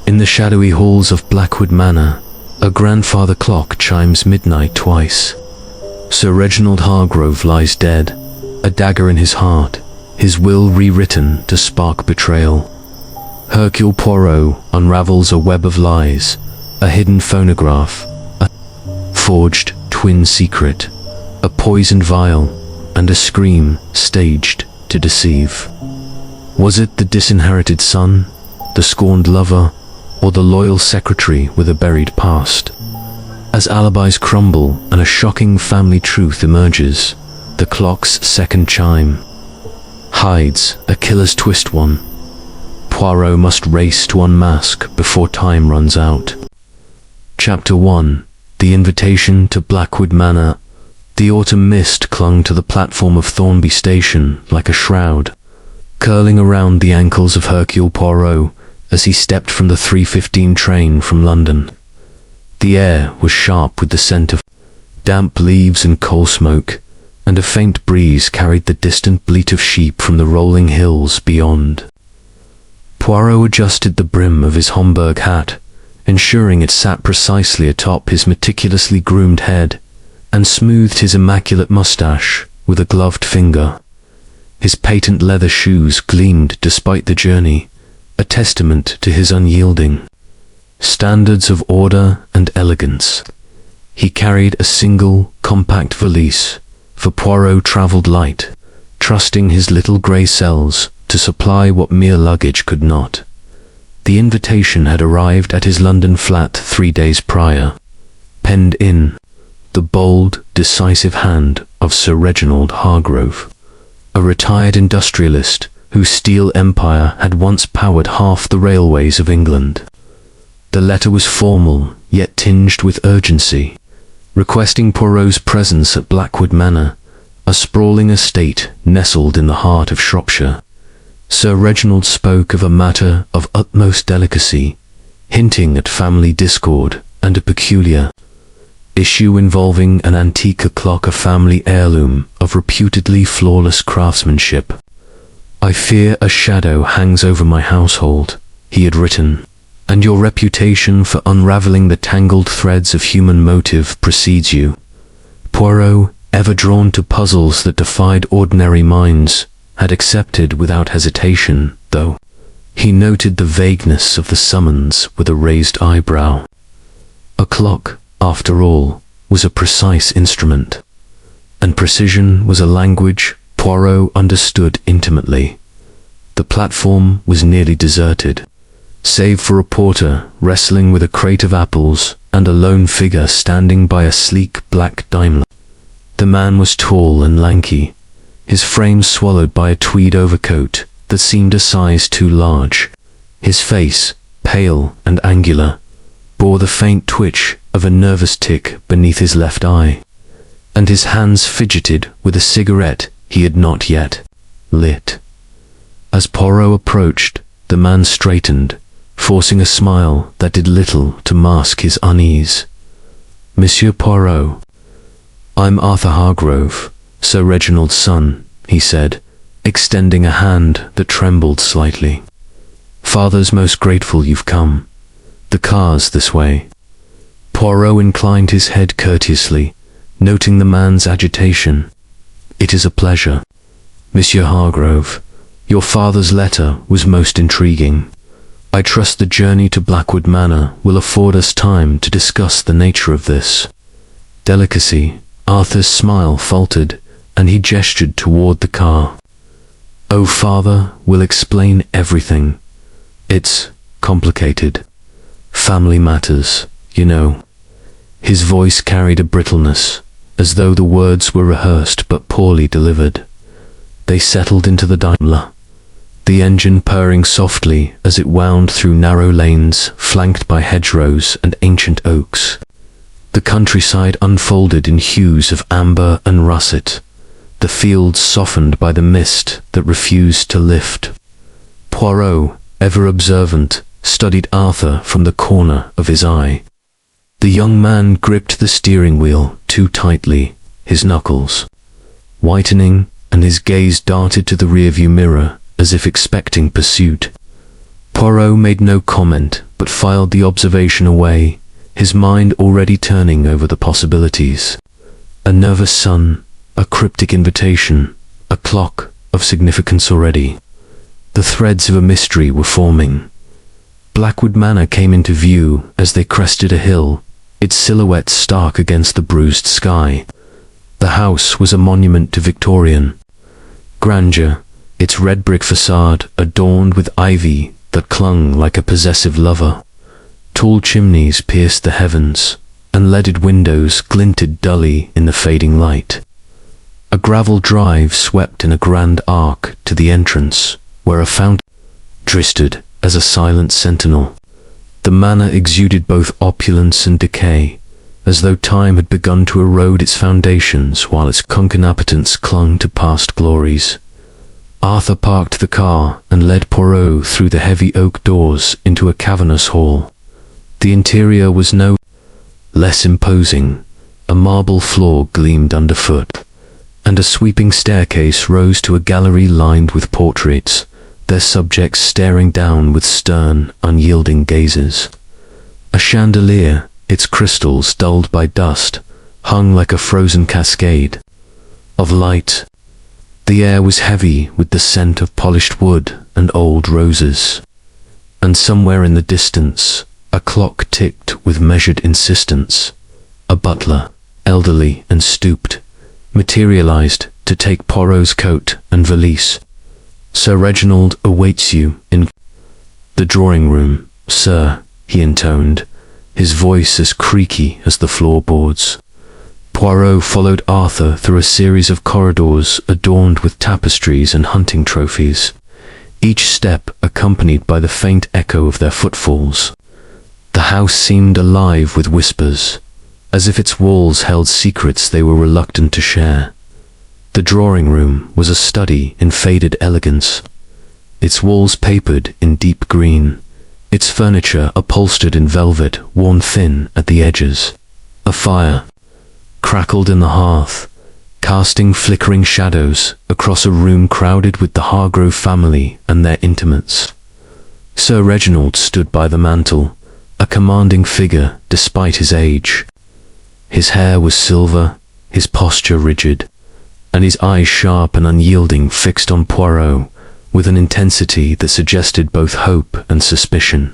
In the shadowy halls of Blackwood Manor, a grandfather clock chimes midnight twice. Sir Reginald Hargrove lies dead, a dagger in his heart, his will rewritten to spark betrayal. Hercule Poirot unravels a web of lies, a hidden phonograph, a forged twin secret, a poisoned vial, and a scream staged to deceive. Was it the disinherited son, the scorned lover, or the loyal secretary with a buried past? As alibis crumble and a shocking family truth emerges, the clock's second chime hides a killer's twist one. Poirot must race to unmask before time runs out. Chapter 1. The Invitation to Blackwood Manor. The autumn mist clung to the platform of Thornby Station like a shroud, curling around the ankles of Hercule Poirot as he stepped from the 3:15 train from London. The air was sharp with the scent of damp leaves and coal smoke, and a faint breeze carried the distant bleat of sheep from the rolling hills beyond. Poirot adjusted the brim of his Homburg hat, ensuring it sat precisely atop his meticulously groomed head, and smoothed his immaculate moustache with a gloved finger. His patent leather shoes gleamed despite the journey, a testament to his unyielding standards of order and elegance. He carried a single, compact valise, for Poirot travelled light, trusting his little grey cells to supply what mere luggage could not. The invitation had arrived at his London flat 3 days prior, penned in the bold, decisive hand of Sir Reginald Hargrove, a retired industrialist whose steel empire had once powered half the railways of England. The letter was formal, yet tinged with urgency, requesting Poirot's presence at Blackwood Manor, a sprawling estate nestled in the heart of Shropshire. Sir Reginald spoke of a matter of utmost delicacy, hinting at family discord and a peculiar issue involving an antique clock, a family heirloom of reputedly flawless craftsmanship. "I fear a shadow hangs over my household," he had written, "and your reputation for unraveling the tangled threads of human motive precedes you." Poirot, ever drawn to puzzles that defied ordinary minds, had accepted without hesitation, though he noted the vagueness of the summons with a raised eyebrow. A clock, after all, was a precise instrument, and precision was a language Poirot understood intimately. The platform was nearly deserted, save for a porter wrestling with a crate of apples and a lone figure standing by a sleek black Daimler. The man was tall and lanky, his frame swallowed by a tweed overcoat that seemed a size too large. His face, pale and angular, bore the faint twitch of a nervous tic beneath his left eye, and his hands fidgeted with a cigarette he had not yet lit. As Poirot approached, the man straightened, forcing a smile that did little to mask his unease. "Monsieur Poirot, I'm Arthur Hargrove, Sir Reginald's son," he said, extending a hand that trembled slightly. "Father's most grateful you've come. The car's this way." Poirot inclined his head courteously, noting the man's agitation. "It is a pleasure. Monsieur Hargrove, your father's letter was most intriguing. I trust the journey to Blackwood Manor will afford us time to discuss the nature of this delicacy." Arthur's smile faltered, and he gestured toward the car. "Oh, father, we'll explain everything. It's complicated. Family matters, you know." His voice carried a brittleness, as though the words were rehearsed but poorly delivered. They settled into the Daimler, the engine purring softly as it wound through narrow lanes flanked by hedgerows and ancient oaks. The countryside unfolded in hues of amber and russet, the fields softened by the mist that refused to lift. Poirot, ever observant, studied Arthur from the corner of his eye. The young man gripped the steering wheel too tightly, his knuckles whitening, and his gaze darted to the rearview mirror as if expecting pursuit. Poirot made no comment, but filed the observation away, his mind already turning over the possibilities. A nervous son, a cryptic invitation, a clock of significance already. The threads of a mystery were forming. Blackwood Manor came into view as they crested a hill, its silhouette stark against the bruised sky. The house was a monument to Victorian grandeur, its red brick facade adorned with ivy that clung like a possessive lover. Tall chimneys pierced the heavens, and leaded windows glinted dully in the fading light. A gravel drive swept in a grand arc to the entrance, where a fountain stood as a silent sentinel. The manor exuded both opulence and decay, as though time had begun to erode its foundations while its concupiscence clung to past glories. Arthur parked the car and led Poirot through the heavy oak doors into a cavernous hall. The interior was no less imposing. A marble floor gleamed underfoot, and a sweeping staircase rose to a gallery lined with portraits, their subjects staring down with stern, unyielding gazes. A chandelier, its crystals dulled by dust, hung like a frozen cascade of light. The air was heavy with the scent of polished wood and old roses. And somewhere in the distance, a clock ticked with measured insistence. A butler, elderly and stooped, materialized to take Poirot's coat and valise. "Sir Reginald awaits you in the drawing room, sir," he intoned, his voice as creaky as the floorboards. Poirot followed Arthur through a series of corridors adorned with tapestries and hunting trophies, each step accompanied by the faint echo of their footfalls. The house seemed alive with whispers, as if its walls held secrets they were reluctant to share. The drawing room was a study in faded elegance, its walls papered in deep green, its furniture upholstered in velvet worn thin at the edges. A fire crackled in the hearth, casting flickering shadows across a room crowded with the Hargrove family and their intimates. Sir Reginald stood by the mantel, a commanding figure despite his age. His hair was silver, his posture rigid, and his eyes sharp and unyielding, fixed on Poirot with an intensity that suggested both hope and suspicion.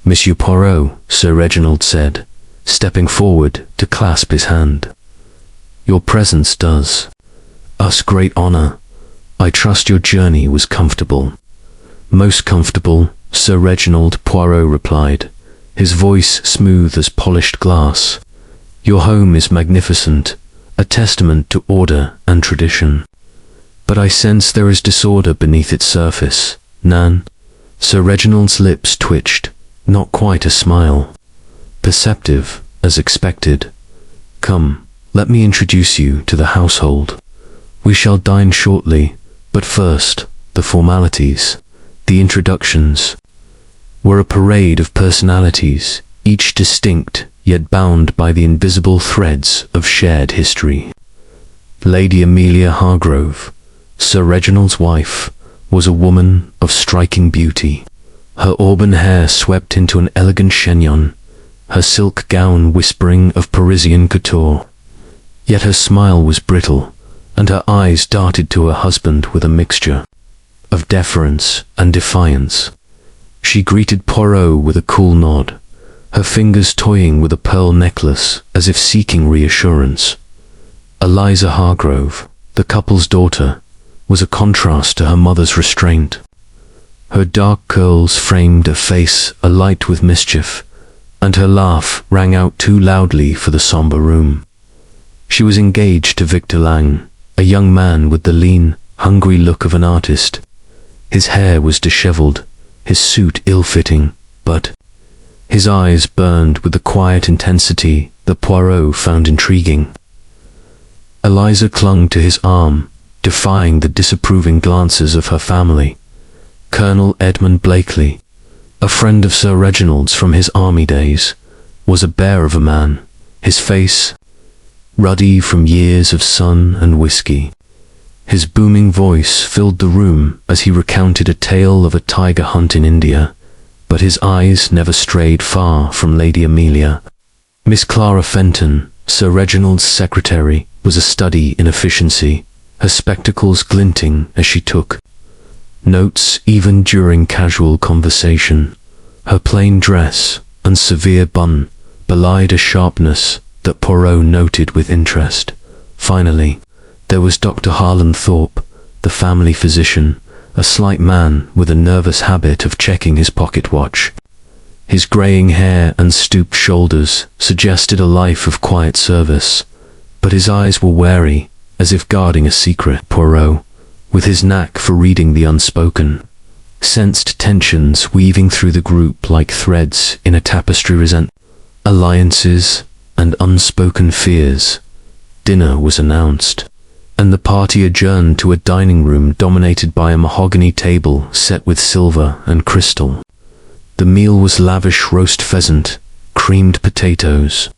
"Monsieur Poirot," Sir Reginald said, stepping forward to clasp his hand. "Your presence does us great honor. I trust your journey was comfortable." "Most comfortable," Sir Reginald, Poirot replied, his voice smooth as polished glass. "Your home is magnificent, a testament to order and tradition. But I sense there is disorder beneath its surface, Nan." Sir Reginald's lips twitched, not quite a smile. "Perceptive, as expected. Come, let me introduce you to the household. We shall dine shortly, but first, the formalities." The introductions were a parade of personalities, each distinct, yet bound by the invisible threads of shared history. Lady Amelia Hargrove, Sir Reginald's wife, was a woman of striking beauty. Her auburn hair swept into an elegant chignon, her silk gown whispering of Parisian couture. Yet her smile was brittle, and her eyes darted to her husband with a mixture of deference and defiance. She greeted Poirot with a cool nod, her fingers toying with a pearl necklace as if seeking reassurance. Eliza Hargrove, the couple's daughter, was a contrast to her mother's restraint. Her dark curls framed a face alight with mischief, and her laugh rang out too loudly for the somber room. She was engaged to Victor Lang, a young man with the lean, hungry look of an artist. His hair was disheveled, his suit ill-fitting, but his eyes burned with the quiet intensity that Poirot found intriguing. Eliza clung to his arm, defying the disapproving glances of her family. Colonel Edmund Blakely, a friend of Sir Reginald's from his army days, was a bear of a man, his face ruddy from years of sun and whiskey, His booming voice filled the room as he recounted a tale of a tiger hunt in India, but his eyes never strayed far from Lady Amelia. Miss Clara Fenton, Sir Reginald's secretary, was a study in efficiency, her spectacles glinting as she took notes even during casual conversation. Her plain dress and severe bun belied a sharpness that Poirot noted with interest. Finally, there was Dr. Harlan Thorpe, the family physician, a slight man with a nervous habit of checking his pocket watch. His greying hair and stooped shoulders suggested a life of quiet service, but his eyes were wary, as if guarding a secret. Poirot, with his knack for reading the unspoken, sensed tensions weaving through the group like threads in a tapestry, alliances and unspoken fears. Dinner was announced, and the party adjourned to a dining room dominated by a mahogany table set with silver and crystal. The meal was lavish roast pheasant, creamed potatoes,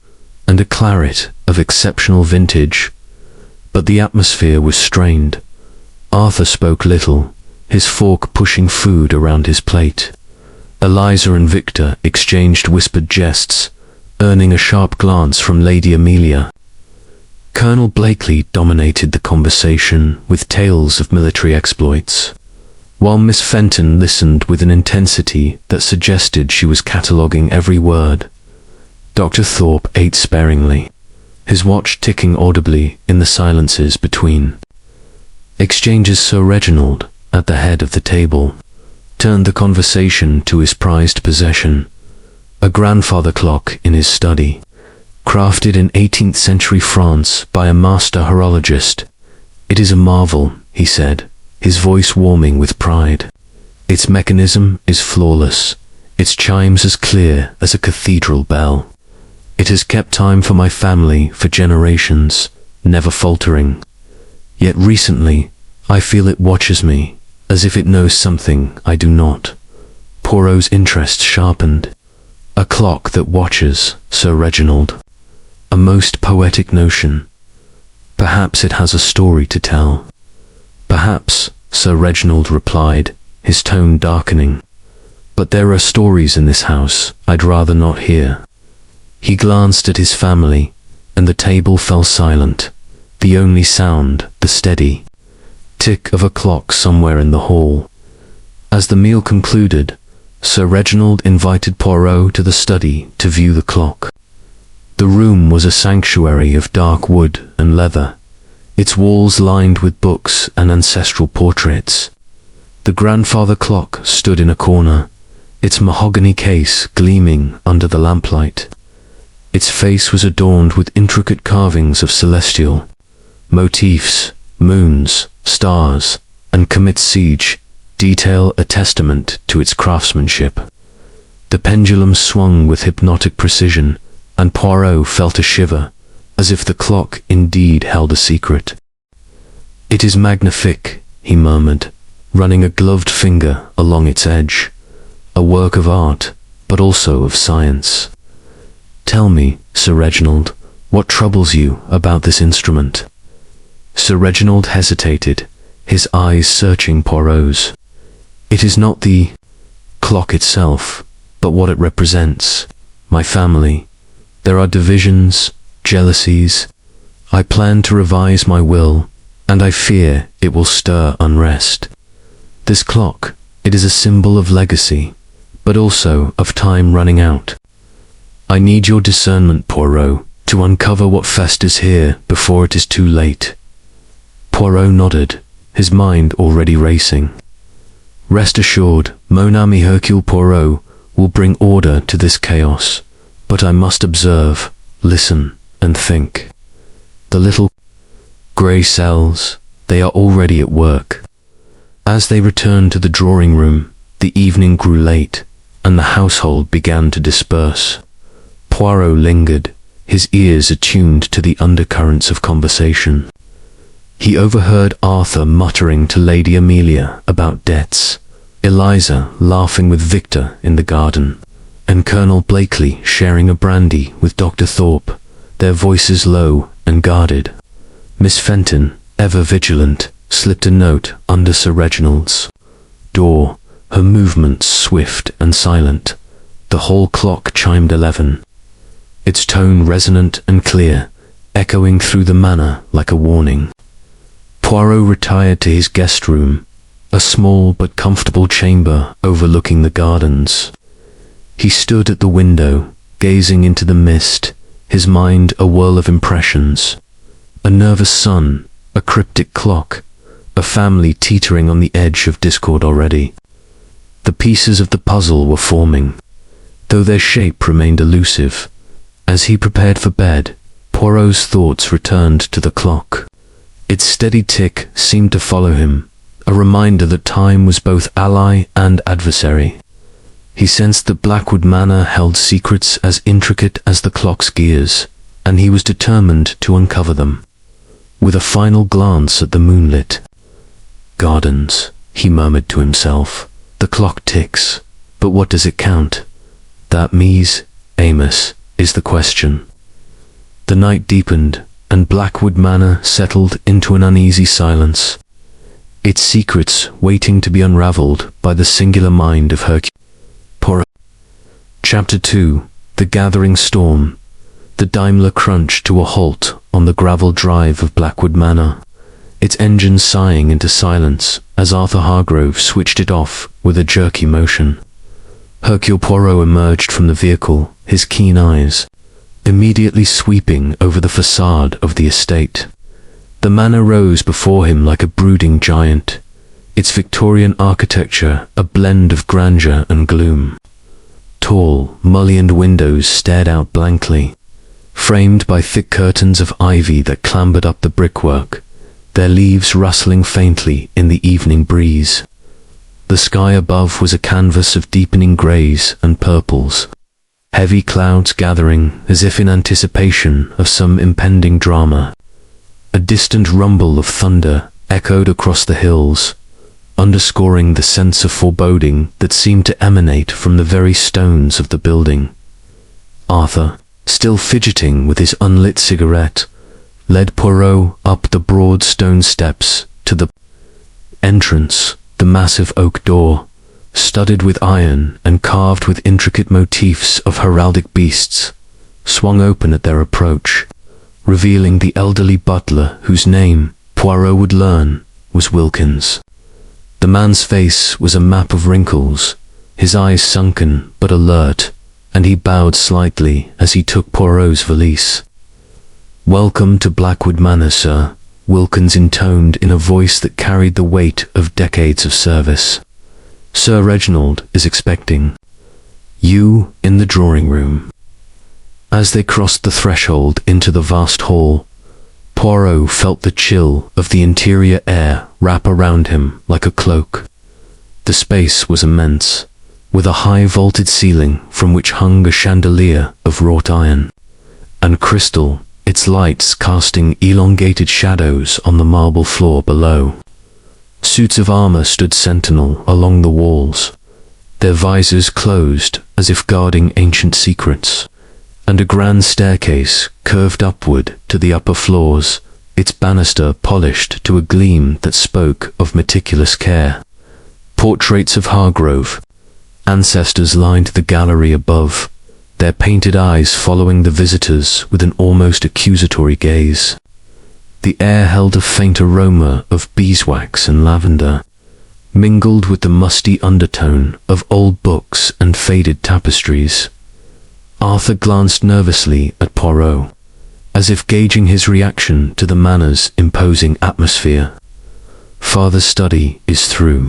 and a claret of exceptional vintage, but the atmosphere was strained. Arthur spoke little, his fork pushing food around his plate. Eliza and Victor exchanged whispered jests, earning a sharp glance from Lady Amelia. Colonel Blakely dominated the conversation with tales of military exploits, while Miss Fenton listened with an intensity that suggested she was cataloguing every word. Dr. Thorpe ate sparingly, his watch ticking audibly in the silences between exchanges. Sir Reginald, at the head of the table, turned the conversation to his prized possession, a grandfather clock in his study, crafted in 18th century France by a master horologist. "It is a marvel," he said, his voice warming with pride. "Its mechanism is flawless, its chimes as clear as a cathedral bell. It has kept time for my family for generations, never faltering. Yet recently, I feel it watches me, as if it knows something I do not." Poirot's interest sharpened. "A clock that watches, Sir Reginald. A most poetic notion. Perhaps it has a story to tell." "Perhaps," Sir Reginald replied, his tone darkening. "But there are stories in this house I'd rather not hear." He glanced at his family, and the table fell silent, the only sound the steady tick of a clock somewhere in the hall. As the meal concluded, Sir Reginald invited Poirot to the study to view the clock. The room was a sanctuary of dark wood and leather, its walls lined with books and ancestral portraits. The grandfather clock stood in a corner, its mahogany case gleaming under the lamplight. Its face was adorned with intricate carvings of celestial motifs, moons, stars, and comet siege detail, a testament to its craftsmanship. The pendulum swung with hypnotic precision, and Poirot felt a shiver, as if the clock indeed held a secret. "It is magnifique," he murmured, running a gloved finger along its edge. "A work of art, but also of science. Tell me, Sir Reginald, what troubles you about this instrument?" Sir Reginald hesitated, his eyes searching Poirot's. "It is not the clock itself, but what it represents. My family. There are divisions, jealousies. I plan to revise my will, and I fear it will stir unrest. This clock, it is a symbol of legacy, but also of time running out. I need your discernment, Poirot, to uncover what festers here before it is too late." Poirot nodded, his mind already racing. "Rest assured, mon ami Hercule Poirot will bring order to this chaos, but I must observe, listen, and think. The little grey cells, they are already at work." As they returned to the drawing room, the evening grew late, and the household began to disperse. Poirot lingered, his ears attuned to the undercurrents of conversation. He overheard Arthur muttering to Lady Amelia about debts, Eliza laughing with Victor in the garden, and Colonel Blakely sharing a brandy with Dr. Thorpe, their voices low and guarded. Miss Fenton, ever vigilant, slipped a note under Sir Reginald's door, her movements swift and silent. The hall clock chimed 11, its tone resonant and clear, echoing through the manor like a warning. Poirot retired to his guest room, a small but comfortable chamber overlooking the gardens. He stood at the window, gazing into the mist, his mind a whirl of impressions. A nervous sun, a cryptic clock, a family teetering on the edge of discord already. The pieces of the puzzle were forming, though their shape remained elusive. As he prepared for bed, Poirot's thoughts returned to the clock. Its steady tick seemed to follow him, a reminder that time was both ally and adversary. He sensed that Blackwood Manor held secrets as intricate as the clock's gears, and he was determined to uncover them. With a final glance at the moonlit gardens, he murmured to himself, "The clock ticks, but what does it count? That Mies Amos is the question." The night deepened, and Blackwood Manor settled into an uneasy silence, its secrets waiting to be unraveled by the singular mind of Hercule Poirot. Chapter 2. The Gathering Storm. The Daimler crunched to a halt on the gravel drive of Blackwood Manor, its engine sighing into silence as Arthur Hargrove switched it off with a jerky motion. Hercule Poirot emerged from the vehicle, his keen eyes immediately sweeping over the facade of the estate. The manor rose before him like a brooding giant, its Victorian architecture a blend of grandeur and gloom. Tall, mullioned windows stared out blankly, framed by thick curtains of ivy that clambered up the brickwork, their leaves rustling faintly in the evening breeze. The sky above was a canvas of deepening greys and purples, heavy clouds gathering as if in anticipation of some impending drama. A distant rumble of thunder echoed across the hills, underscoring the sense of foreboding that seemed to emanate from the very stones of the building. Arthur, still fidgeting with his unlit cigarette, led Poirot up the broad stone steps to the entrance. The massive oak door, studded with iron and carved with intricate motifs of heraldic beasts, swung open at their approach, revealing the elderly butler whose name, Poirot would learn, was Wilkins. The man's face was a map of wrinkles, his eyes sunken but alert, and he bowed slightly as he took Poirot's valise. "Welcome to Blackwood Manor, sir," Wilkins intoned in a voice that carried the weight of decades of service. "Sir Reginald is expecting you in the drawing room." As they crossed the threshold into the vast hall, Poirot felt the chill of the interior air wrap around him like a cloak. The space was immense, with a high vaulted ceiling from which hung a chandelier of wrought iron and crystal, its lights casting elongated shadows on the marble floor below. Suits of armor stood sentinel along the walls, their visors closed as if guarding ancient secrets, and a grand staircase curved upward to the upper floors, its banister polished to a gleam that spoke of meticulous care. Portraits of Hargrove, ancestors lined the gallery above, their painted eyes following the visitors with an almost accusatory gaze. The air held a faint aroma of beeswax and lavender, mingled with the musty undertone of old books and faded tapestries. Arthur glanced nervously at Poirot, as if gauging his reaction to the manor's imposing atmosphere. "Father's study is through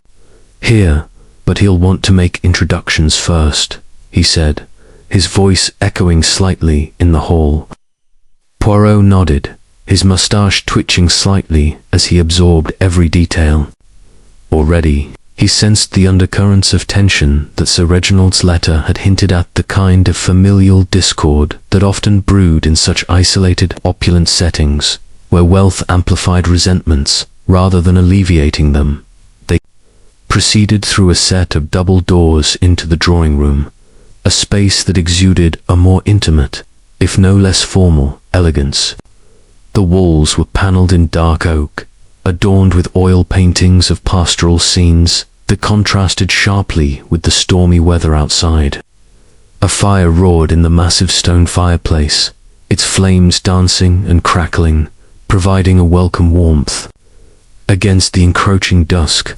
here, but he'll want to make introductions first," he said, his voice echoing slightly in the hall. Poirot nodded, his moustache twitching slightly as he absorbed every detail. Already, he sensed the undercurrents of tension that Sir Reginald's letter had hinted at, the kind of familial discord that often brewed in such isolated, opulent settings, where wealth amplified resentments rather than alleviating them. They proceeded through a set of double doors into the drawing room, a space that exuded a more intimate, if no less formal, elegance. The walls were panelled in dark oak, adorned with oil paintings of pastoral scenes that contrasted sharply with the stormy weather outside. A fire roared in the massive stone fireplace, its flames dancing and crackling, providing a welcome warmth. Against the encroaching dusk,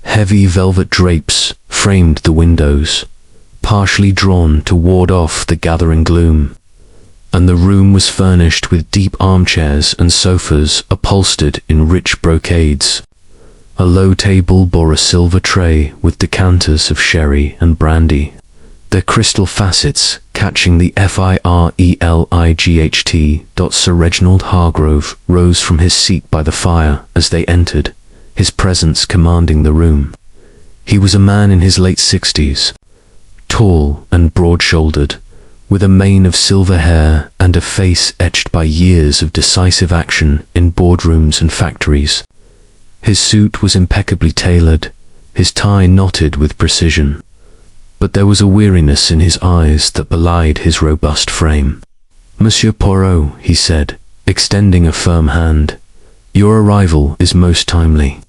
heavy velvet drapes framed the windows, partially drawn to ward off the gathering gloom, and the room was furnished with deep armchairs and sofas upholstered in rich brocades. A low table bore a silver tray with decanters of sherry and brandy, their crystal facets catching the firelight. Sir Reginald Hargrove rose from his seat by the fire as they entered, his presence commanding the room. He was a man in his late 60s, tall and broad-shouldered, with a mane of silver hair and a face etched by years of decisive action in boardrooms and factories. His suit was impeccably tailored, his tie knotted with precision, but there was a weariness in his eyes that belied his robust frame. "Monsieur Poirot," he said, extending a firm hand, "your arrival is most timely.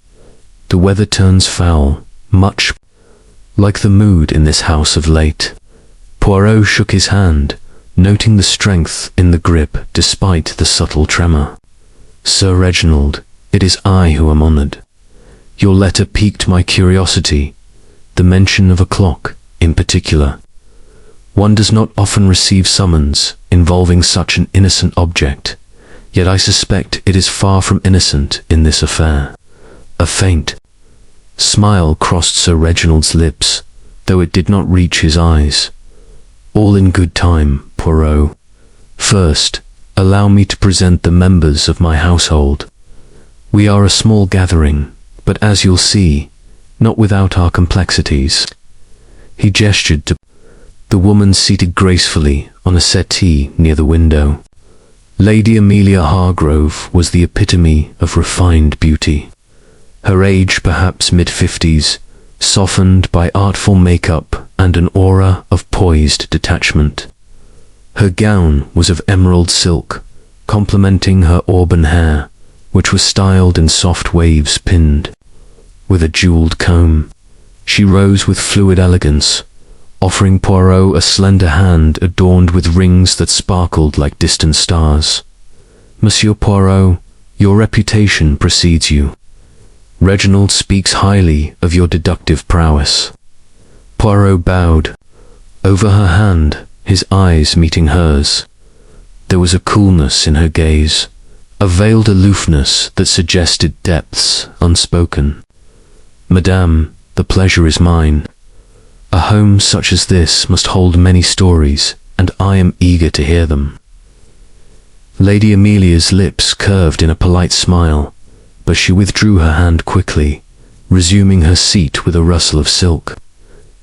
The weather turns foul, much like the mood in this house of late." Poirot shook his hand, noting the strength in the grip despite the subtle tremor. "Sir Reginald, it is I who am honored. Your letter piqued my curiosity, the mention of a clock in particular. One does not often receive summons involving such an innocent object, yet I suspect it is far from innocent in this affair." A faint smile crossed Sir Reginald's lips, though it did not reach his eyes. "All in good time, Poirot. First, allow me to present the members of my household. We are a small gathering, but as you'll see, not without our complexities." He gestured to the woman seated gracefully on a settee near the window. Lady Amelia Hargrove was the epitome of refined beauty. Her age perhaps mid-50s, softened by artful makeup and an aura of poised detachment. Her gown was of emerald silk, complementing her auburn hair, which was styled in soft waves pinned with a jeweled comb. She rose with fluid elegance, offering Poirot a slender hand adorned with rings that sparkled like distant stars. "Monsieur Poirot, your reputation precedes you. Reginald speaks highly of your deductive prowess." Poirot bowed over her hand, his eyes meeting hers. There was a coolness in her gaze, a veiled aloofness that suggested depths unspoken. "Madame, the pleasure is mine. A home such as this must hold many stories, and I am eager to hear them." Lady Amelia's lips curved in a polite smile, but she withdrew her hand quickly, resuming her seat with a rustle of silk.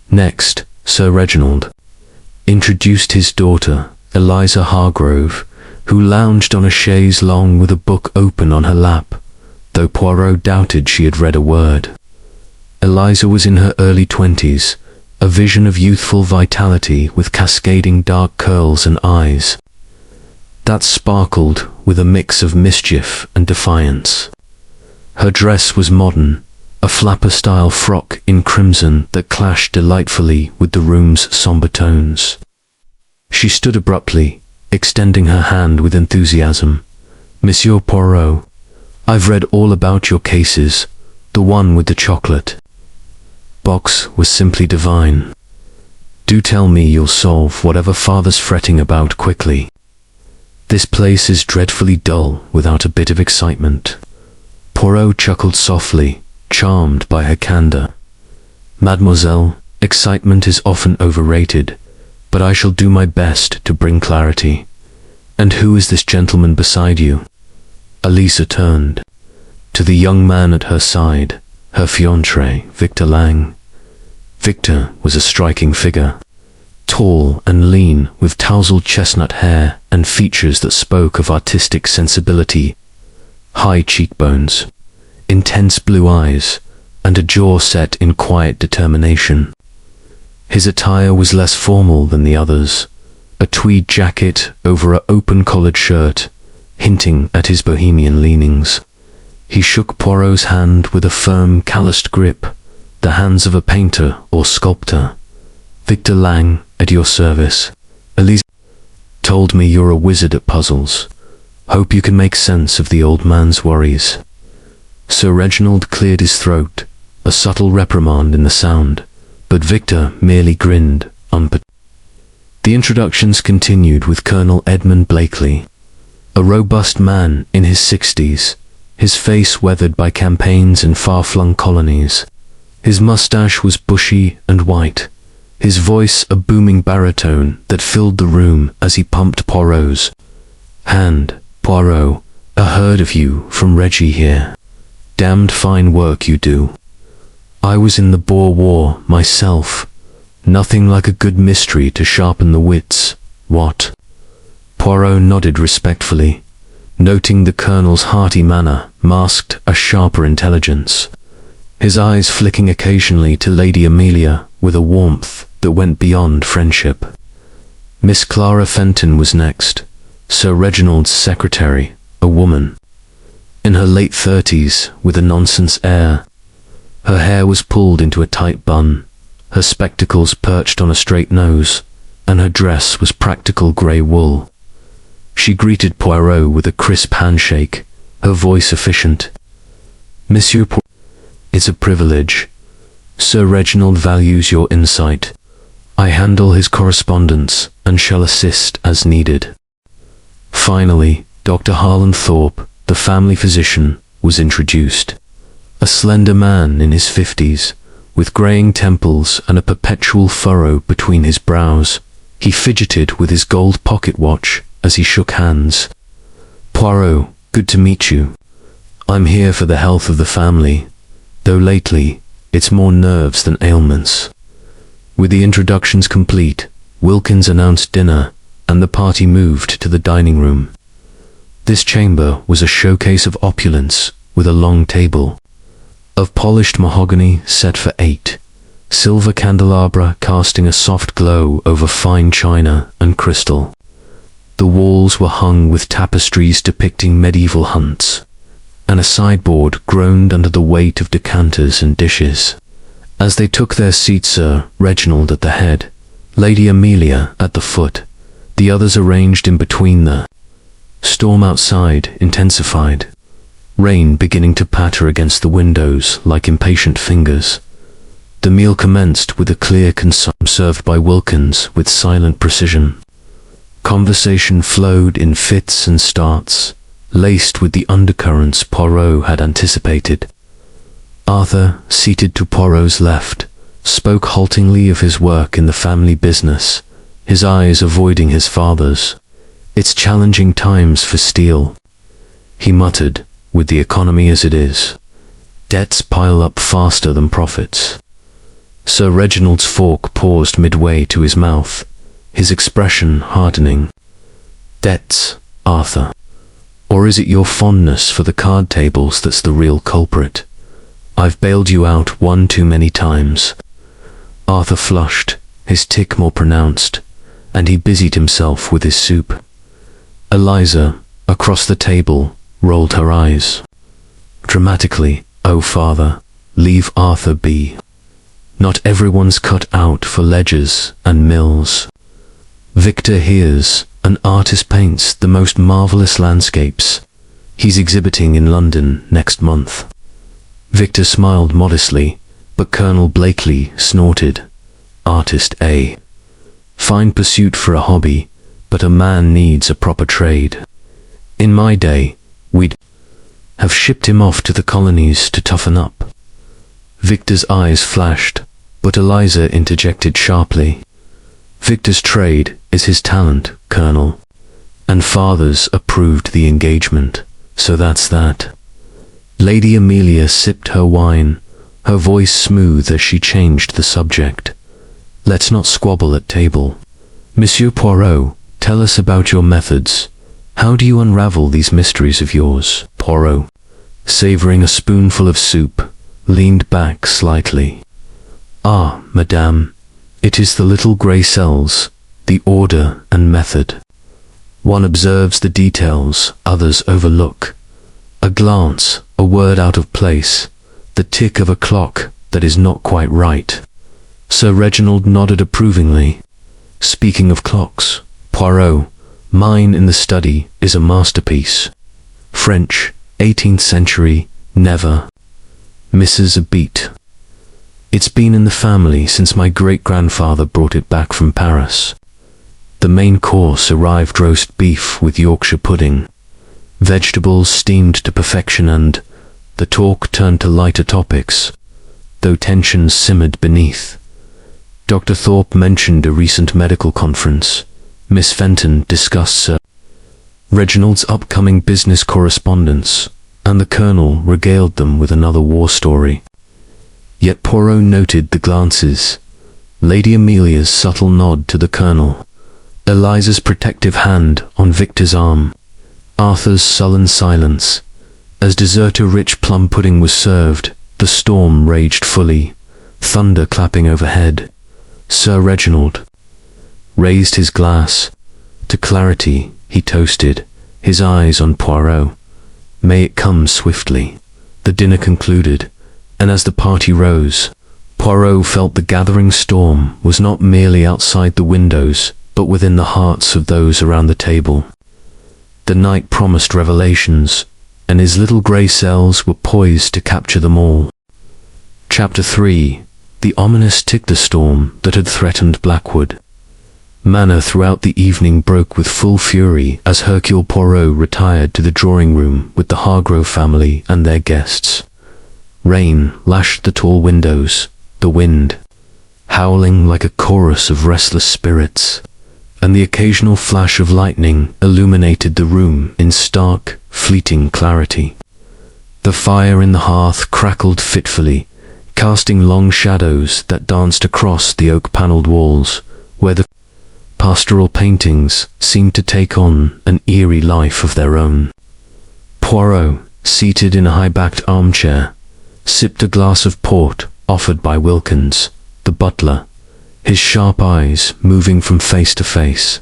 Next, Sir Reginald introduced his daughter, Eliza Hargrove, who lounged on a chaise longue with a book open on her lap, though Poirot doubted she had read a word. Eliza was in her early 20s, a vision of youthful vitality with cascading dark curls and eyes that sparkled with a mix of mischief and defiance. Her dress was modern, a flapper-style frock in crimson that clashed delightfully with the room's somber tones. She stood abruptly, extending her hand with enthusiasm. "Monsieur Poirot, I've read all about your cases, the one with the chocolate box was simply divine. Do tell me you'll solve whatever father's fretting about quickly. This place is dreadfully dull without a bit of excitement." Poirot chuckled softly, charmed by her candor. "Mademoiselle, excitement is often overrated, but I shall do my best to bring clarity. And who is this gentleman beside you?" Elisa turned to the young man at her side, her fiancé, Victor Lang. Victor was a striking figure, tall and lean, with tousled chestnut hair and features that spoke of artistic sensibility. High cheekbones, intense blue eyes, and a jaw set in quiet determination. His attire was less formal than the others, a tweed jacket over an open-collared shirt, hinting at his bohemian leanings. He shook Poirot's hand with a firm, calloused grip, the hands of a painter or sculptor. Victor Lang, at your service. Elise told me you're a wizard at puzzles. Hope you can make sense of the old man's worries. Sir Reginald cleared his throat, a subtle reprimand in the sound, but Victor merely grinned, The introductions continued with Colonel Edmund Blakely, a robust man in his 60s, his face weathered by campaigns and far-flung colonies. His mustache was bushy and white, his voice a booming baritone that filled the room as he pumped Poirot's hand. Poirot, I heard of you from Reggie here. Damned fine work you do. I was in the Boer War myself. Nothing like a good mystery to sharpen the wits, what? Poirot nodded respectfully, noting the Colonel's hearty manner masked a sharper intelligence, his eyes flicking occasionally to Lady Amelia with a warmth that went beyond friendship. Miss Clara Fenton was next, Sir Reginald's secretary, a woman, in her late 30s, with a nonsense air. Her hair was pulled into a tight bun, her spectacles perched on a straight nose, and her dress was practical grey wool. She greeted Poirot with a crisp handshake, her voice efficient. Monsieur Poirot, it's a privilege. Sir Reginald values your insight. I handle his correspondence and shall assist as needed. Finally, Dr. Harlan Thorpe, the family physician, was introduced. A slender man in his 50s, with greying temples and a perpetual furrow between his brows. He fidgeted with his gold pocket watch as he shook hands. Poirot, good to meet you. I'm here for the health of the family, though lately it's more nerves than ailments. With the introductions complete, Wilkins announced dinner, and the party moved to the dining room. This chamber was a showcase of opulence, with a long table of polished mahogany set for 8, silver candelabra casting a soft glow over fine china and crystal. The walls were hung with tapestries depicting medieval hunts, and a sideboard groaned under the weight of decanters and dishes. As they took their seats, Sir Reginald at the head, Lady Amelia at the foot, the others arranged in between. The storm outside intensified, rain beginning to patter against the windows like impatient fingers. The meal commenced with a clear consumption served by Wilkins with silent precision. Conversation flowed in fits and starts, laced with the undercurrents Poirot had anticipated. Arthur, seated to Poirot's left, spoke haltingly of his work in the family business, his eyes avoiding his father's. It's challenging times for steel, he muttered, with the economy as it is. Debts pile up faster than profits. Sir Reginald's fork paused midway to his mouth, his expression hardening. Debts, Arthur? Or is it your fondness for the card tables that's the real culprit? I've bailed you out one too many times. Arthur flushed, his tic more pronounced, and he busied himself with his soup. Eliza, across the table, rolled her eyes. Dramatically, oh father, leave Arthur be. Not everyone's cut out for ledgers and mills. Victor hears, an artist paints the most marvelous landscapes. He's exhibiting in London next month. Victor smiled modestly, but Colonel Blakely snorted. Artist, eh? Fine pursuit for a hobby, but a man needs a proper trade. In my day, we'd have shipped him off to the colonies to toughen up. Victor's eyes flashed, but Eliza interjected sharply. Victor's trade is his talent, Colonel, and father's approved the engagement, so that's that. Lady Amelia sipped her wine, her voice smooth as she changed the subject. Let's not squabble at table. Monsieur Poirot, tell us about your methods. How do you unravel these mysteries of yours? Poirot, savouring a spoonful of soup, leaned back slightly. Ah, madame, it is the little grey cells, the order and method. One observes the details others overlook. A glance, a word out of place, the tick of a clock that is not quite right. Sir Reginald nodded approvingly. Speaking of clocks, Poirot, mine in the study is a masterpiece. French, 18th century, never misses a beat. It's been in the family since my great-grandfather brought it back from Paris. The main course arrived roast beef with Yorkshire pudding, vegetables steamed to perfection, and the talk turned to lighter topics, though tensions simmered beneath. Dr. Thorpe mentioned a recent medical conference. Miss Fenton discussed Sir Reginald's upcoming business correspondence, and the Colonel regaled them with another war story. Yet Poirot noted the glances, Lady Amelia's subtle nod to the Colonel, Eliza's protective hand on Victor's arm, Arthur's sullen silence. As dessert-rich plum pudding was served, the storm raged fully, thunder clapping overhead. Sir Reginald raised his glass. To clarity, he toasted, his eyes on Poirot. May it come swiftly. The dinner concluded, and as the party rose, Poirot felt the gathering storm was not merely outside the windows, but within the hearts of those around the table. The night promised revelations, and his little grey cells were poised to capture them all. Chapter 3. The ominous tick-the storm that had threatened Blackwood Manor throughout the evening broke with full fury as Hercule Poirot retired to the drawing-room with the Hargrove family and their guests. Rain lashed the tall windows, the wind howling like a chorus of restless spirits, and the occasional flash of lightning illuminated the room in stark, fleeting clarity. The fire in the hearth crackled fitfully, casting long shadows that danced across the oak-panelled walls, where the pastoral paintings seemed to take on an eerie life of their own. Poirot, seated in a high-backed armchair, sipped a glass of port offered by Wilkins, the butler, his sharp eyes moving from face to face,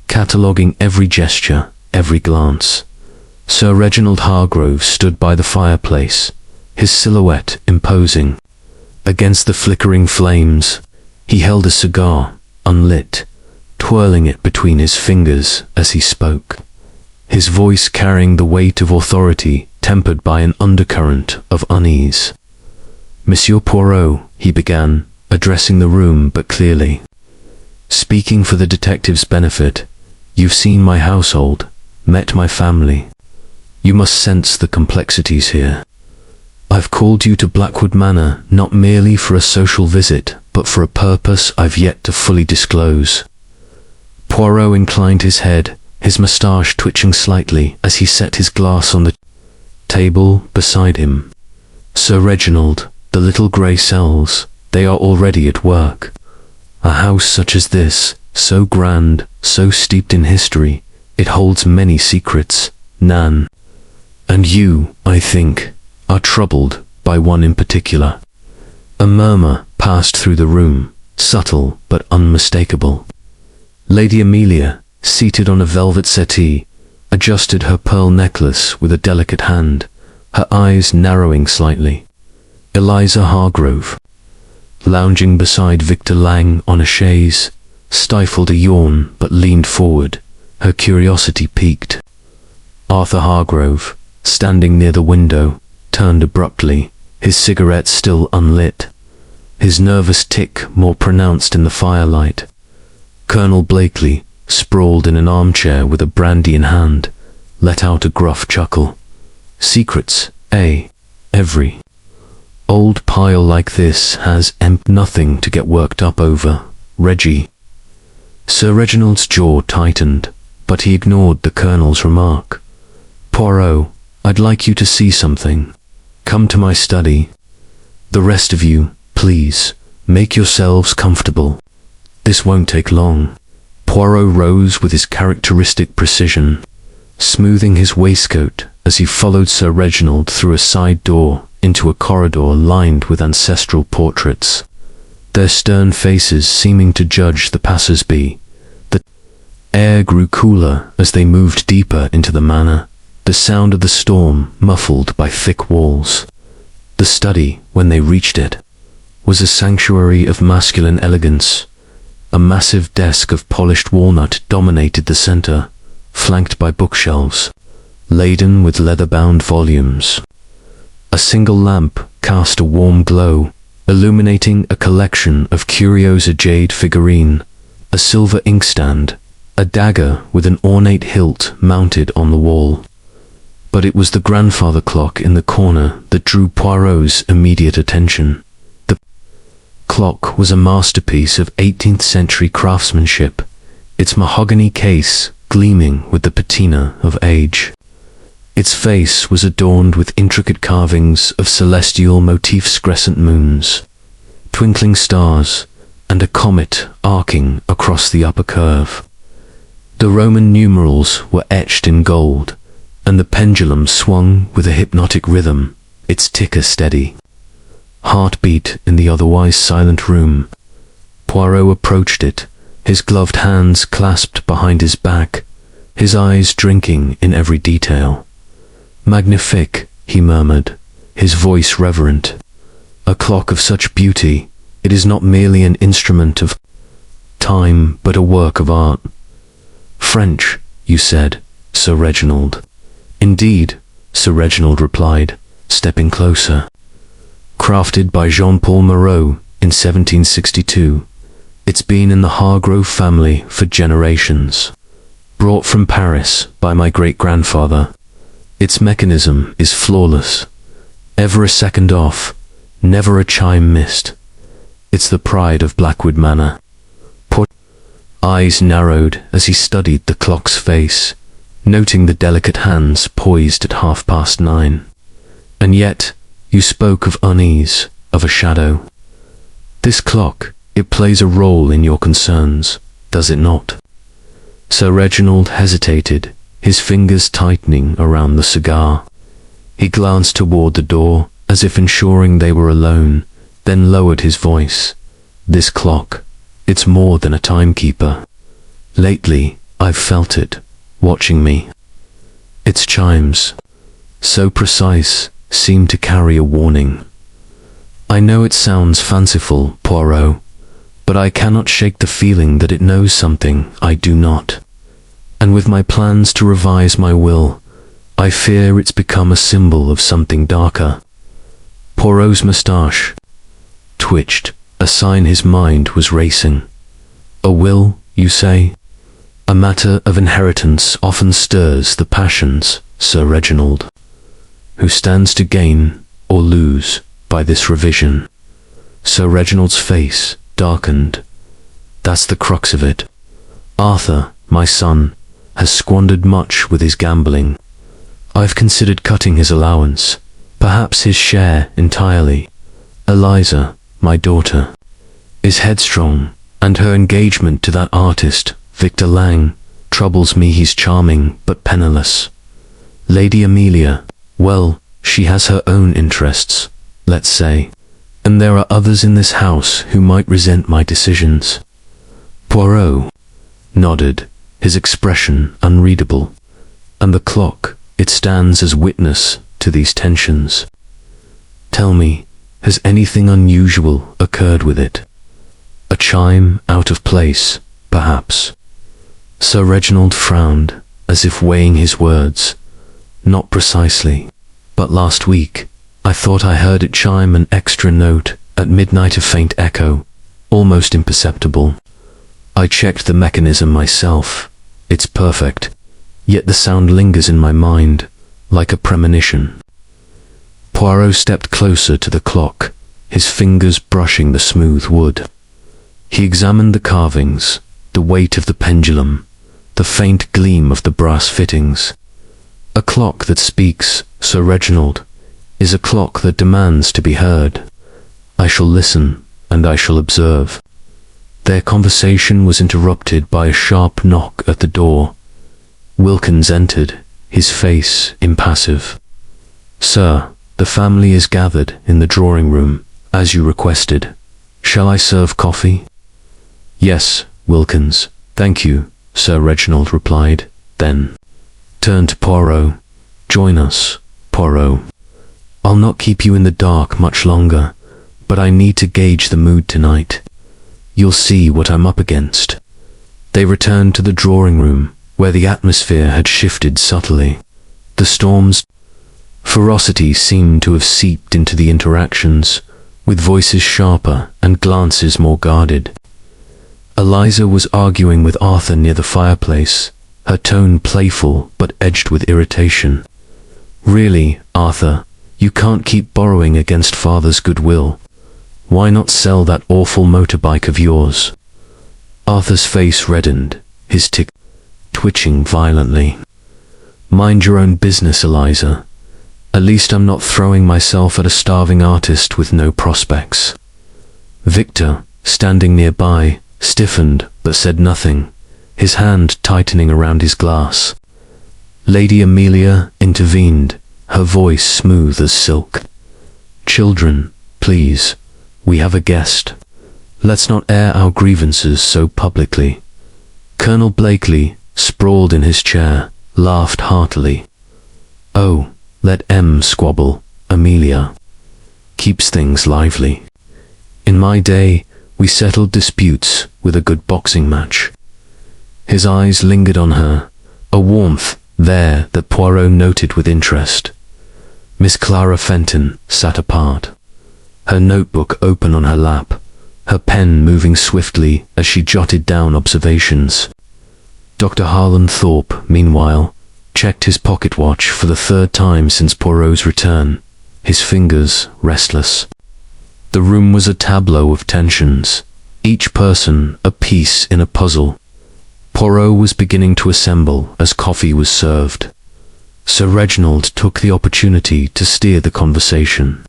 cataloguing every gesture, every glance. Sir Reginald Hargrove stood by the fireplace, his silhouette imposing. Against the flickering flames, he held a cigar, unlit, twirling it between his fingers as he spoke, his voice carrying the weight of authority tempered by an undercurrent of unease. Monsieur Poirot, he began, addressing the room but clearly. Speaking for the detective's benefit, you've seen my household, met my family. You must sense the complexities here. I've called you to Blackwood Manor not merely for a social visit, but for a purpose I've yet to fully disclose. Poirot inclined his head, his moustache twitching slightly as he set his glass on the table beside him. Sir Reginald, the little grey cells, they are already at work. A house such as this, so grand, so steeped in history, it holds many secrets, Nan. And you, I think, are troubled by one in particular. A murmur passed through the room, subtle but unmistakable. Lady Amelia, seated on a velvet settee, adjusted her pearl necklace with a delicate hand, her eyes narrowing slightly. Eliza Hargrove, lounging beside Victor Lang on a chaise, stifled a yawn but leaned forward, her curiosity piqued. Arthur Hargrove, standing near the window, turned abruptly, his cigarette still unlit, his nervous tick more pronounced in the firelight. Colonel Blakely, sprawled in an armchair with a brandy in hand, let out a gruff chuckle. Secrets, eh? Every old pile like this has nothing to get worked up over, Reggie. Sir Reginald's jaw tightened, but he ignored the Colonel's remark. Poirot, I'd like you to see something. Come to my study. The rest of you, please, make yourselves comfortable. This won't take long. Poirot rose with his characteristic precision, smoothing his waistcoat as he followed Sir Reginald through a side door into a corridor lined with ancestral portraits, their stern faces seeming to judge the passers-by. The air grew cooler as they moved deeper into the manor, the sound of the storm muffled by thick walls. The study, when they reached it, was a sanctuary of masculine elegance. A massive desk of polished walnut dominated the center, flanked by bookshelves, laden with leather-bound volumes. A single lamp cast a warm glow, illuminating a collection of curios, a jade figurine, a silver inkstand, a dagger with an ornate hilt mounted on the wall. But it was the grandfather clock in the corner that drew Poirot's immediate attention. The clock was a masterpiece of 18th century craftsmanship, its mahogany case gleaming with the patina of age. Its face was adorned with intricate carvings of celestial motifs, crescent moons, twinkling stars, and a comet arcing across the upper curve. The Roman numerals were etched in gold, and the pendulum swung with a hypnotic rhythm, its ticker steady. Heartbeat in the otherwise silent room. Poirot approached it, his gloved hands clasped behind his back, his eyes drinking in every detail. "Magnifique," he murmured, his voice reverent. "A clock of such beauty, it is not merely an instrument of time, but a work of art." "French, you said, Sir Reginald." "Indeed," Sir Reginald replied, stepping closer. "Crafted by Jean-Paul Moreau in 1762. It's been in the Hargrove family for generations. Brought from Paris by my great-grandfather. Its mechanism is flawless. Ever a second off, never a chime missed. It's the pride of Blackwood Manor." Eyes narrowed as he studied the clock's face, noting the delicate hands poised at 9:30. "And yet, you spoke of unease, of a shadow. This clock, it plays a role in your concerns, does it not?" Sir Reginald hesitated, his fingers tightening around the cigar. He glanced toward the door, as if ensuring they were alone, then lowered his voice. "This clock, it's more than a timekeeper. Lately, I've felt it, watching me. Its chimes, so precise, seem to carry a warning. I know it sounds fanciful, Poirot, but I cannot shake the feeling that it knows something I do not. And with my plans to revise my will, I fear it's become a symbol of something darker." Poirot's moustache twitched, a sign his mind was racing. "A will, you say? A matter of inheritance often stirs the passions, Sir Reginald. Who stands to gain or lose by this revision?" Sir Reginald's face darkened. "That's the crux of it. Arthur, my son, has squandered much with his gambling. I've considered cutting his allowance, perhaps his share entirely. Eliza, my daughter, is headstrong, and her engagement to that artist, Victor Lang, troubles me. He's charming but penniless. Lady Amelia, well, she has her own interests, let's say, and there are others in this house who might resent my decisions." Poirot nodded, his expression unreadable. "And the clock, it stands as witness to these tensions. Tell me, has anything unusual occurred with it? A chime out of place, perhaps?" Sir Reginald frowned, as if weighing his words. "Not precisely, but last week, I thought I heard it chime an extra note at midnight, a faint echo, almost imperceptible. I checked the mechanism myself. It's perfect, yet the sound lingers in my mind, like a premonition." Poirot stepped closer to the clock, his fingers brushing the smooth wood. He examined the carvings, the weight of the pendulum, the faint gleam of the brass fittings. "A clock that speaks, Sir Reginald, is a clock that demands to be heard. I shall listen, and I shall observe." Their conversation was interrupted by a sharp knock at the door. Wilkins entered, his face impassive. "Sir, the family is gathered in the drawing-room, as you requested. Shall I serve coffee?" "Yes, Wilkins, thank you," Sir Reginald replied, then turned to Poirot. Join us, Poirot. I'll not keep you in the dark much longer, but I need to gauge the mood tonight. You'll see what I'm up against." They returned to the drawing room, where the atmosphere had shifted subtly. The storm's ferocity seemed to have seeped into the interactions, with voices sharper and glances more guarded. Eliza was arguing with Arthur near the fireplace, her tone playful but edged with irritation. "Really, Arthur, you can't keep borrowing against Father's goodwill. Why not sell that awful motorbike of yours?" Arthur's face reddened, his tic twitching violently. "Mind your own business, Eliza. At least I'm not throwing myself at a starving artist with no prospects." Victor, standing nearby, stiffened but said nothing, his hand tightening around his glass. Lady Amelia intervened, her voice smooth as silk. "Children, please, we have a guest. Let's not air our grievances so publicly." Colonel Blakely, sprawled in his chair, laughed heartily. "Oh, let M squabble, Amelia. Keeps things lively. In my day, we settled disputes with a good boxing match." His eyes lingered on her, a warmth there that Poirot noted with interest. Miss Clara Fenton sat apart, her notebook open on her lap, her pen moving swiftly as she jotted down observations. Dr. Harlan Thorpe, meanwhile, checked his pocket watch for the third time since Poirot's return, his fingers restless. The room was a tableau of tensions, each person a piece in a puzzle. Poirot was beginning to assemble as coffee was served. Sir Reginald took the opportunity to steer the conversation.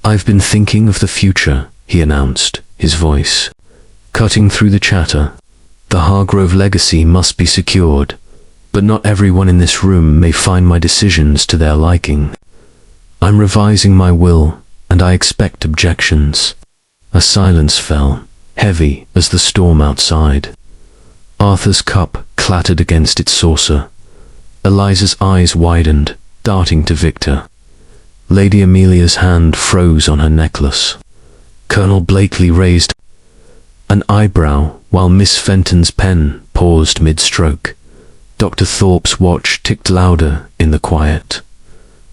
"I've been thinking of the future," he announced, his voice cutting through the chatter. "The Hargrove legacy must be secured, but not everyone in this room may find my decisions to their liking. I'm revising my will, and I expect objections." A silence fell, heavy as the storm outside. Arthur's cup clattered against its saucer. Eliza's eyes widened, darting to Victor. Lady Amelia's hand froze on her necklace. Colonel Blakely raised an eyebrow while Miss Fenton's pen paused mid-stroke. Dr. Thorpe's watch ticked louder in the quiet.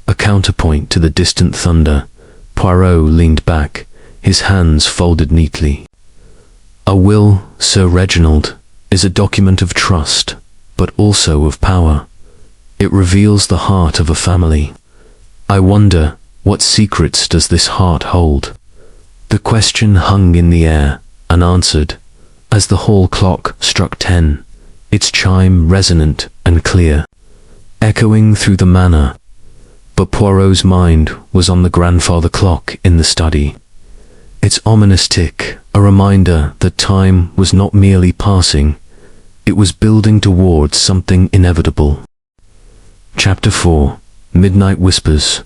A counterpoint to the distant thunder, Poirot leaned back, his hands folded neatly. "A will, Sir Reginald, is a document of trust, but also of power. It reveals the heart of a family. I wonder, what secrets does this heart hold?" The question hung in the air, unanswered, as the hall clock struck 10, its chime resonant and clear, echoing through the manor. But Poirot's mind was on the grandfather clock in the study. Its ominous tick, a reminder that time was not merely passing, it was building towards something inevitable. Chapter 4. Midnight Whispers.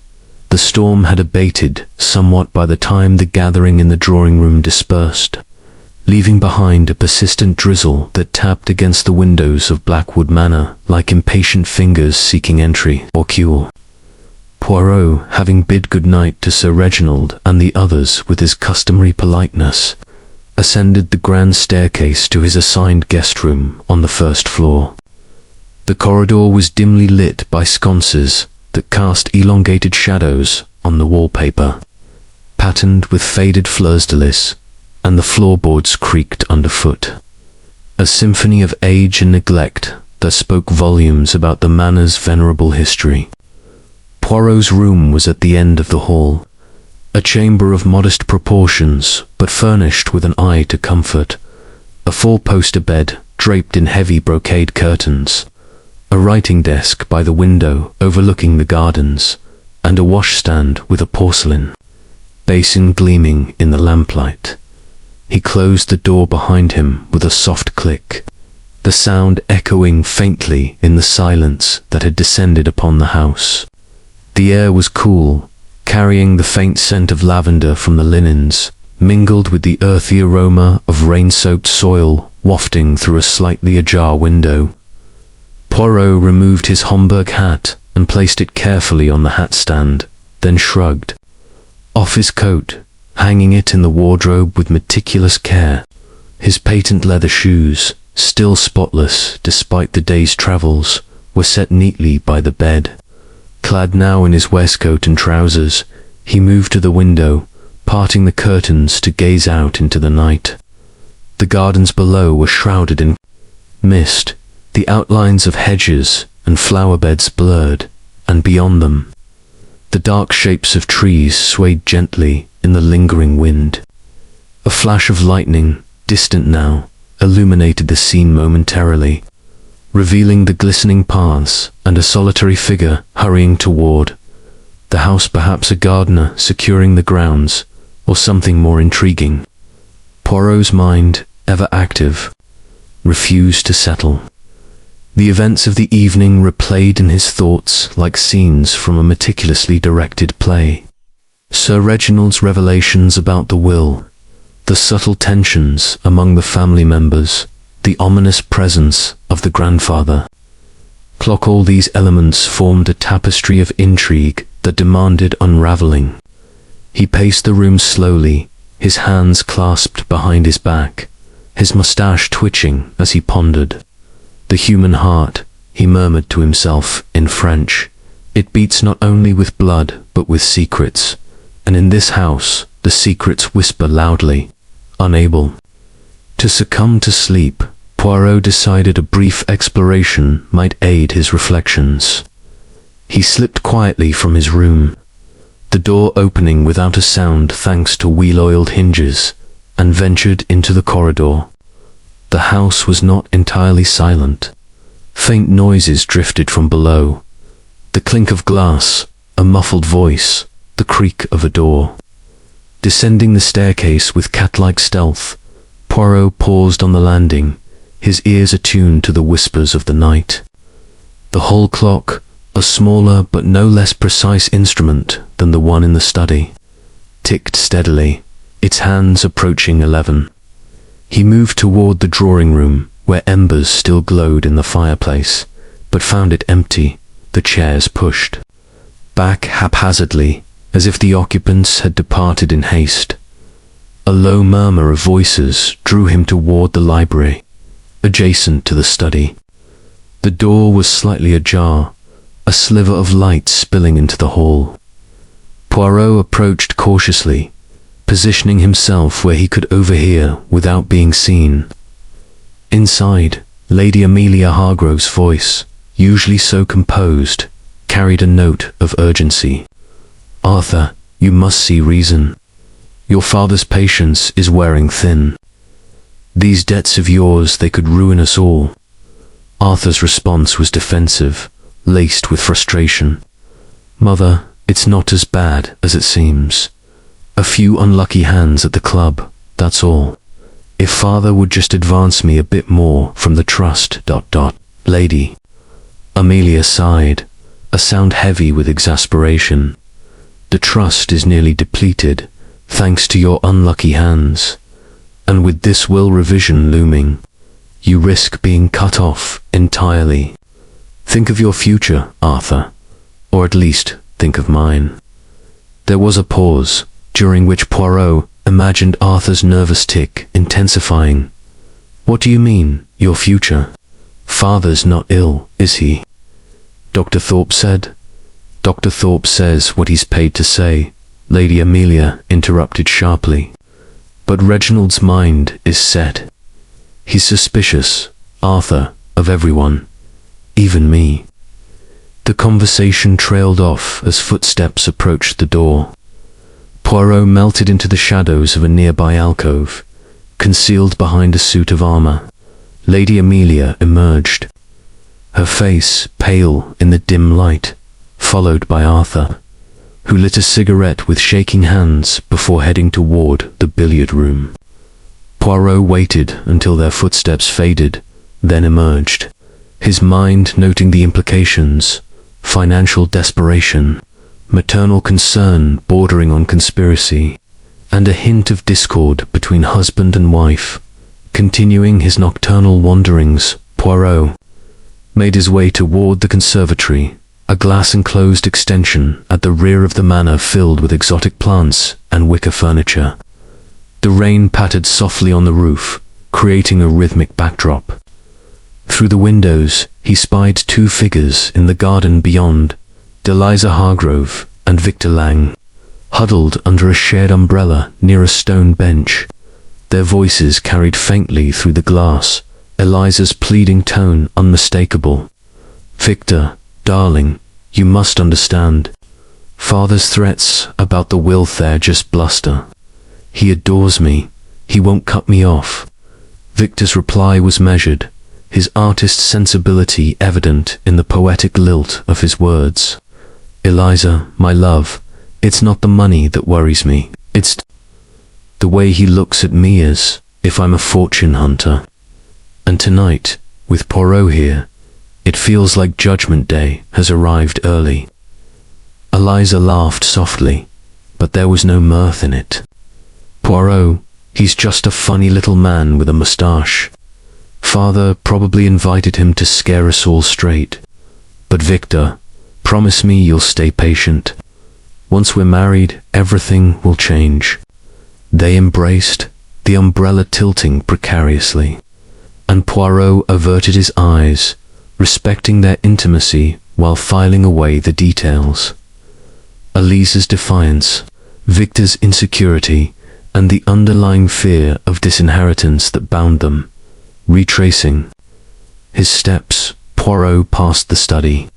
The storm had abated somewhat by the time the gathering in the drawing room dispersed, leaving behind a persistent drizzle that tapped against the windows of Blackwood Manor like impatient fingers seeking entry or cure. Poirot, having bid good night to Sir Reginald and the others with his customary politeness, ascended the grand staircase to his assigned guest room on the first floor. The corridor was dimly lit by sconces that cast elongated shadows on the wallpaper, patterned with faded fleurs-de-lis, and the floorboards creaked underfoot. A symphony of age and neglect that spoke volumes about the manor's venerable history. Poirot's room was at the end of the hall, a chamber of modest proportions, but furnished with an eye to comfort. A four-poster bed draped in heavy brocade curtains, a writing desk by the window overlooking the gardens, and a washstand with a porcelain basin gleaming in the lamplight. He closed the door behind him with a soft click, the sound echoing faintly in the silence that had descended upon the house. The air was cool, carrying the faint scent of lavender from the linens, mingled with the earthy aroma of rain-soaked soil wafting through a slightly ajar window. Poirot removed his Homburg hat and placed it carefully on the hat stand, then shrugged off his coat, hanging it in the wardrobe with meticulous care. His patent leather shoes, still spotless despite the day's travels, were set neatly by the bed. Clad now in his waistcoat and trousers, he moved to the window, parting the curtains to gaze out into the night. The gardens below were shrouded in mist, the outlines of hedges and flower beds blurred, and beyond them, the dark shapes of trees swayed gently in the lingering wind. A flash of lightning, distant now, illuminated the scene momentarily, revealing the glistening paths and a solitary figure hurrying toward the house, perhaps a gardener securing the grounds, or something more intriguing. Poirot's mind, ever active, refused to settle. The events of the evening replayed in his thoughts like scenes from a meticulously directed play. Sir Reginald's revelations about the will, the subtle tensions among the family members, the ominous presence of the grandfather clock, all these elements formed a tapestry of intrigue that demanded unraveling. He paced the room slowly, his hands clasped behind his back, his mustache twitching as he pondered. The human heart, he murmured to himself in French, it beats not only with blood but with secrets, and in this house the secrets whisper loudly. Unable to succumb to sleep, Poirot decided a brief exploration might aid his reflections. He slipped quietly from his room, the door opening without a sound thanks to wheel-oiled hinges, and ventured into the corridor. The house was not entirely silent. Faint noises drifted from below. The clink of glass, a muffled voice, the creak of a door. Descending the staircase with cat-like stealth, Poirot paused on the landing, his ears attuned to the whispers of the night. The hall clock, a smaller but no less precise instrument than the one in the study, ticked steadily, its hands approaching 11. He moved toward the drawing room, where embers still glowed in the fireplace, but found it empty, the chairs pushed back haphazardly, as if the occupants had departed in haste. A low murmur of voices drew him toward the library, adjacent to the study. The door was slightly ajar, a sliver of light spilling into the hall. Poirot approached cautiously, positioning himself where he could overhear without being seen. Inside, Lady Amelia Hargrove's voice, usually so composed, carried a note of urgency. "Arthur, you must see reason. Your father's patience is wearing thin. These debts of yours, they could ruin us all." Arthur's response was defensive, laced with frustration. "Mother, it's not as bad as it seems. A few unlucky hands at the club, that's all. If father would just advance me a bit more from the trust... Lady." Amelia sighed, a sound heavy with exasperation. "The trust is nearly depleted, thanks to your unlucky hands. And with this will revision looming, you risk being cut off entirely. Think of your future, Arthur, or at least think of mine." There was a pause, during which Poirot imagined Arthur's nervous tic intensifying. "What do you mean, your future? Father's not ill, is he?" Dr. Thorpe said. "Dr. Thorpe says what he's paid to say," Lady Amelia interrupted sharply. "But Reginald's mind is set. He's suspicious, Arthur, of everyone, even me." The conversation trailed off as footsteps approached the door. Poirot melted into the shadows of a nearby alcove, concealed behind a suit of armor. Lady Amelia emerged, her face pale in the dim light, followed by Arthur, who lit a cigarette with shaking hands before heading toward the billiard room. Poirot waited until their footsteps faded, then emerged, his mind noting the implications: financial desperation, maternal concern bordering on conspiracy, and a hint of discord between husband and wife. Continuing his nocturnal wanderings, Poirot made his way toward the conservatory, a glass-enclosed extension at the rear of the manor filled with exotic plants and wicker furniture. The rain pattered softly on the roof, creating a rhythmic backdrop. Through the windows, he spied two figures in the garden beyond, Eliza Hargrove and Victor Lang, huddled under a shared umbrella near a stone bench. Their voices carried faintly through the glass, Eliza's pleading tone unmistakable. "Victor, darling, you must understand. Father's threats about the will they're just bluster. He adores me. He won't cut me off." Victor's reply was measured, his artist's sensibility evident in the poetic lilt of his words. "Eliza, my love, it's not the money that worries me. It's the way he looks at me as if I'm a fortune hunter. And tonight, with Poirot here, it feels like Judgment Day has arrived early." Eliza laughed softly, but there was no mirth in it. "Poirot, he's just a funny little man with a moustache. Father probably invited him to scare us all straight. But Victor, promise me you'll stay patient. Once we're married, everything will change." They embraced, the umbrella tilting precariously, and Poirot averted his eyes, respecting their intimacy while filing away the details. Eliza's defiance, Victor's insecurity, and the underlying fear of disinheritance that bound them. Retracing his steps, Poirot passed the study,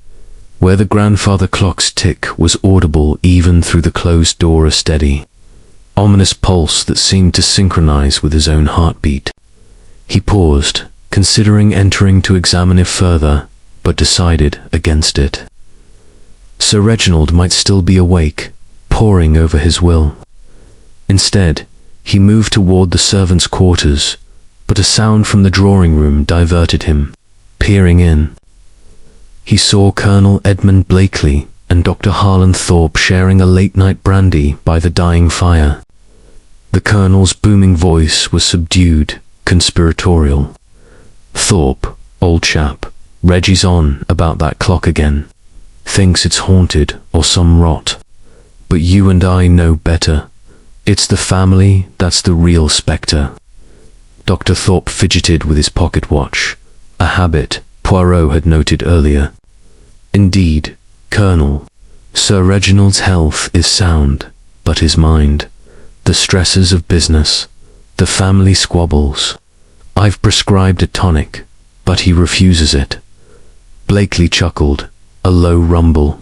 where the grandfather clock's tick was audible even through the closed door, a steady, ominous pulse that seemed to synchronize with his own heartbeat. He paused, considering entering to examine it further, but decided against it. Sir Reginald might still be awake, poring over his will. Instead, he moved toward the servants' quarters, but a sound from the drawing room diverted him. Peering in, he saw Colonel Edmund Blakely and Dr. Harlan Thorpe sharing a late-night brandy by the dying fire. The Colonel's booming voice was subdued, conspiratorial. "Thorpe, old chap, Reggie's on about that clock again. Thinks it's haunted or some rot. But you and I know better. It's the family that's the real spectre." Dr. Thorpe fidgeted with his pocket watch, a habit Poirot had noted earlier. "Indeed, Colonel, Sir Reginald's health is sound, but his mind, the stresses of business, the family squabbles. I've prescribed a tonic, but he refuses it." Blakely chuckled, a low rumble.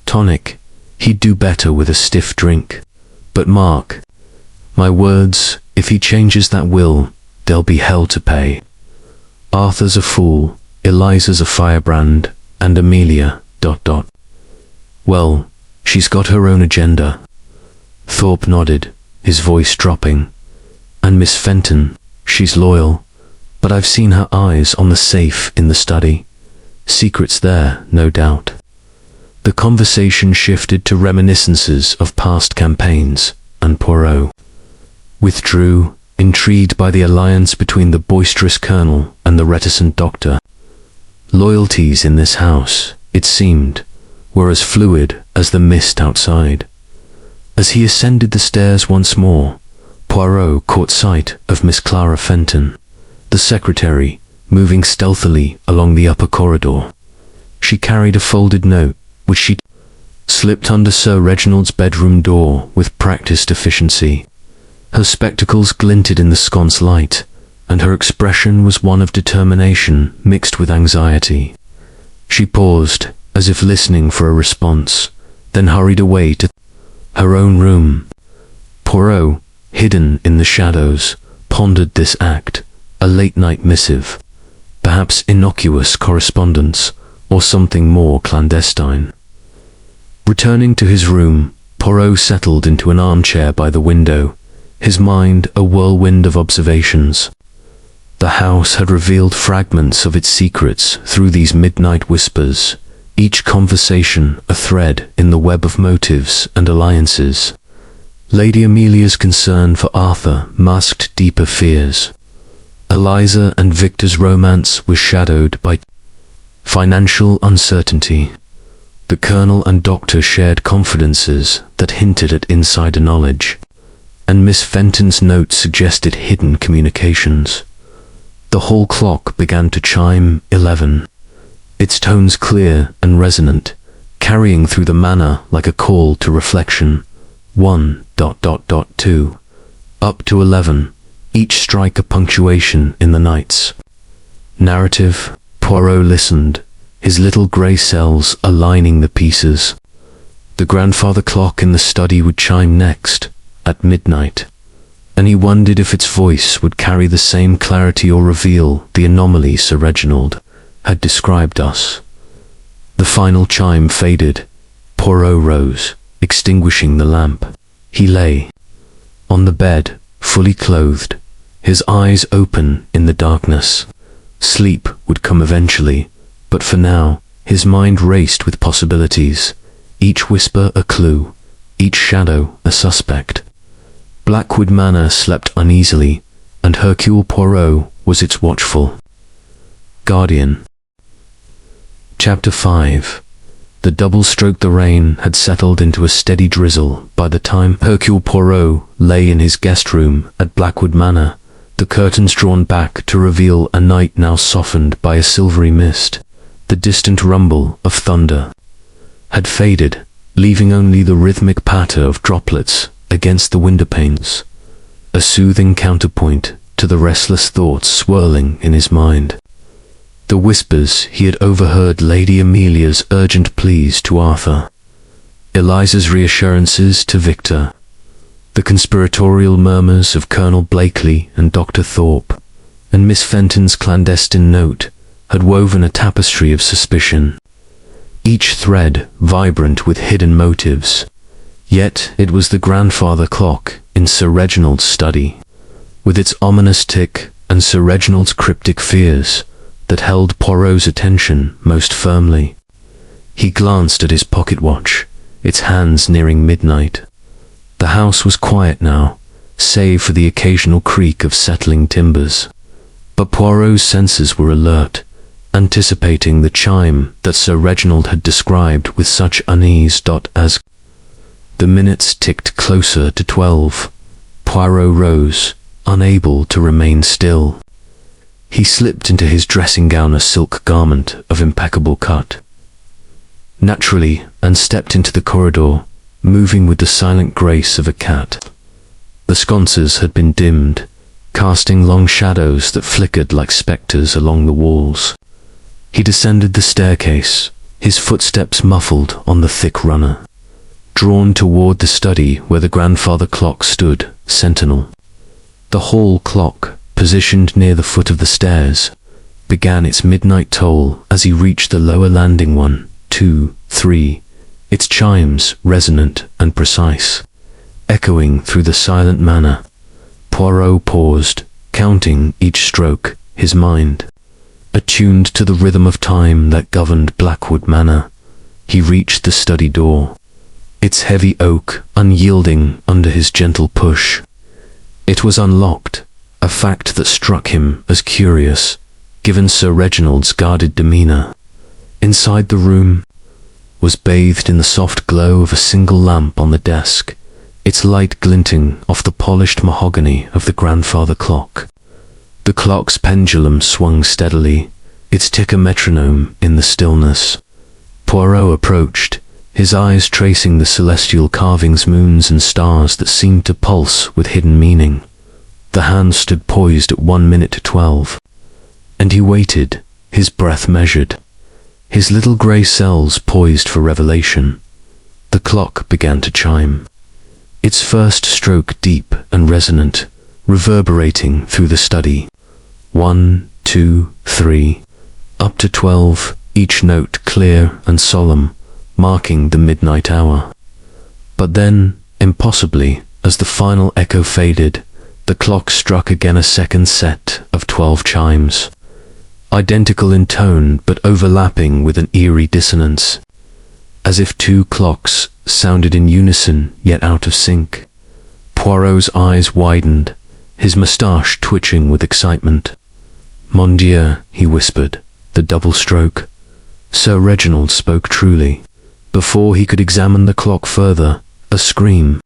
"Tonic? He'd do better with a stiff drink. But mark my words, if he changes that will, there'll be hell to pay. Arthur's a fool, Eliza's a firebrand, and Amelia, ... Well, she's got her own agenda." Thorpe nodded, his voice dropping. "And Miss Fenton, she's loyal, but I've seen her eyes on the safe in the study. Secrets there, no doubt." The conversation shifted to reminiscences of past campaigns, and Poirot withdrew, intrigued by the alliance between the boisterous colonel and the reticent doctor. Loyalties in this house, it seemed, were as fluid as the mist outside. As he ascended the stairs once more, Poirot caught sight of Miss Clara Fenton, the secretary, moving stealthily along the upper corridor. She carried a folded note, which she slipped under Sir Reginald's bedroom door with practiced efficiency. Her spectacles glinted in the sconce light, and her expression was one of determination mixed with anxiety. She paused, as if listening for a response, then hurried away to her own room. Poirot, hidden in the shadows, pondered this act, a late-night missive, perhaps innocuous correspondence, or something more clandestine. Returning to his room, Poirot settled into an armchair by the window, his mind a whirlwind of observations. The house had revealed fragments of its secrets through these midnight whispers, each conversation a thread in the web of motives and alliances. Lady Amelia's concern for Arthur masked deeper fears. Eliza and Victor's romance was shadowed by financial uncertainty. The Colonel and Doctor shared confidences that hinted at insider knowledge, and Miss Fenton's note suggested hidden communications. The hall clock began to chime 11, its tones clear and resonant, carrying through the manor like a call to reflection. 1.2 up to 11, each strike a punctuation in the nights. Narrative. Poirot listened, his little grey cells aligning the pieces. The grandfather clock in the study would chime next, at midnight, and he wondered if its voice would carry the same clarity or reveal the anomaly Sir Reginald had described us. The final chime faded. Poirot rose, extinguishing the lamp. He lay on the bed, fully clothed, his eyes open in the darkness. Sleep would come eventually, but for now, his mind raced with possibilities, each whisper a clue, each shadow a suspect. Blackwood Manor slept uneasily, and Hercule Poirot was its watchful guardian. Chapter 5. The double-stroke. The rain had settled into a steady drizzle by the time Hercule Poirot lay in his guest room at Blackwood Manor, the curtains drawn back to reveal a night now softened by a silvery mist. The distant rumble of thunder had faded, leaving only the rhythmic patter of droplets against the windowpanes, a soothing counterpoint to the restless thoughts swirling in his mind. The whispers he had overheard, Lady Amelia's urgent pleas to Arthur, Eliza's reassurances to Victor, the conspiratorial murmurs of Colonel Blakely and Dr. Thorpe, and Miss Fenton's clandestine note had woven a tapestry of suspicion, each thread vibrant with hidden motives. Yet it was the grandfather clock in Sir Reginald's study, with its ominous tick and Sir Reginald's cryptic fears, that held Poirot's attention most firmly. He glanced at his pocket watch, its hands nearing midnight. The house was quiet now, save for the occasional creak of settling timbers. But Poirot's senses were alert, anticipating the chime that Sir Reginald had described with such unease. As the minutes ticked closer to 12, Poirot rose, unable to remain still. He slipped into his dressing gown, a silk garment of impeccable cut, naturally, and stepped into the corridor, moving with the silent grace of a cat. The sconces had been dimmed, casting long shadows that flickered like spectres along the walls. He descended the staircase, his footsteps muffled on the thick runner, drawn toward the study where the grandfather clock stood, sentinel. The hall clock, positioned near the foot of the stairs, began its midnight toll as he reached the lower landing. 1, 2, 3, its chimes resonant and precise, echoing through the silent manor. Poirot paused, counting each stroke, his mind attuned to the rhythm of time that governed Blackwood Manor. He reached the study door, its heavy oak unyielding under his gentle push. It was unlocked, a fact that struck him as curious, given Sir Reginald's guarded demeanour. Inside the room was bathed in the soft glow of a single lamp on the desk, its light glinting off the polished mahogany of the grandfather clock. The clock's pendulum swung steadily, its ticker metronome in the stillness. Poirot approached, his eyes tracing the celestial carvings, moons and stars that seemed to pulse with hidden meaning. The hand stood poised at 1 minute to 12, and he waited, his breath measured, his little grey cells poised for revelation. The clock began to chime, its first stroke deep and resonant, reverberating through the study. 1, 2, 3, up to 12, each note clear and solemn, marking the midnight hour. But then, impossibly, as the final echo faded, the clock struck again, a second set of 12 chimes, identical in tone but overlapping with an eerie dissonance, as if two clocks sounded in unison yet out of sync. Poirot's eyes widened, his moustache twitching with excitement. "Mon Dieu," he whispered, "the double stroke. Sir Reginald spoke truly. Before he could examine the clock further, a scream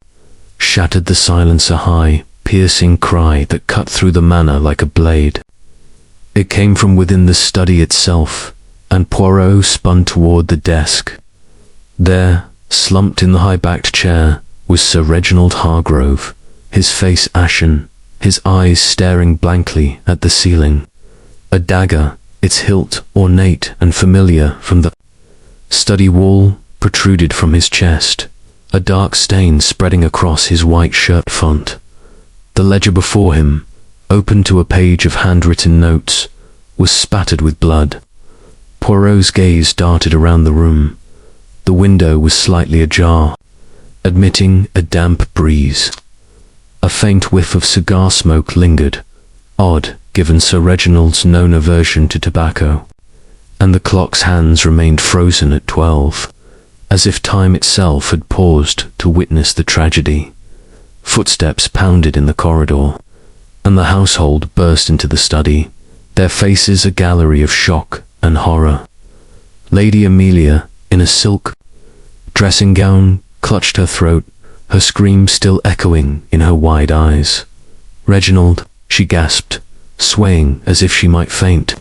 shattered the silence, a high, piercing cry that cut through the manor like a blade. It came from within the study itself, and Poirot spun toward the desk. There, slumped in the high-backed chair, was Sir Reginald Hargrove, his face ashen, his eyes staring blankly at the ceiling. A dagger, its hilt ornate and familiar from the study wall, protruded from his chest, a dark stain spreading across his white shirt front. The ledger before him, open to a page of handwritten notes, was spattered with blood. Poirot's gaze darted around the room. The window was slightly ajar, admitting a damp breeze. A faint whiff of cigar smoke lingered, odd given Sir Reginald's known aversion to tobacco, and the clock's hands remained frozen at 12, as if time itself had paused to witness the tragedy. Footsteps pounded in the corridor, and the household burst into the study, their faces a gallery of shock and horror. Lady Amelia, in a silk dressing gown, clutched her throat, her scream still echoing in her wide eyes. "Reginald," she gasped, swaying as if she might faint.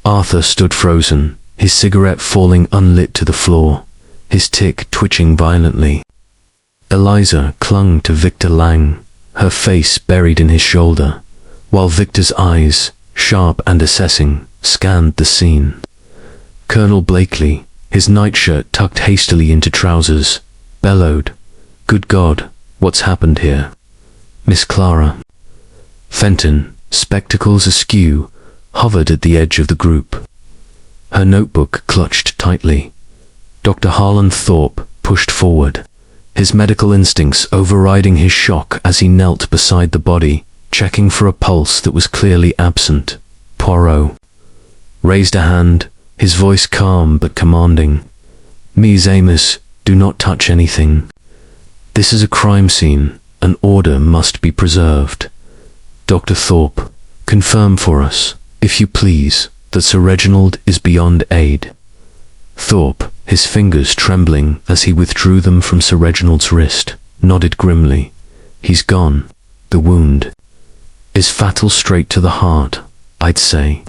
Arthur stood frozen, his cigarette falling unlit to the floor, his tick twitching violently. Eliza clung to Victor Lang, her face buried in his shoulder, while Victor's eyes, sharp and assessing, scanned the scene. Colonel Blakely, his nightshirt tucked hastily into trousers, bellowed, "Good God, what's happened here?" Miss Clara Fenton, spectacles askew, hovered at the edge of the group, her notebook clutched tightly. Dr. Harlan Thorpe pushed forward, his medical instincts overriding his shock as he knelt beside the body, checking for a pulse that was clearly absent. Poirot raised a hand, his voice calm but commanding. "Ms. Amos, do not touch anything. This is a crime scene, and order must be preserved. Dr. Thorpe, confirm for us, if you please, that Sir Reginald is beyond aid." Thorpe, his fingers trembling as he withdrew them from Sir Reginald's wrist, nodded grimly. "He's gone. The wound is fatal straight to the heart, I'd say."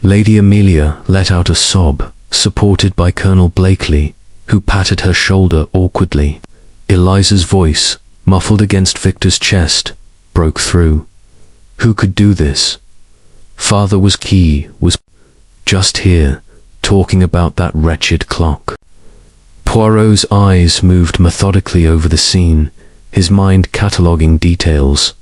Lady Amelia let out a sob, supported by Colonel Blakely, who patted her shoulder awkwardly. Eliza's voice, muffled against Victor's chest, broke through. Who could do this? Father was just here, talking about that wretched clock. Poirot's eyes moved methodically over the scene, his mind cataloguing details.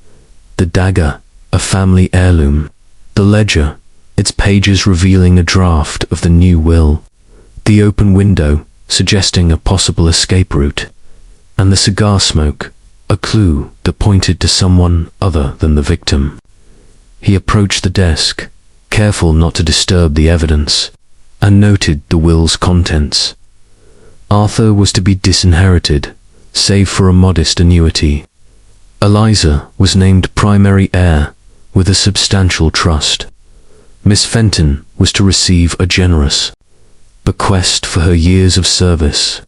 The dagger, a family heirloom. The ledger, its pages revealing a draft of the new will. The open window, suggesting a possible escape route. And the cigar smoke, a clue that pointed to someone other than the victim. He approached the desk, careful not to disturb the evidence, and noted the will's contents. Arthur was to be disinherited, save for a modest annuity. Eliza was named primary heir, with a substantial trust. Miss Fenton was to receive a generous bequest for her years of service.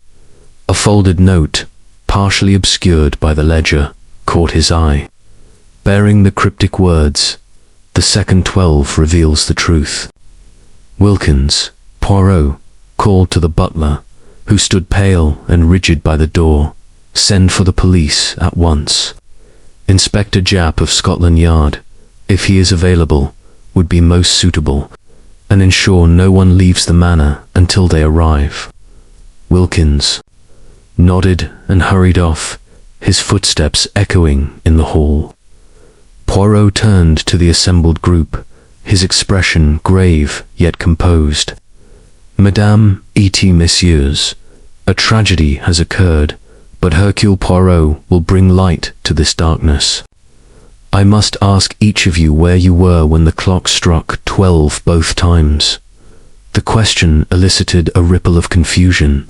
A folded note, partially obscured by the ledger, caught his eye, bearing the cryptic words, "The second 12 reveals the truth." Wilkins, Poirot, called to the butler, who stood pale and rigid by the door, "Send for the police at once. Inspector Japp of Scotland Yard, if he is available, would be most suitable, and ensure no one leaves the manor until they arrive." Wilkins nodded and hurried off, his footsteps echoing in the hall. Poirot turned to the assembled group, his expression grave yet composed. "Madame et messieurs, a tragedy has occurred, but Hercule Poirot will bring light to this darkness. I must ask each of you where you were when the clock struck 12 both times." The question elicited a ripple of confusion.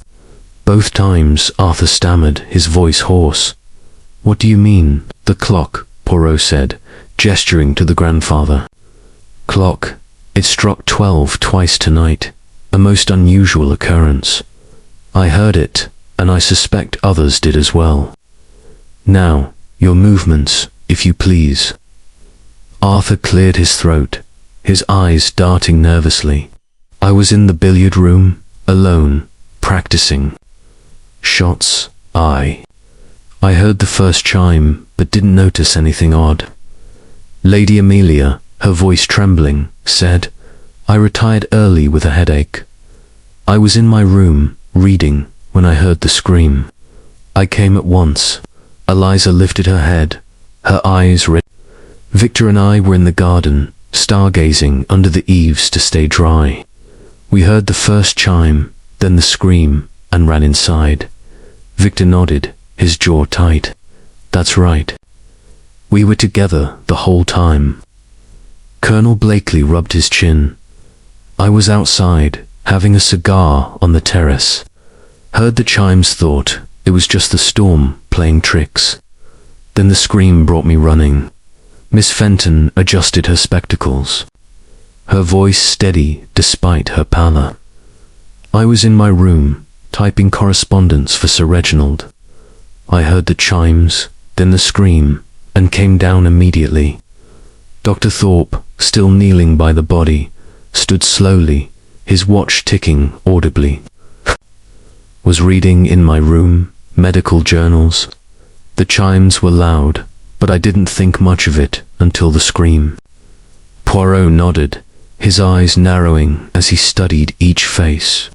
Both times Arthur stammered, his voice hoarse. "What do you mean, the clock?" Poirot said, gesturing to the grandfather. "Clock. It struck 12 twice tonight, a most unusual occurrence." I heard it, and I suspect others did as well. Now, your movements, if you please." Arthur cleared his throat, his eyes darting nervously. "I was in the billiard room, alone, practicing. Shots, I heard the first chime, but didn't notice anything odd. Lady Amelia, her voice trembling, said, 'I retired early with a headache. I was in my room, reading, when I heard the scream. I came at once.'" Eliza lifted her head, her eyes red. "Victor and I were in the garden, stargazing under the eaves to stay dry. We heard the first chime, then the scream, and ran inside." Victor nodded, his jaw tight. "That's right. We were together the whole time." Colonel Blakely rubbed his chin. "I was outside, having a cigar on the terrace. Heard the chimes, thought it was just the storm playing tricks. Then the scream brought me running." Miss Fenton adjusted her spectacles, her voice steady despite her pallor. "I was in my room, typing correspondence for Sir Reginald. I heard the chimes, then the scream, and came down immediately. Dr. Thorpe, still kneeling by the body, stood slowly, his watch ticking audibly. Was reading in my room, medical journals. The chimes were loud, but I didn't think much of it until the scream." Poirot nodded, his eyes narrowing as he studied each face.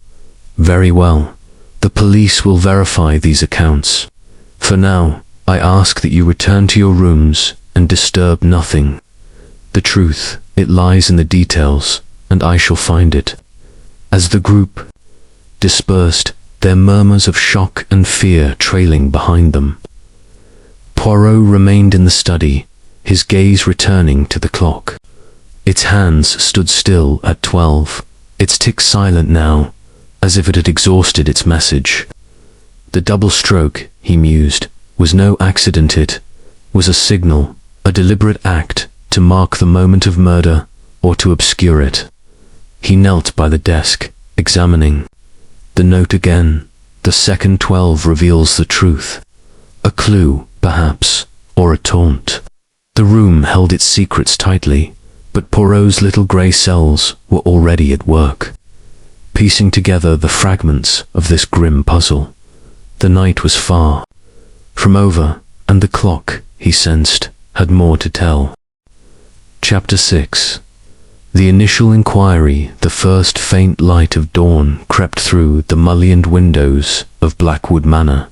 "Very well. The police will verify these accounts. For now, I ask that you return to your rooms and disturb nothing. The truth, it lies in the details, and I shall find it." As the group dispersed, their murmurs of shock and fear trailing behind them, Poirot remained in the study, his gaze returning to the clock. Its hands stood still at 12, its tick silent now, as if it had exhausted its message. The double stroke, he mused, was no accident. It was a signal, a deliberate act to mark the moment of murder or to obscure it. He knelt by the desk, examining the note again. The second 12 reveals the truth. A clue, perhaps, or a taunt. The room held its secrets tightly, but Poirot's little grey cells were already at work, piecing together the fragments of this grim puzzle. The night was far from over, and the clock, he sensed, had more to tell. Chapter 6. The initial inquiry. The first faint light of dawn crept through the mullioned windows of Blackwood Manor,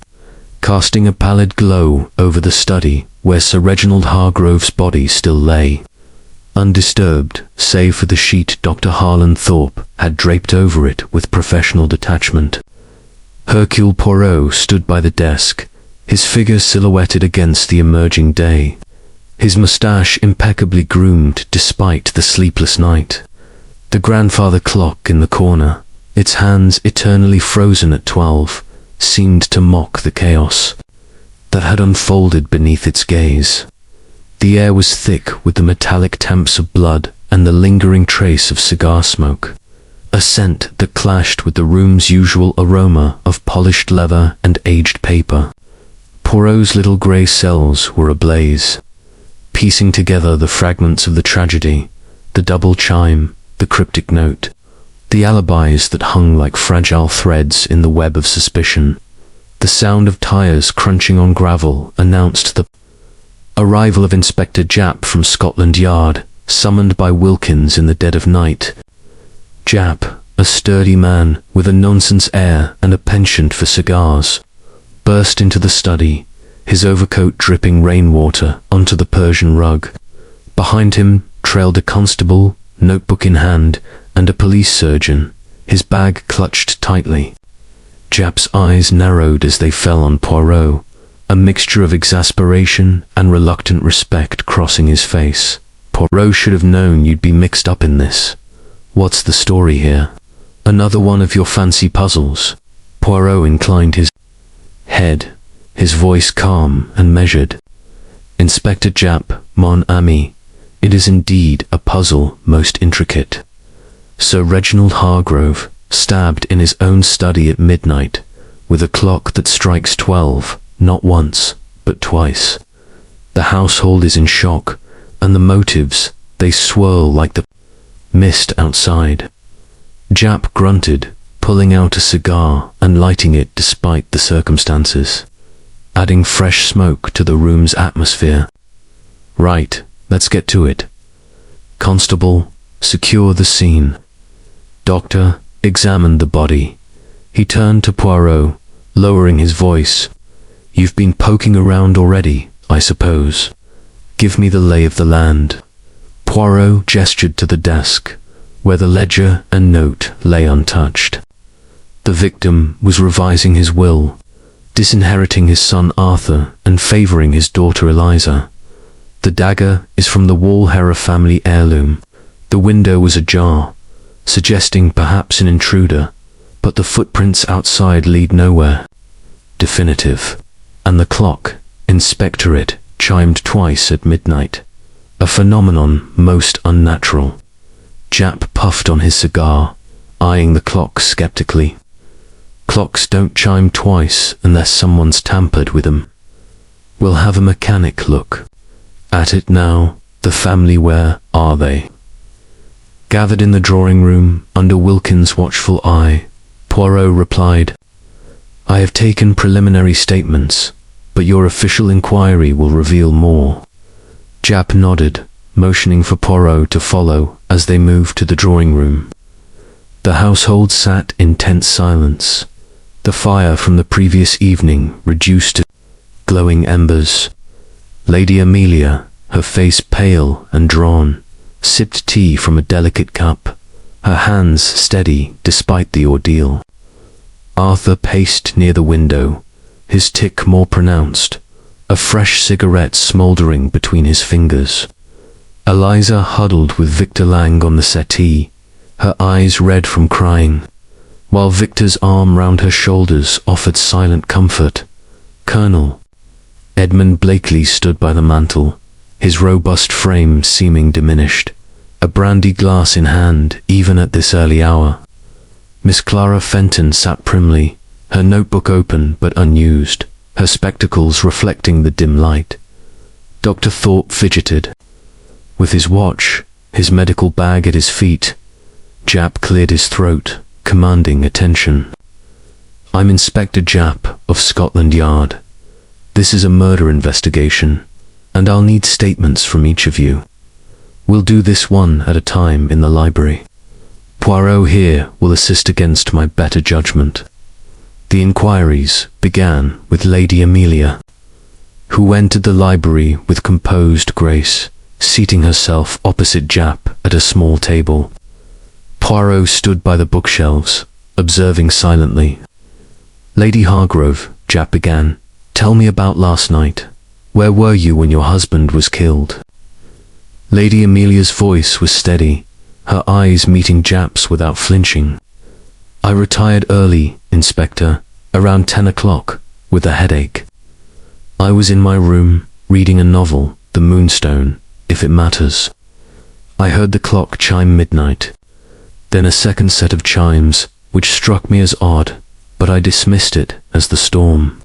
casting a pallid glow over the study where Sir Reginald Hargrove's body still lay, undisturbed save for the sheet Dr. Harland Thorpe had draped over it with professional detachment. Hercule Poirot stood by the desk, his figure silhouetted against the emerging day, his moustache impeccably groomed despite the sleepless night. The grandfather clock in the corner, its hands eternally frozen at 12, seemed to mock the chaos that had unfolded beneath its gaze. The air was thick with the metallic taints of blood and the lingering trace of cigar smoke, a scent that clashed with the room's usual aroma of polished leather and aged paper. Poirot's little grey cells were ablaze, piecing together the fragments of the tragedy, the double chime, the cryptic note, the alibis that hung like fragile threads in the web of suspicion. The sound of tires crunching on gravel announced the arrival of Inspector Japp from Scotland Yard, summoned by Wilkins in the dead of night. Japp, a sturdy man with a nonsense air and a penchant for cigars, burst into the study, his overcoat dripping rainwater onto the Persian rug. Behind him trailed a constable, notebook in hand, and a police surgeon, his bag clutched tightly. Japp's eyes narrowed as they fell on Poirot, a mixture of exasperation and reluctant respect crossing his face. "Poirot should have known you'd be mixed up in this. What's the story here? Another one of your fancy puzzles?" Poirot inclined his head, his voice calm and measured. "Inspector Japp, mon ami, it is indeed a puzzle most intricate. Sir Reginald Hargrove, stabbed in his own study at midnight, with a clock that strikes 12, not once, but twice. The household is in shock, and the motives, they swirl like the mist outside. Jap grunted, pulling out a cigar and lighting it despite the circumstances, adding fresh smoke to the room's atmosphere. Right, let's get to it. Constable, secure the scene. Doctor, examine the body. He turned to Poirot, lowering his voice. You've been poking around already, I suppose. Give me the lay of the land. Poirot gestured to the desk, where the ledger and note lay untouched. The victim was revising his will, disinheriting his son Arthur and favoring his daughter Eliza. The dagger is from the Walhera family heirloom. The window was ajar, suggesting perhaps an intruder, but the footprints outside lead nowhere. Definitive. And the clock, inspectorate, chimed twice at midnight. A phenomenon most unnatural. Jap puffed on his cigar, eyeing the clock skeptically. Clocks don't chime twice unless someone's tampered with them. We'll have a mechanic look at it now. The family, where are they? Gathered in the drawing room, under Wilkins' watchful eye, Poirot replied, I have taken preliminary statements, but your official inquiry will reveal more. Jap nodded, motioning for Poirot to follow as they moved to the drawing room. The household sat in tense silence, the fire from the previous evening reduced to glowing embers. Lady Amelia, her face pale and drawn, sipped tea from a delicate cup, her hands steady despite the ordeal. Arthur paced near the window, his tic more pronounced, a fresh cigarette smouldering between his fingers. Eliza huddled with Victor Lang on the settee, her eyes red from crying, while Victor's arm round her shoulders offered silent comfort. Colonel Edmund Blakely stood by the mantel, his robust frame seeming diminished, a brandy glass in hand even at this early hour. Miss Clara Fenton sat primly, her notebook open but unused, her spectacles reflecting the dim light. Dr. Thorpe fidgeted. With his watch, his medical bag at his feet, Jap cleared his throat, commanding attention. I'm Inspector Jap of Scotland Yard. This is a murder investigation, and I'll need statements from each of you. We'll do this one at a time in the library. Poirot here will assist against my better judgment. The inquiries began with Lady Amelia, who entered the library with composed grace, seating herself opposite Jap at a small table. Poirot stood by the bookshelves, observing silently. Lady Hargrove, Jap began, tell me about last night. Where were you when your husband was killed? Lady Amelia's voice was steady, her eyes meeting Jap's without flinching. I retired early, Inspector, around 10 o'clock, with a headache. I was in my room, reading a novel, The Moonstone, if it matters. I heard the clock chime midnight. Then a second set of chimes, which struck me as odd, but I dismissed it as the storm.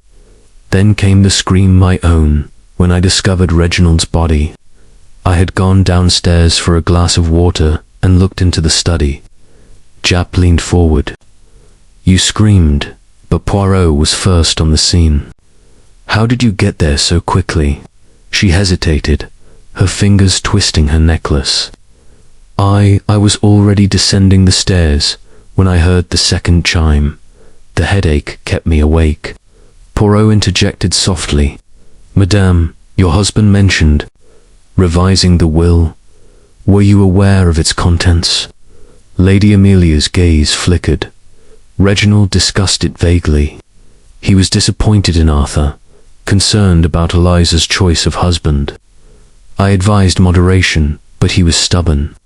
Then came the scream my own, when I discovered Reginald's body. I had gone downstairs for a glass of water and looked into the study. Jap leaned forward. You screamed, but Poirot was first on the scene. How did you get there so quickly? She hesitated, her fingers twisting her necklace. I was already descending the stairs when I heard the second chime. The headache kept me awake. Poirot interjected softly. Madame, your husband mentioned revising the will. Were you aware of its contents? Lady Amelia's gaze flickered. Reginald discussed it vaguely. He was disappointed in Arthur, concerned about Eliza's choice of husband. I advised moderation, but he was stubborn.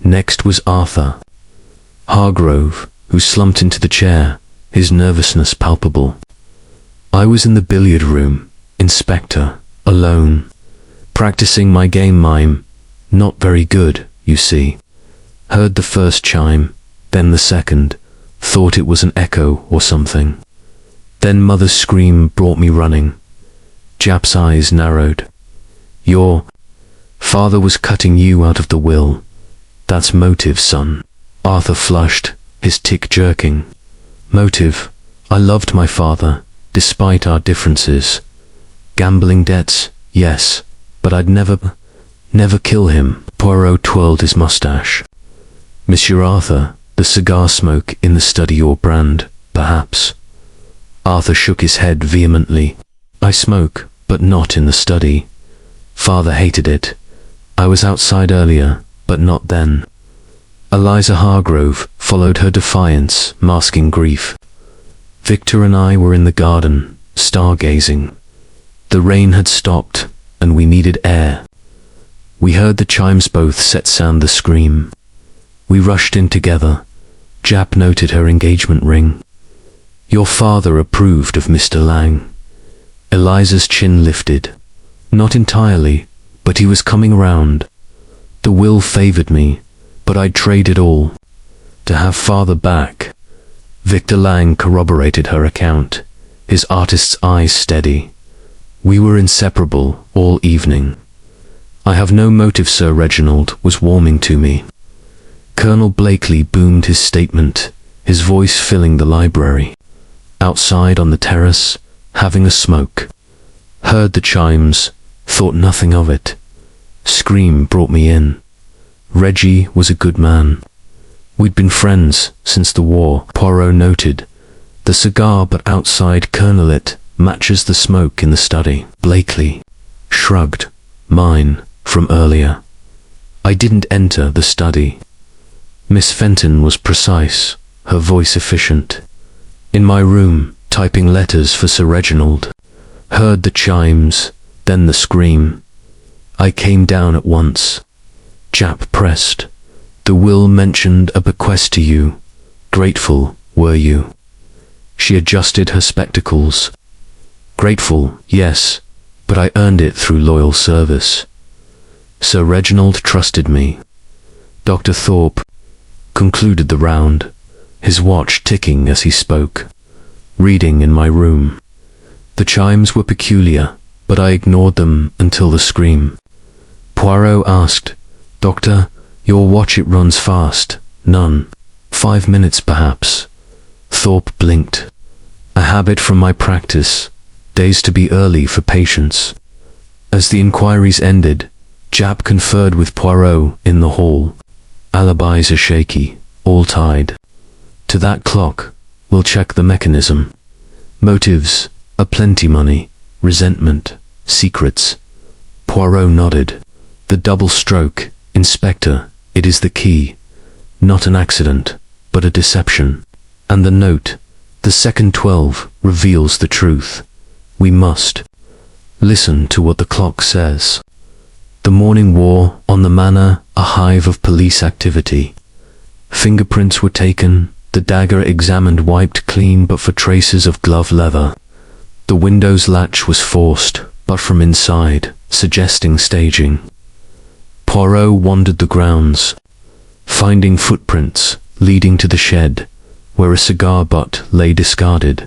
Next was Arthur Hargrove, who slumped into the chair, his nervousness palpable. I was in the billiard room, Inspector, alone, practicing my game mime. Not very good, you see. Heard the first chime, then the second, thought it was an echo or something. Then Mother's scream brought me running. Jap's eyes narrowed. Your father was cutting you out of the will. That's motive, son. Arthur flushed, his tick jerking. Motive. I loved my father, despite our differences. Gambling debts, yes, but I'd never kill him. Poirot twirled his mustache. Monsieur Arthur, the cigar smoke in the study your brand, perhaps. Arthur shook his head vehemently. I smoke, but not in the study. Father hated it. I was outside earlier, but not then. Eliza Hargrove followed her defiance, masking grief. Victor and I were in the garden, stargazing. The rain had stopped, and we needed air. We heard the chimes both set sound the scream. We rushed in together. Jap noted her engagement ring. Your father approved of Mr. Lang. Eliza's chin lifted. Not entirely, but he was coming around. The will favored me, but I'd trade it all. To have father back. Victor Lang corroborated her account, his artist's eyes steady. We were inseparable all evening. I have no motive, Sir Reginald was warming to me. Colonel Blakely boomed his statement, his voice filling the library. Outside on the terrace, having a smoke. Heard the chimes, thought nothing of it. Scream brought me in. Reggie was a good man. We'd been friends since the war, Poirot noted. The cigar but outside kernel-lit matches the smoke in the study. Blakely shrugged. Mine, from earlier. I didn't enter the study. Miss Fenton was precise, her voice efficient. In my room, typing letters for Sir Reginald. Heard the chimes, then the scream. I came down at once. Jap pressed. The will mentioned a bequest to you. Grateful, were you? She adjusted her spectacles. Grateful, yes, but I earned it through loyal service. Sir Reginald trusted me. Dr. Thorpe concluded the round, his watch ticking as he spoke. Reading in my room. The chimes were peculiar, but I ignored them until the scream. Poirot asked, Doctor, your watch, it runs fast. None. 5 minutes perhaps. Thorpe blinked. A habit from my practice. Days to be early for patients. As the inquiries ended, Jap conferred with Poirot in the hall. Alibis are shaky, all tied. To that clock, we'll check the mechanism. Motives, aplenty money, resentment, secrets. Poirot nodded. The double stroke, Inspector, it is the key. Not an accident, but a deception. And the note, the second 12, reveals the truth. We must listen to what the clock says. The morning war on the manor, a hive of police activity. Fingerprints were taken, the dagger examined, wiped clean but for traces of glove leather. The window's latch was forced, but from inside, suggesting staging. Poirot wandered the grounds, finding footprints leading to the shed, where a cigar butt lay discarded.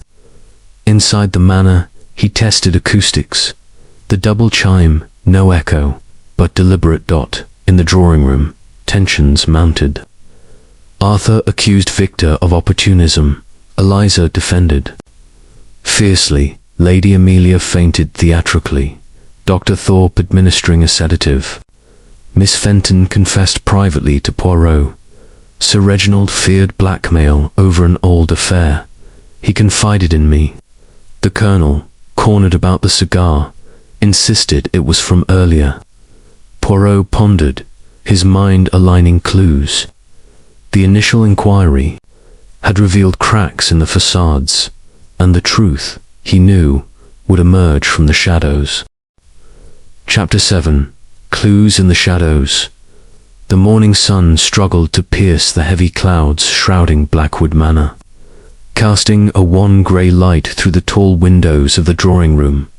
Inside the manor, he tested acoustics. The double chime, no echo, but deliberate dot. In the drawing room, tensions mounted. Arthur accused Victor of opportunism. Eliza defended. Fiercely, Lady Amelia fainted theatrically. Dr. Thorpe administering a sedative. Miss Fenton confessed privately to Poirot. Sir Reginald feared blackmail over an old affair. He confided in me. The Colonel, cornered about the cigar, insisted it was from earlier. Poirot pondered, his mind aligning clues. The initial inquiry had revealed cracks in the facades, and the truth, he knew, would emerge from the shadows. Chapter 7. Clues in the shadows. The morning sun struggled to pierce the heavy clouds shrouding Blackwood Manor, casting a wan grey light through the tall windows of the drawing room,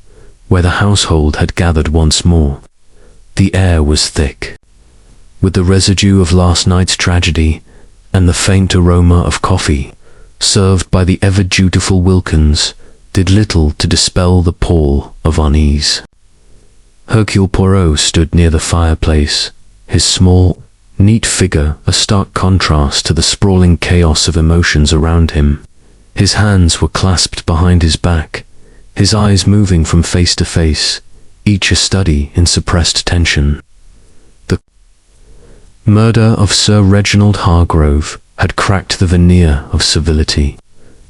where the household had gathered once more. The air was thick, with the residue of last night's tragedy and the faint aroma of coffee, served by the ever-dutiful Wilkins, did little to dispel the pall of unease. Hercule Poirot stood near the fireplace, his small, neat figure a stark contrast to the sprawling chaos of emotions around him. His hands were clasped behind his back, his eyes moving from face to face, each a study in suppressed tension. The murder of Sir Reginald Hargrove had cracked the veneer of civility,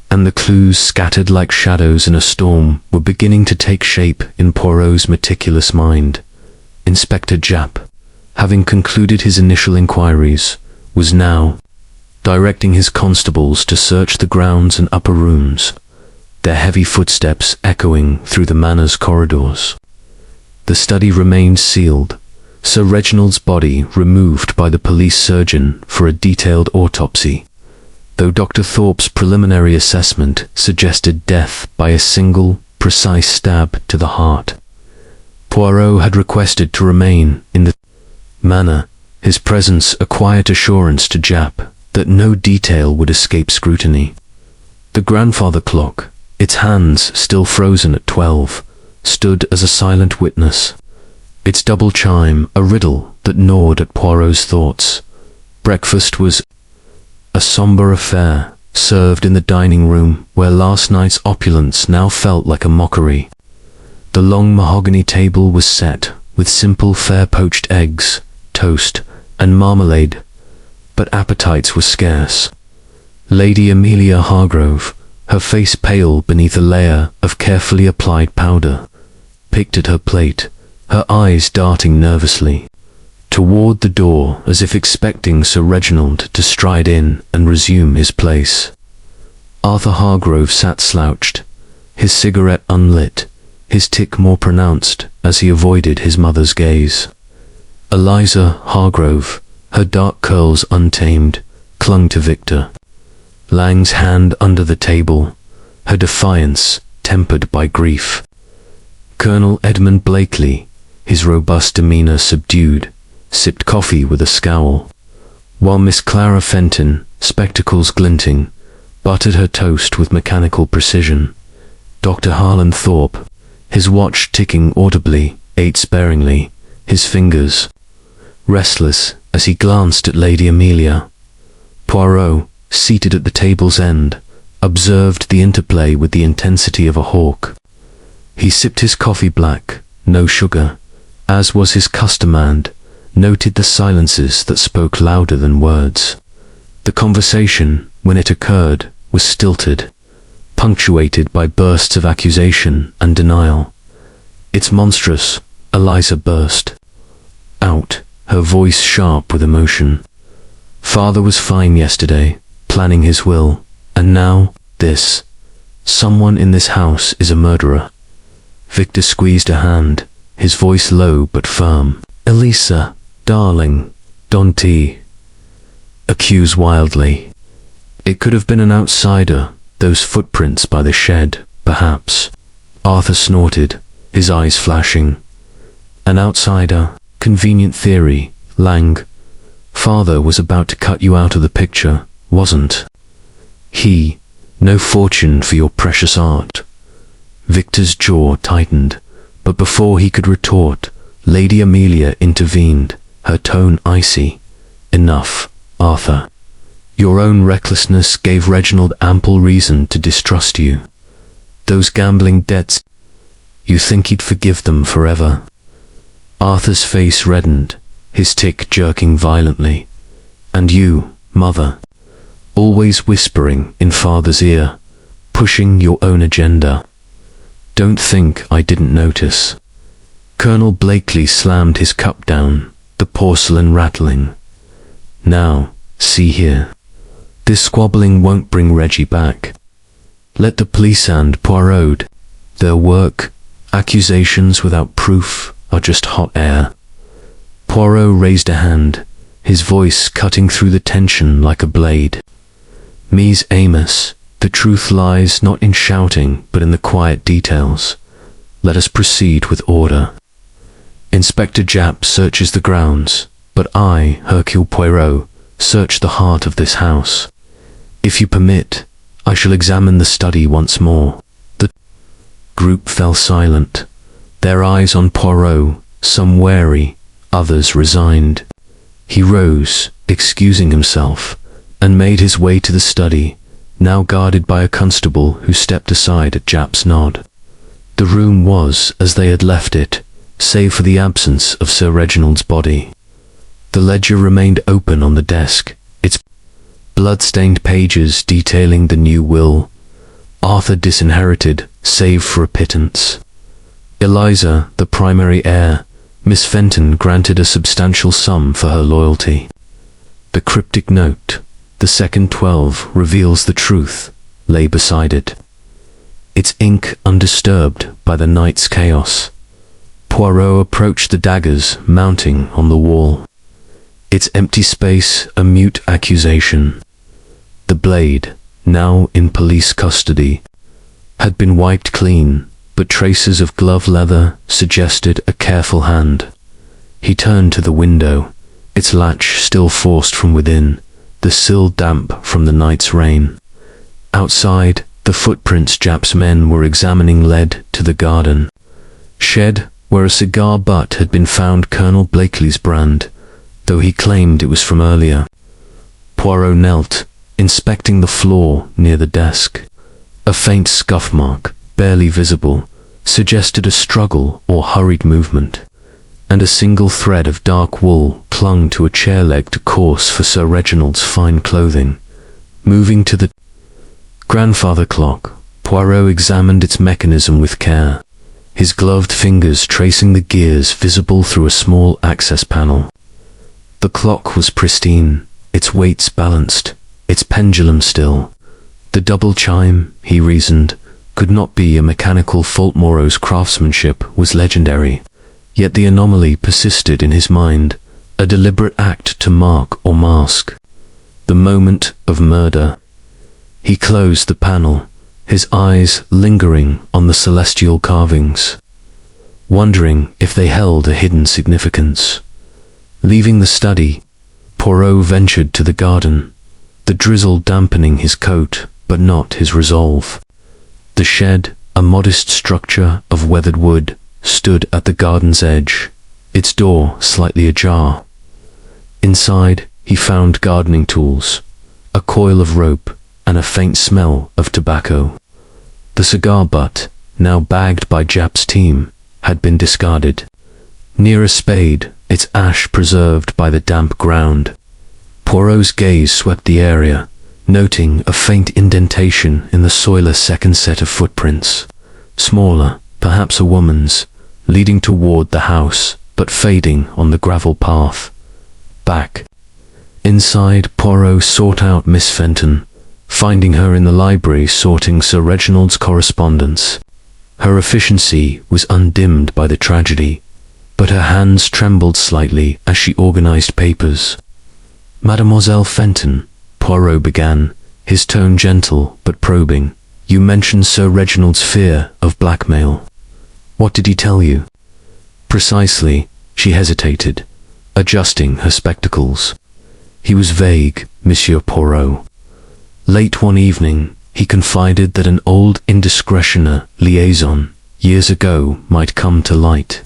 and the clues scattered like shadows in a storm were beginning to take shape in Poirot's meticulous mind. Inspector Japp, having concluded his initial inquiries, was now directing his constables to search the grounds and upper rooms, their heavy footsteps echoing through the manor's corridors. The study remained sealed, Sir Reginald's body removed by the police surgeon for a detailed autopsy, though Dr. Thorpe's preliminary assessment suggested death by a single, precise stab to the heart. Poirot had requested to remain in the manor, his presence a quiet assurance to Japp that no detail would escape scrutiny. The grandfather clock, its hands still frozen at 12, stood as a silent witness, its double chime a riddle that gnawed at Poirot's thoughts. Breakfast was a sombre affair, served in the dining room where last night's opulence now felt like a mockery. The long mahogany table was set with simple fair poached eggs, toast, and marmalade, but appetites were scarce. Lady Amelia Hargrove, her face pale beneath a layer of carefully applied powder, picked at her plate, her eyes darting nervously toward the door as if expecting Sir Reginald to stride in and resume his place. Arthur Hargrove sat slouched, his cigarette unlit, his tic more pronounced as he avoided his mother's gaze. Eliza Hargrove, her dark curls untamed, clung to Victor Lang's hand under the table, her defiance tempered by grief. Colonel Edmund Blakely, his robust demeanor subdued, sipped coffee with a scowl, while Miss Clara Fenton, spectacles glinting, buttered her toast with mechanical precision. Dr. Harlan Thorpe, his watch ticking audibly, ate sparingly, his fingers restless as he glanced at Lady Amelia. Poirot, seated at the table's end, observed the interplay with the intensity of a hawk. He sipped his coffee black, no sugar, as was his custom, and noted the silences that spoke louder than words. The conversation, when it occurred, was stilted, punctuated by bursts of accusation and denial. "It's monstrous," Eliza burst out, her voice sharp with emotion. "Father was fine yesterday, planning his will, and now this. Someone in this house is a murderer." Victor squeezed a hand, his voice low but firm. "Elisa, darling, don't accuse wildly. It could have been an outsider, those footprints by the shed, perhaps." Arthur snorted, his eyes flashing. "An outsider, convenient theory, Lang. Father was about to cut you out of the picture, wasn't he? No fortune for your precious art." Victor's jaw tightened, but before he could retort, Lady Amelia intervened, her tone icy. "Enough, Arthur. Your own recklessness gave Reginald ample reason to distrust you. Those gambling debts, you think he'd forgive them forever?" Arthur's face reddened, his tic jerking violently. "And you, mother, always whispering in father's ear, pushing your own agenda. Don't think I didn't notice." Colonel Blakely slammed his cup down, the porcelain rattling. "Now, see here. This squabbling won't bring Reggie back. Let the police and Poirot their work. Accusations without proof are just hot air." Poirot raised a hand, his voice cutting through the tension like a blade. "Mies Amos, the truth lies not in shouting but in the quiet details. Let us proceed with order. Inspector Japp searches the grounds, but I, Hercule Poirot, search the heart of this house. If you permit, I shall examine the study once more." The group fell silent, their eyes on Poirot, some wary, others resigned. He rose, excusing himself, and made his way to the study, now guarded by a constable who stepped aside at Japp's nod. The room was as they had left it, save for the absence of Sir Reginald's body. The ledger remained open on the desk, its blood-stained pages detailing the new will. Arthur disinherited, save for a pittance. Eliza, the primary heir, Miss Fenton granted a substantial sum for her loyalty. The cryptic note, the second 12 reveals the truth, lay beside it. Its ink undisturbed by the night's chaos. Poirot approached the daggers mounting on the wall. Its empty space a mute accusation. The blade, now in police custody, had been wiped clean, but traces of glove leather suggested a careful hand. He turned to the window, its latch still forced from within, the sill damp from the night's rain. Outside, the footprints Japp's men were examining led to the garden shed, where a cigar butt had been found Colonel Blakely's brand, though he claimed it was from earlier. Poirot knelt, inspecting the floor near the desk. A faint scuff mark, barely visible, suggested a struggle or hurried movement, and a single thread of dark wool clung to a chair leg to course for Sir Reginald's fine clothing. Moving to the grandfather clock, Poirot examined its mechanism with care, his gloved fingers tracing the gears visible through a small access panel. The clock was pristine, its weights balanced, its pendulum still. The double chime, he reasoned, could not be a mechanical fault. Moreau's craftsmanship was legendary, yet the anomaly persisted in his mind, a deliberate act to mark or mask the moment of murder. He closed the panel, his eyes lingering on the celestial carvings, wondering if they held a hidden significance. Leaving the study, Poirot ventured to the garden, the drizzle dampening his coat, but not his resolve. The shed, a modest structure of weathered wood, stood at the garden's edge, its door slightly ajar. Inside, he found gardening tools, a coil of rope, and a faint smell of tobacco. The cigar butt, now bagged by Japp's team, had been discarded. Near a spade, its ash preserved by the damp ground. Poirot's gaze swept the area, noting a faint indentation in the soil. A second set of footprints, smaller, perhaps a woman's, leading toward the house, but fading on the gravel path. Back. Inside, Poirot sought out Miss Fenton, finding her in the library sorting Sir Reginald's correspondence. Her efficiency was undimmed by the tragedy, but her hands trembled slightly as she organized papers. Mademoiselle Fenton, Poirot began, his tone gentle but probing. You mentioned Sir Reginald's fear of blackmail. What did he tell you? Precisely, she hesitated, adjusting her spectacles. He was vague, Monsieur Poirot. Late one evening, he confided that an old indiscretionary liaison, years ago, might come to light.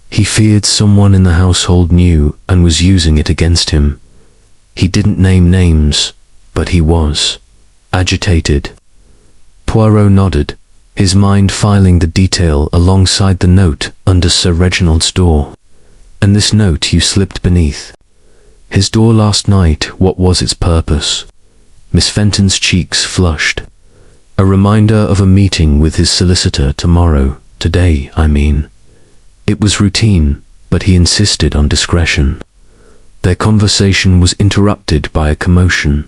He feared someone in the household knew and was using it against him. He didn't name names, but he was agitated. Poirot nodded, his mind filing the detail alongside the note under Sir Reginald's door. And this note you slipped beneath. His door last night, what was its purpose? Miss Fenton's cheeks flushed. A reminder of a meeting with his solicitor tomorrow, today, I mean. It was routine, but he insisted on discretion. Their conversation was interrupted by a commotion.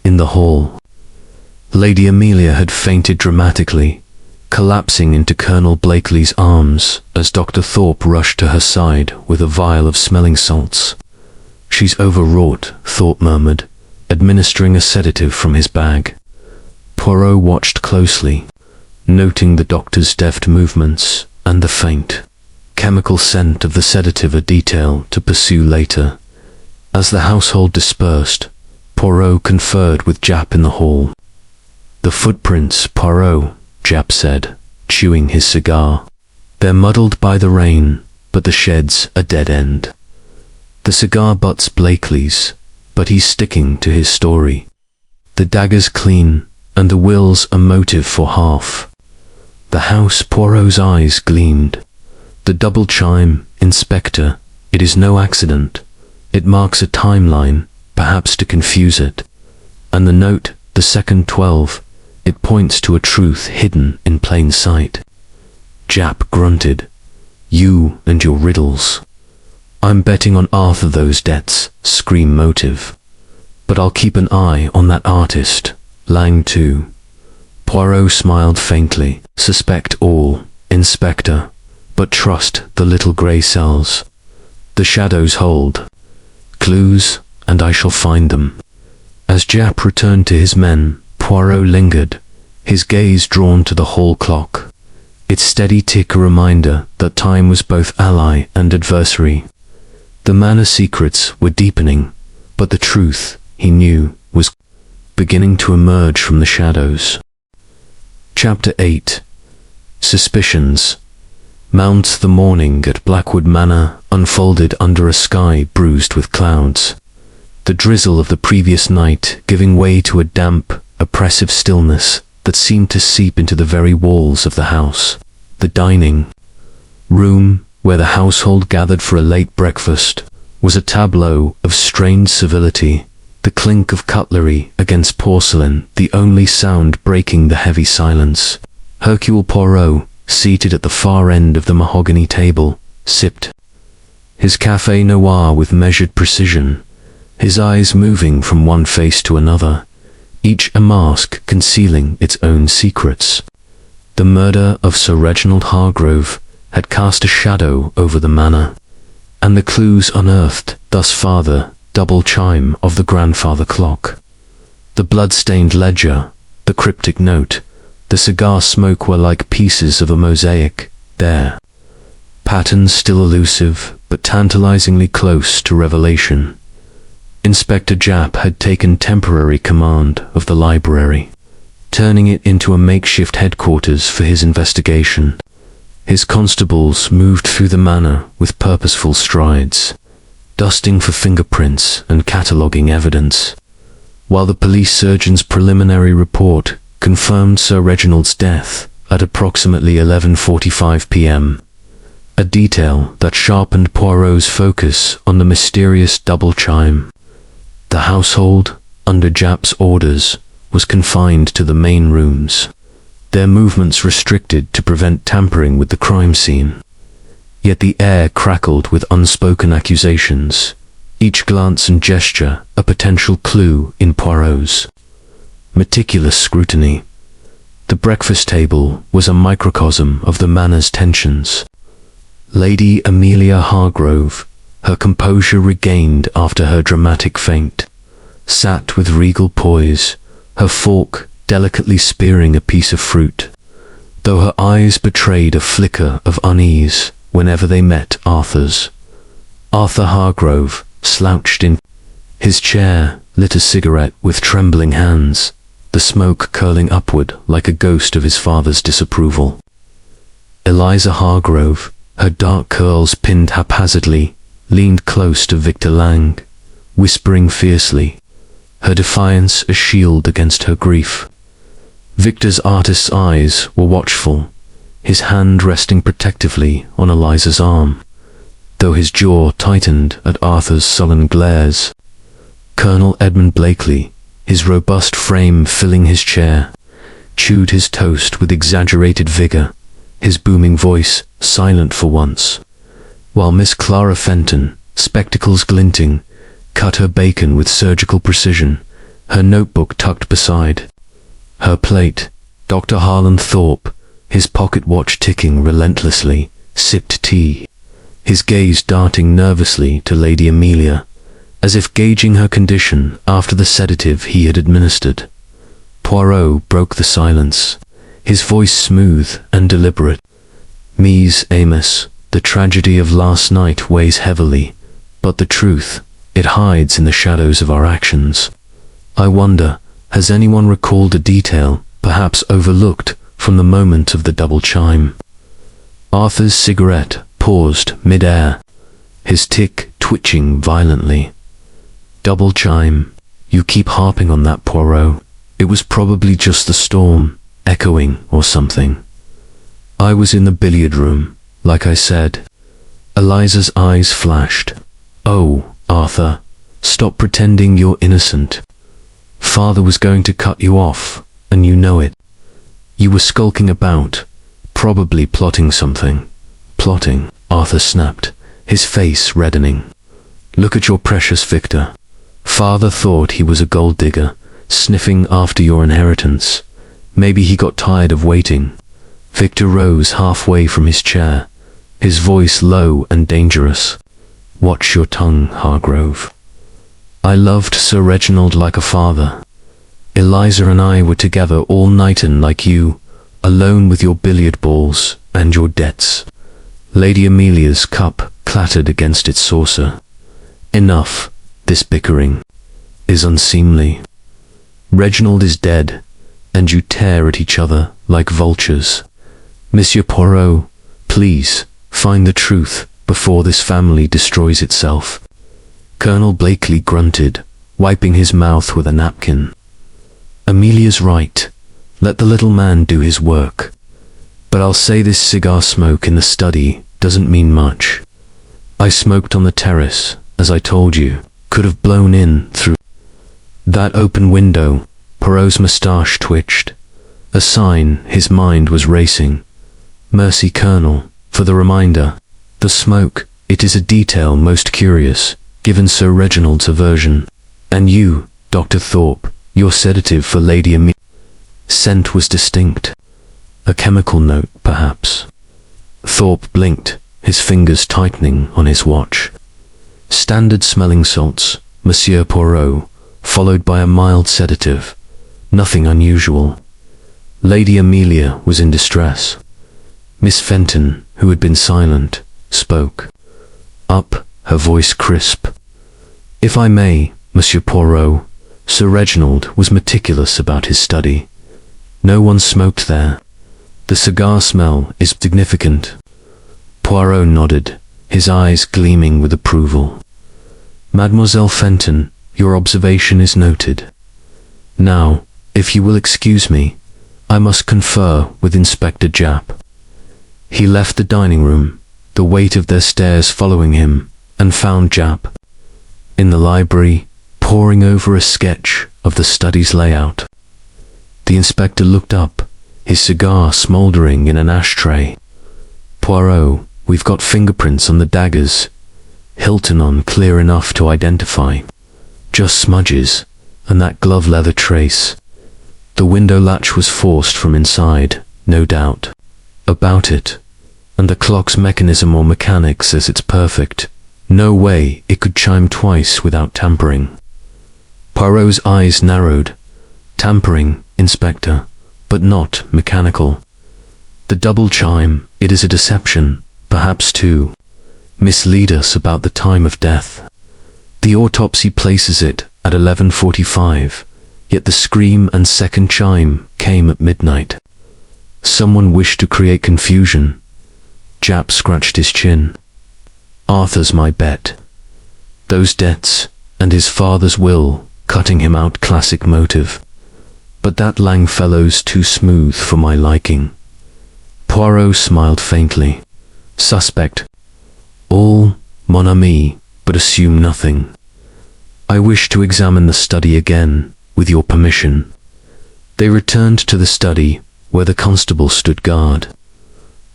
In the hall, Lady Amelia had fainted dramatically, collapsing into Colonel Blakely's arms as Dr. Thorpe rushed to her side with a vial of smelling salts. She's overwrought, Thorpe murmured, administering a sedative from his bag. Poirot watched closely, noting the doctor's deft movements and the faint, chemical scent of the sedative, a detail to pursue later. As the household dispersed, Poirot conferred with Japp in the hall. The footprints, Poirot, Japp said. chewing his cigar. They're muddled by the rain, but the shed's a dead end. The cigar butts Blakely's, but he's sticking to his story. The dagger's clean, and the will's a motive for half. The house, Poirot's eyes gleamed. The double chime, Inspector, it is no accident. It marks a timeline, perhaps to confuse it. And the note, the second 12, it points to a truth hidden in plain sight. Jap grunted. You and your riddles. I'm betting on Arthur those debts, scream motive. But I'll keep an eye on that artist, Lang too. Poirot smiled faintly. Suspect all, Inspector, but trust the little grey cells. The shadows hold. Clues, and I shall find them. As Jap returned to his men, Poirot lingered, his gaze drawn to the hall clock. Its steady tick a reminder that time was both ally and adversary. The manor secrets were deepening, but the truth, he knew, was beginning to emerge from the shadows. Chapter 8. Suspicions. Mounts the morning at Blackwood Manor unfolded under a sky bruised with clouds. The drizzle of the previous night giving way to a damp, oppressive stillness that seemed to seep into the very walls of the house. The dining room, where the household gathered for a late breakfast, was a tableau of strained civility, the clink of cutlery against porcelain the only sound breaking the heavy silence. Hercule Poirot, seated at the far end of the mahogany table, sipped his café noir with measured precision, his eyes moving from one face to another, each a mask concealing its own secrets. The murder of Sir Reginald Hargrove had cast a shadow over the manor, and the clues unearthed thus far, the double chime of the grandfather clock, the blood-stained ledger, the cryptic note, the cigar smoke were like pieces of a mosaic, their patterns still elusive but tantalizingly close to revelation. Inspector Jap had taken temporary command of the library, turning it into a makeshift headquarters for his investigation. His constables moved through the manor with purposeful strides, dusting for fingerprints and cataloguing evidence, while the police surgeon's preliminary report confirmed Sir Reginald's death at approximately 11:45 p.m., a detail that sharpened Poirot's focus on the mysterious double chime. The household, under Jap's orders, was confined to the main rooms, their movements restricted to prevent tampering with the crime scene. Yet the air crackled with unspoken accusations, each glance and gesture a potential clue in Poirot's meticulous scrutiny. The breakfast table was a microcosm of the manor's tensions. Lady Amelia Hargrove, her composure regained after her dramatic faint, sat with regal poise, her fork delicately spearing a piece of fruit, though her eyes betrayed a flicker of unease whenever they met Arthur's. Arthur Hargrove slouched in his chair, lit a cigarette with trembling hands, the smoke curling upward like a ghost of his father's disapproval. Eliza Hargrove, her dark curls pinned haphazardly, leaned close to Victor Lang, whispering fiercely, her defiance a shield against her grief. Victor's artist's eyes were watchful, his hand resting protectively on Eliza's arm, though his jaw tightened at Arthur's sullen glares. Colonel Edmund Blakely, his robust frame filling his chair, chewed his toast with exaggerated vigor, his booming voice silent for once, while Miss Clara Fenton, spectacles glinting, cut her bacon with surgical precision, her notebook tucked beside her plate. Dr. Harlan Thorpe, his pocket watch ticking relentlessly, sipped tea, his gaze darting nervously to Lady Amelia, as if gauging her condition after the sedative he had administered. Poirot broke the silence, his voice smooth and deliberate. Mies Amos, the tragedy of last night weighs heavily, but the truth, it hides in the shadows of our actions. I wonder, has anyone recalled a detail, perhaps overlooked, from the moment of the double chime. Arthur's cigarette paused mid-air, his tick twitching violently. Double chime. You keep harping on that, Poirot. It was probably just the storm, echoing or something. I was in the billiard room, like I said. Eliza's eyes flashed. Oh, Arthur, stop pretending you're innocent. Father was going to cut you off, and you know it. You were skulking about, probably plotting something. Plotting, Arthur snapped, his face reddening. Look at your precious Victor. Father thought he was a gold digger, sniffing after your inheritance. Maybe he got tired of waiting. Victor rose halfway from his chair, his voice low and dangerous. Watch your tongue, Hargrove. I loved Sir Reginald like a father. Eliza and I were together all night and like you, alone with your billiard balls and your debts. Lady Amelia's cup clattered against its saucer. Enough, this bickering is unseemly. Reginald is dead, and you tear at each other like vultures. Monsieur Poirot, please, find the truth before this family destroys itself. Colonel Blakely grunted, wiping his mouth with a napkin. Amelia's right. Let the little man do his work. But I'll say this cigar smoke in the study doesn't mean much. I smoked on the terrace, as I told you, could have blown in through that open window. Poirot's moustache twitched, a sign his mind was racing. Mercy, Colonel, for the reminder. The smoke, it is a detail most curious, given Sir Reginald's aversion. And you, Dr. Thorpe, your sedative for Lady Amelia. Scent was distinct. A chemical note, perhaps. Thorpe blinked, his fingers tightening on his watch. Standard smelling salts, Monsieur Poirot, followed by a mild sedative. Nothing unusual. Lady Amelia was in distress. Miss Fenton, who had been silent, spoke. Up, her voice crisp. If I may, Monsieur Poirot, Sir Reginald was meticulous about his study. No one smoked there. The cigar smell is significant. Poirot nodded, his eyes gleaming with approval. Mademoiselle Fenton, your observation is noted. Now, if you will excuse me, I must confer with Inspector Japp. He left the dining room, the weight of their stares following him, and found Japp in the library, poring over a sketch of the study's layout. The inspector looked up, his cigar smouldering in an ashtray. Poirot, we've got fingerprints on the daggers. Hilton on clear enough to identify. Just smudges, and that glove leather trace. The window latch was forced from inside, no doubt. About it. And the clock's mechanism or mechanic says it's perfect. No way it could chime twice without tampering. Poirot's eyes narrowed. Tampering, Inspector, but not mechanical. The double chime, it is a deception, perhaps to mislead us about the time of death. The autopsy places it at 11:45, yet the scream and second chime came at midnight. Someone wished to create confusion. Japp scratched his chin. Arthur's my bet. Those debts, and his father's will, cutting him out, classic motive. But that Lang fellow's too smooth for my liking. Poirot smiled faintly. Suspect. All, mon ami, but assume nothing. I wish to examine the study again, with your permission. They returned to the study, where the constable stood guard.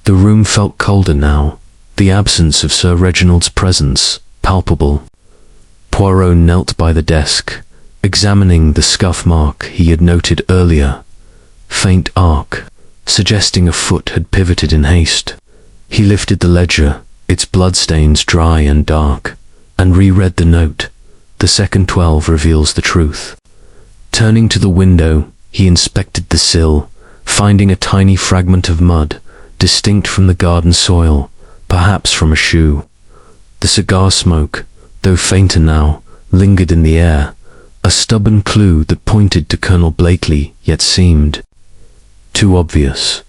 The room felt colder now, the absence of Sir Reginald's presence palpable. Poirot knelt by the desk, examining the scuff mark he had noted earlier. Faint arc, suggesting a foot had pivoted in haste. He lifted the ledger, its bloodstains dry and dark, and reread the note. The second 12 reveals the truth. Turning to the window, he inspected the sill, finding a tiny fragment of mud, distinct from the garden soil, perhaps from a shoe. The cigar smoke, though fainter now, lingered in the air, a stubborn clue that pointed to Colonel Blakely, yet seemed too obvious.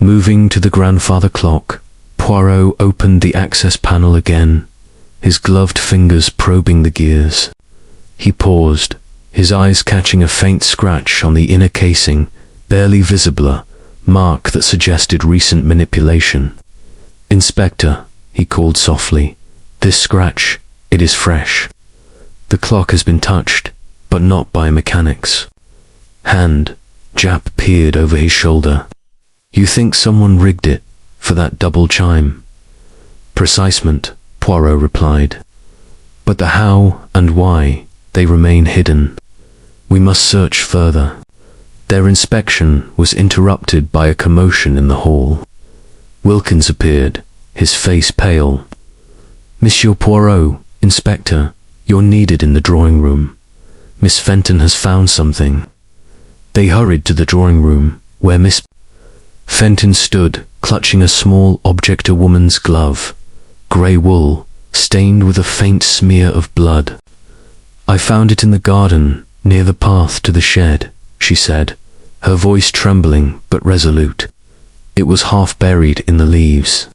Moving to the grandfather clock, Poirot opened the access panel again, his gloved fingers probing the gears. He paused, his eyes catching a faint scratch on the inner casing, barely visible, a mark that suggested recent manipulation. "Inspector," he called softly, "this scratch, it is fresh. The clock has been touched, but not by mechanics." Hand, Jap peered over his shoulder. "You think someone rigged it for that double chime?" "Precisement," Poirot replied. "But the how and why, they remain hidden. We must search further." Their inspection was interrupted by a commotion in the hall. Wilkins appeared, his face pale. "Monsieur Poirot, Inspector, you're needed in the drawing room. Miss Fenton has found something." They hurried to the drawing room, where Miss Fenton stood, clutching a small object, a woman's glove, grey wool, stained with a faint smear of blood. "I found it in the garden, near the path to the shed," she said, her voice trembling but resolute. It was half buried in the leaves.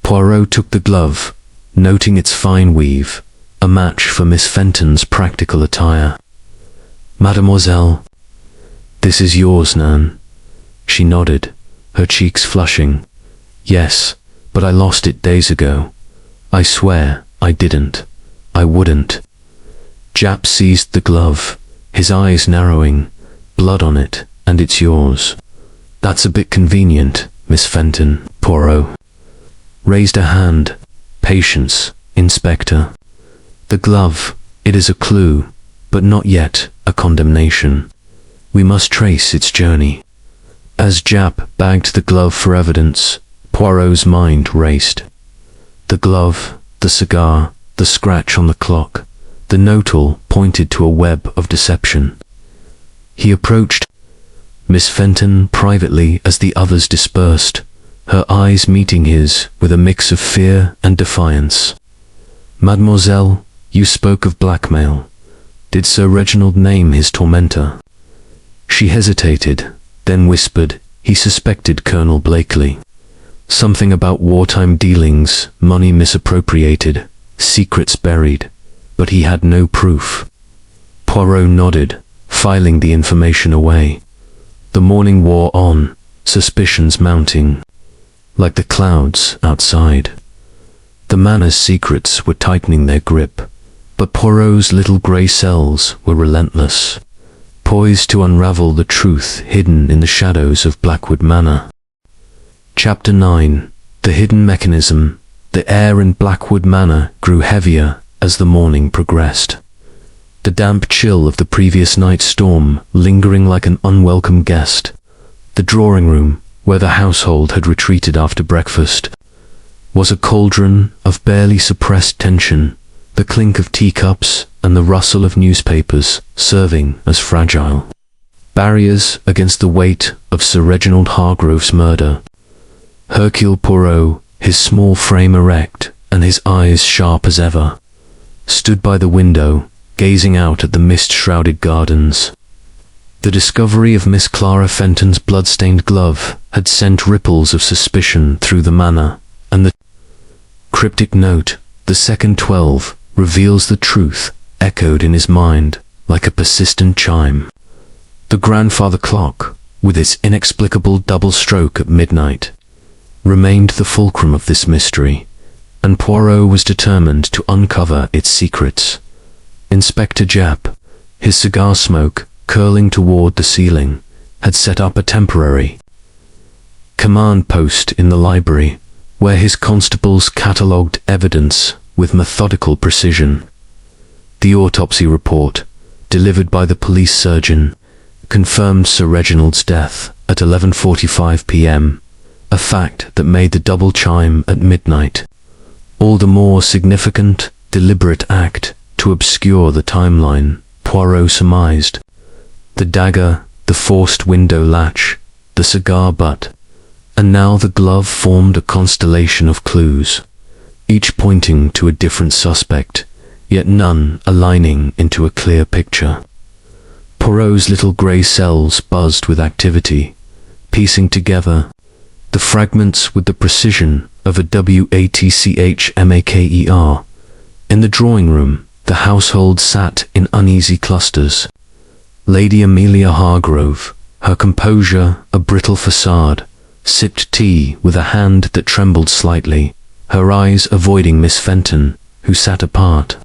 Poirot took the glove, noting its fine weave, a match for Miss Fenton's practical attire. "Mademoiselle, this is yours, Nan." She nodded, her cheeks flushing. "Yes, but I lost it days ago. I swear I didn't. I wouldn't." Jap seized the glove, his eyes narrowing. "Blood on it, and it's yours." "That's a bit convenient, Miss Fenton." Poirot raised a hand. "Patience, Inspector. The glove, it is a clue, but not yet a condemnation. We must trace its journey." As Jap bagged the glove for evidence, Poirot's mind raced. The glove, the cigar, the scratch on the clock, the note all pointed to a web of deception. He approached Miss Fenton privately as the others dispersed, her eyes meeting his with a mix of fear and defiance. "Mademoiselle, you spoke of blackmail. Did Sir Reginald name his tormentor?" She hesitated, then whispered he suspected Colonel Blakely. Something about wartime dealings, money misappropriated, secrets buried, but he had no proof. Poirot nodded, filing the information away. The morning wore on, suspicions mounting, like the clouds outside. The manor's secrets were tightening their grip, but Poirot's little grey cells were relentless, poised to unravel the truth hidden in the shadows of Blackwood Manor. Chapter 9. The Hidden Mechanism. The air in Blackwood Manor grew heavier as the morning progressed. The damp chill of the previous night's storm lingering like an unwelcome guest. The drawing room, where the household had retreated after breakfast, was a cauldron of barely suppressed tension, the clink of teacups and the rustle of newspapers serving as fragile barriers against the weight of Sir Reginald Hargrove's murder. Hercule Poirot, his small frame erect and his eyes sharp as ever, stood by the window, gazing out at the mist-shrouded gardens. The discovery of Miss Clara Fenton's blood-stained glove had sent ripples of suspicion through the manor, and the cryptic note, "The second 12, reveals the truth," echoed in his mind like a persistent chime. The grandfather clock, with its inexplicable double stroke at midnight, remained the fulcrum of this mystery, and Poirot was determined to uncover its secrets. Inspector Jap, his cigar smoke curling toward the ceiling, had set up a temporary command post in the library, where his constables catalogued evidence with methodical precision. The autopsy report, delivered by the police surgeon, confirmed Sir Reginald's death at 11:45 p.m., a fact that made the double chime at midnight all the more significant, deliberate act to obscure the timeline, Poirot surmised. The dagger, the forced window latch, the cigar butt, and now the glove formed a constellation of clues, each pointing to a different suspect, yet none aligning into a clear picture. Poirot's little grey cells buzzed with activity, piecing together the fragments with the precision of a watchmaker. In the drawing room, the household sat in uneasy clusters. Lady Amelia Hargrove, her composure a brittle facade, sipped tea with a hand that trembled slightly, her eyes avoiding Miss Fenton, who sat apart,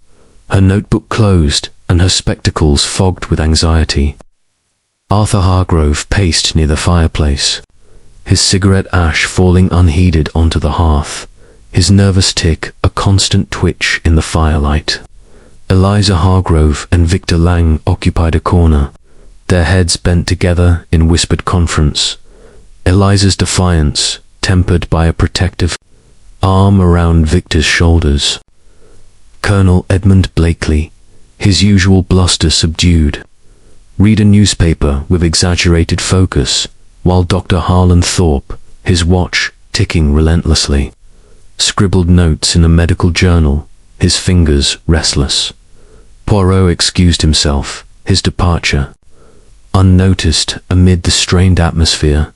her notebook closed and her spectacles fogged with anxiety. Arthur Hargrove paced near the fireplace, his cigarette ash falling unheeded onto the hearth, his nervous tick a constant twitch in the firelight. Eliza Hargrove and Victor Lang occupied a corner, their heads bent together in whispered conference, Eliza's defiance tempered by a protective arm around Victor's shoulders. Colonel Edmund Blakely, his usual bluster subdued, read a newspaper with exaggerated focus, while Dr. Harlan Thorpe, his watch ticking relentlessly, scribbled notes in a medical journal, his fingers restless. Poirot excused himself, his departure, unnoticed amid the strained atmosphere,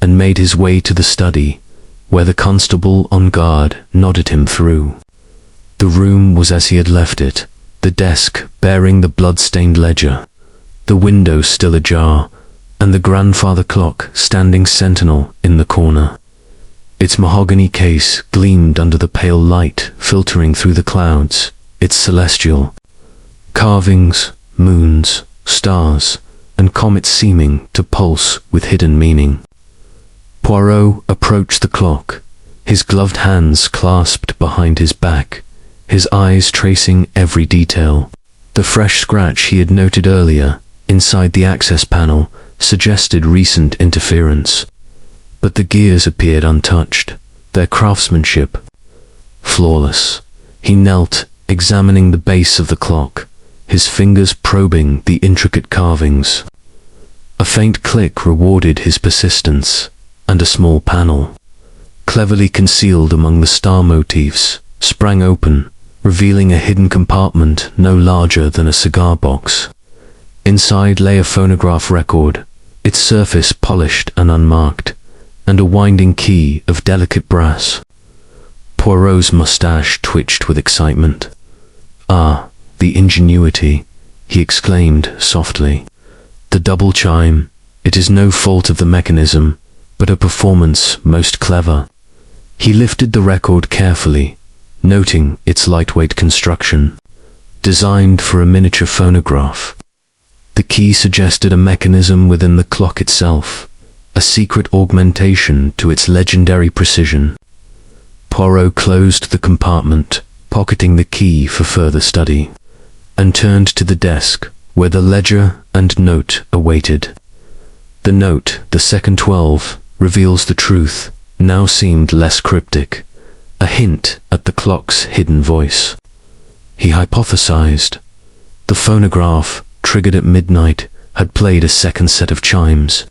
and made his way to the study, where the constable on guard nodded him through. The room was as he had left it, the desk bearing the blood-stained ledger, the window still ajar, and the grandfather clock standing sentinel in the corner. Its mahogany case gleamed under the pale light filtering through the clouds, its celestial carvings, moons, stars, and comets seeming to pulse with hidden meaning. Poirot approached the clock, his gloved hands clasped behind his back, his eyes tracing every detail. The fresh scratch he had noted earlier, inside the access panel, suggested recent interference. But the gears appeared untouched, their craftsmanship flawless. He knelt, examining the base of the clock, his fingers probing the intricate carvings. A faint click rewarded his persistence, and a small panel, cleverly concealed among the star motifs, sprang open, revealing a hidden compartment no larger than a cigar box. Inside lay a phonograph record, its surface polished and unmarked, and a winding key of delicate brass. Poirot's mustache twitched with excitement. "Ah, the ingenuity," he exclaimed softly. "The double chime. It is no fault of the mechanism, but a performance most clever." He lifted the record carefully, noting its lightweight construction, designed for a miniature phonograph. The key suggested a mechanism within the clock itself, a secret augmentation to its legendary precision. Poirot closed the compartment, pocketing the key for further study, and turned to the desk, where the ledger and note awaited. The note, the second 12, reveals the truth, now seemed less cryptic, a hint at the clock's hidden voice. He hypothesized. The phonograph, triggered at midnight, had played a second set of chimes,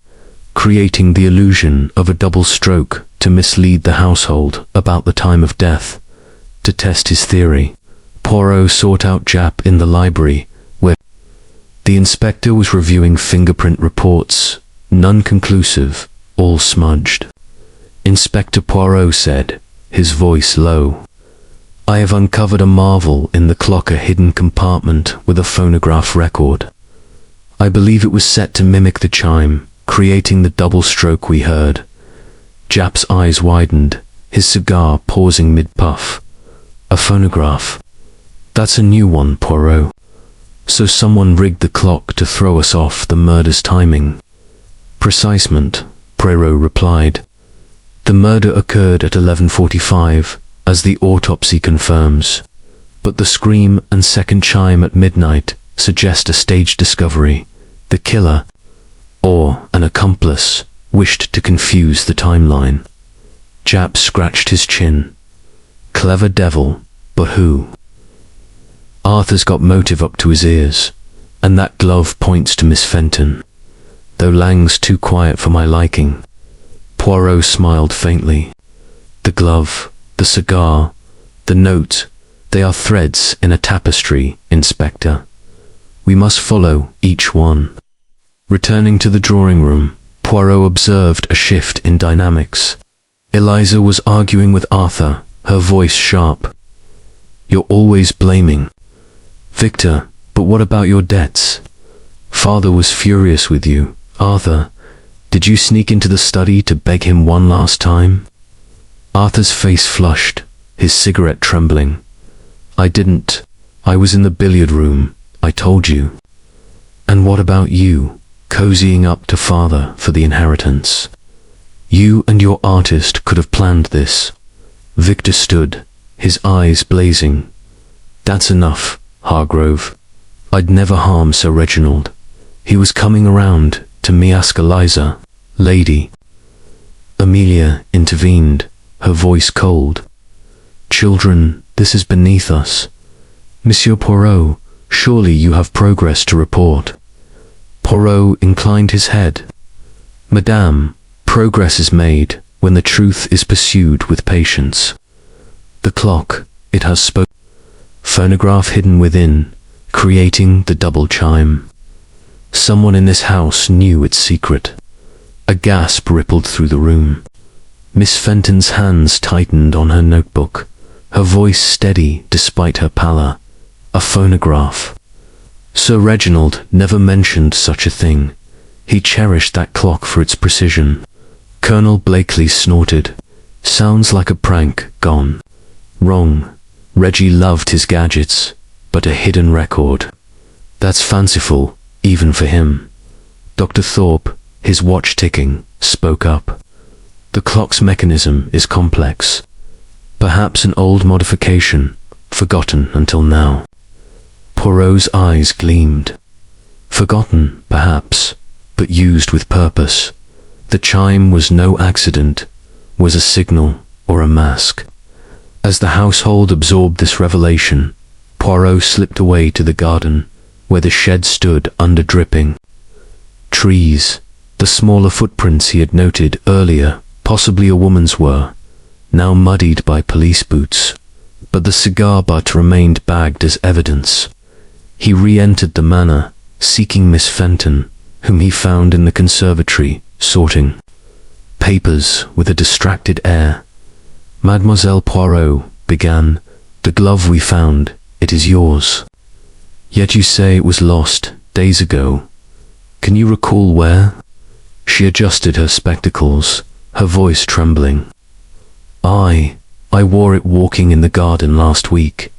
creating the illusion of a double stroke to mislead the household about the time of death. To test his theory, Poirot sought out Japp in the library, where the inspector was reviewing fingerprint reports, none conclusive, all smudged. Inspector Poirot said, his voice low, "I have uncovered a marvel in the clock, a hidden compartment with a phonograph record. I believe it was set to mimic the chime, creating the double stroke we heard." Japp's eyes widened, his cigar pausing mid-puff. "A phonograph? That's a new one, Poirot. So someone rigged the clock to throw us off the murder's timing." "Precisement," Poirot replied. "The murder occurred at 11:45, as the autopsy confirms, but the scream and second chime at midnight suggest a staged discovery. The killer, or an accomplice, wished to confuse the timeline." Japp scratched his chin. "Clever devil, but who? Arthur's got motive up to his ears, and that glove points to Miss Fenton, though Lang's too quiet for my liking." Poirot smiled faintly. "The glove, the cigar, the note, they are threads in a tapestry, Inspector. We must follow each one." Returning to the drawing room, Poirot observed a shift in dynamics. Eliza was arguing with Arthur, her voice sharp. "You're always blaming Victor, but what about your debts? Father was furious with you. Arthur, did you sneak into the study to beg him one last time?" Arthur's face flushed, his cigarette trembling. "I didn't. I was in the billiard room, I told you." "And what about you, cozying up to father for the inheritance? You and your artist could have planned this." Victor stood, his eyes blazing. "That's enough, Hargrove. I'd never harm Sir Reginald. He was coming around to me. Ask Eliza." "Lady." Amelia intervened, her voice cold. "Children, this is beneath us. Monsieur Poirot, surely you have progress to report." Poirot inclined his head. "Madame, progress is made when the truth is pursued with patience. The clock, it has spoken. Phonograph hidden within, creating the double chime. Someone in this house knew its secret." A gasp rippled through the room. Miss Fenton's hands tightened on her notebook, her voice steady despite her pallor. A phonograph. Sir Reginald never mentioned such a thing. He cherished that clock for its precision. Colonel Blakely snorted. "Sounds like a prank gone wrong. Reggie loved his gadgets, but a hidden record. That's fanciful, even for him." Dr. Thorpe, his watch ticking, spoke up. "The clock's mechanism is complex. Perhaps an old modification, forgotten until now." Poirot's eyes gleamed. "Forgotten, perhaps, but used with purpose. The chime was no accident, was a signal or a mask." As the household absorbed this revelation, Poirot slipped away to the garden, where the shed stood under dripping trees. The smaller footprints he had noted earlier, possibly a woman's, were now muddied by police boots, but the cigar butt remained bagged as evidence. He re-entered the manor, seeking Miss Fenton, whom he found in the conservatory, sorting papers with a distracted air. "Mademoiselle Poirot," began, "the glove we found, it is yours. Yet you say it was lost days ago. Can you recall where?" She adjusted her spectacles, her voice trembling. I wore it walking in the garden last week.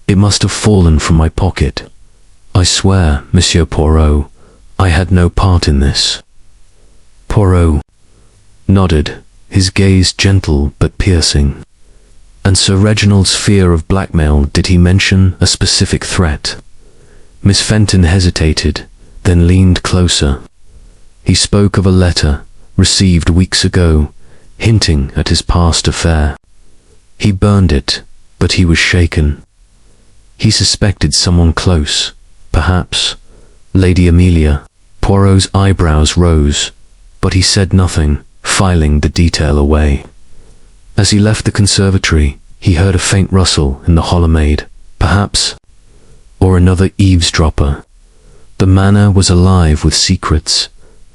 It must have fallen from my pocket. I swear, Monsieur Poirot, I had no part in this." Poirot nodded, his gaze gentle but piercing. "And Sir Reginald's fear of blackmail, did he mention a specific threat?" Miss Fenton hesitated, then leaned closer. "He spoke of a letter received weeks ago, hinting at his past affair. He burned it, but he was shaken. He suspected someone close, perhaps Lady Amelia." Poirot's eyebrows rose, but he said nothing, filing the detail away. As he left the conservatory, he heard a faint rustle in the colonnade, perhaps, or another eavesdropper. The manor was alive with secrets,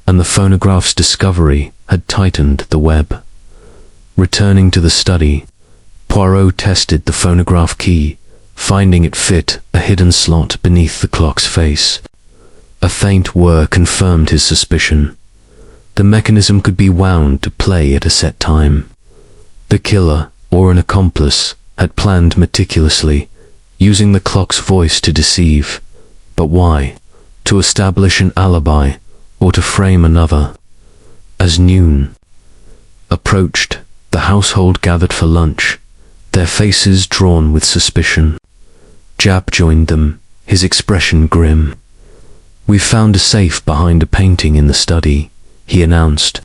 and the phonograph's discovery had tightened the web. Returning to the study, Poirot tested the phonograph key, finding it fit a hidden slot beneath the clock's face. A faint whir confirmed his suspicion. The mechanism could be wound to play at a set time. The killer, or an accomplice, had planned meticulously, using the clock's voice to deceive. But why? To establish an alibi, or to frame another? As noon approached, the household gathered for lunch, their faces drawn with suspicion. Jap joined them, his expression grim. "We've found a safe behind a painting in the study," he announced.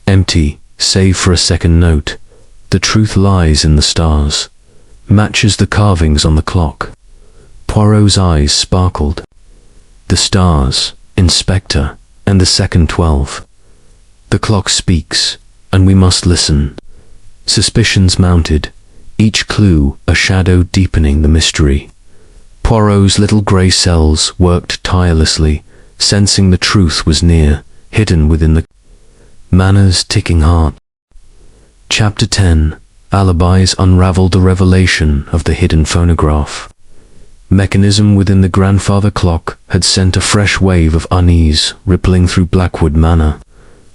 "Empty, save for a second note. The truth lies in the stars. Matches the carvings on the clock." Poirot's eyes sparkled. "The stars, Inspector, and the second 12. The clock speaks, and we must listen." Suspicions mounted, each clue a shadow deepening the mystery. Poirot's little grey cells worked tirelessly, sensing the truth was near, hidden within the Manor's ticking heart. Chapter 10. Alibis unraveled the revelation of the hidden phonograph. Mechanism within the grandfather clock had sent a fresh wave of unease rippling through Blackwood Manor,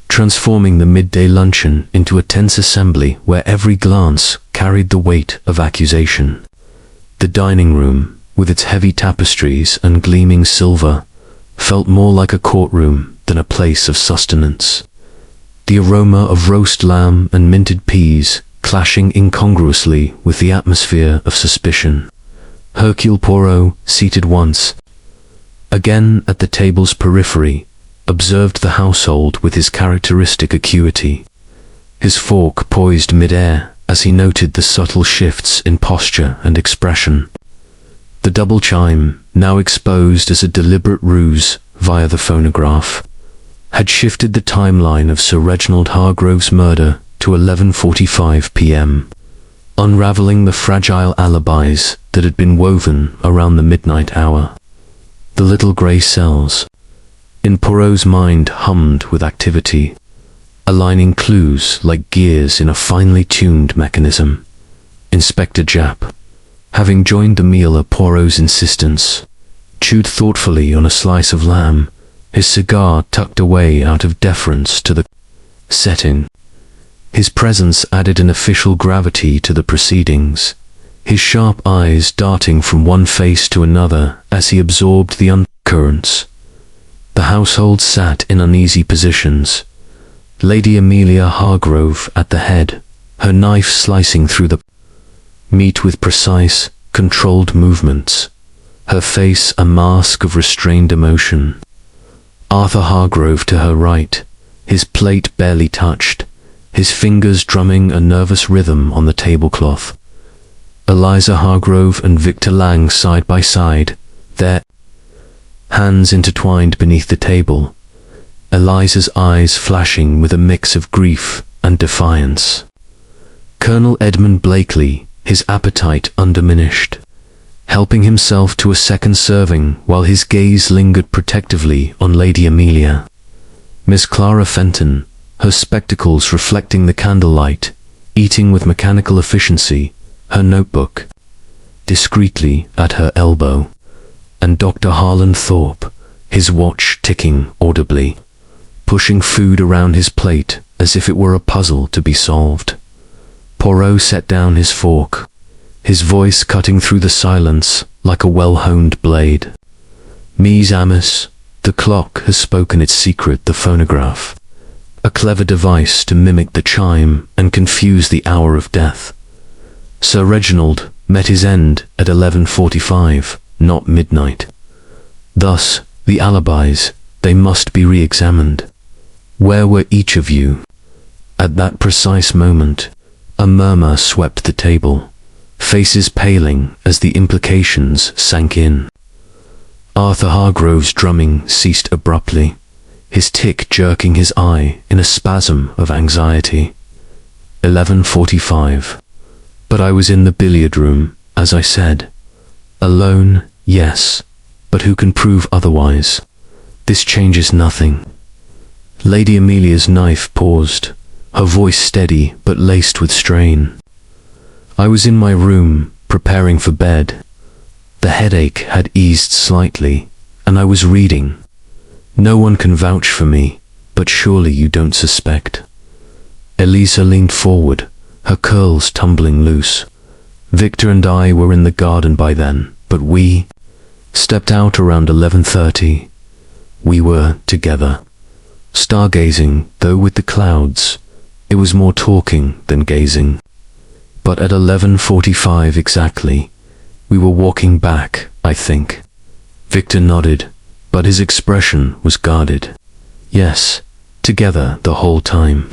transforming the midday luncheon into a tense assembly where every glance carried the weight of accusation. The dining room, with its heavy tapestries and gleaming silver, felt more like a courtroom than a place of sustenance. The aroma of roast lamb and minted peas clashing incongruously with the atmosphere of suspicion. Hercule Poirot, seated once again at the table's periphery, observed the household with his characteristic acuity, his fork poised mid-air as he noted the subtle shifts in posture and expression. The double chime, now exposed as a deliberate ruse via the phonograph, had shifted the timeline of Sir Reginald Hargrove's murder to 11:45 p.m., unraveling the fragile alibis that had been woven around the midnight hour. The little grey cells in Poirot's mind hummed with activity, aligning clues like gears in a finely tuned mechanism. Inspector Japp, having joined the meal at Poirot's insistence, chewed thoughtfully on a slice of lamb, his cigar tucked away out of deference to the setting. His presence added an official gravity to the proceedings, his sharp eyes darting from one face to another as he absorbed the undercurrents. The household sat in uneasy positions, Lady Amelia Hargrove at the head, her knife slicing through the meat with precise, controlled movements, her face a mask of restrained emotion. Arthur Hargrove to her right, his plate barely touched, his fingers drumming a nervous rhythm on the tablecloth. Eliza Hargrove and Victor Lang side by side, their hands intertwined beneath the table, Eliza's eyes flashing with a mix of grief and defiance. Colonel Edmund Blakely, his appetite undiminished, helping himself to a second serving while his gaze lingered protectively on Lady Amelia. Miss Clara Fenton, her spectacles reflecting the candlelight, eating with mechanical efficiency, her notebook discreetly at her elbow, and Dr. Harlan Thorpe, his watch ticking audibly, pushing food around his plate as if it were a puzzle to be solved. Poirot set down his fork, his voice cutting through the silence like a well-honed blade. Mes amis, the clock has spoken its secret, the phonograph, a clever device to mimic the chime and confuse the hour of death. Sir Reginald met his end at 11:45, not midnight. Thus, the alibis, they must be re-examined. Where were each of you? At that precise moment, a murmur swept the table, faces paling as the implications sank in. Arthur Hargrove's drumming ceased abruptly, his tick jerking his eye in a spasm of anxiety. 11:45. But I was in the billiard room, as I said. Alone, yes, but who can prove otherwise? This changes nothing. Lady Amelia's knife paused, her voice steady but laced with strain. I was in my room, preparing for bed. The headache had eased slightly, and I was reading. No one can vouch for me, but surely you don't suspect. Eliza leaned forward, her curls tumbling loose. Victor and I were in the garden by then, but we stepped out around 11:30. We were together, stargazing, though with the clouds. It was more talking than gazing. But at 11:45 exactly, we were walking back, I think. Victor nodded, but his expression was guarded. Yes, together the whole time.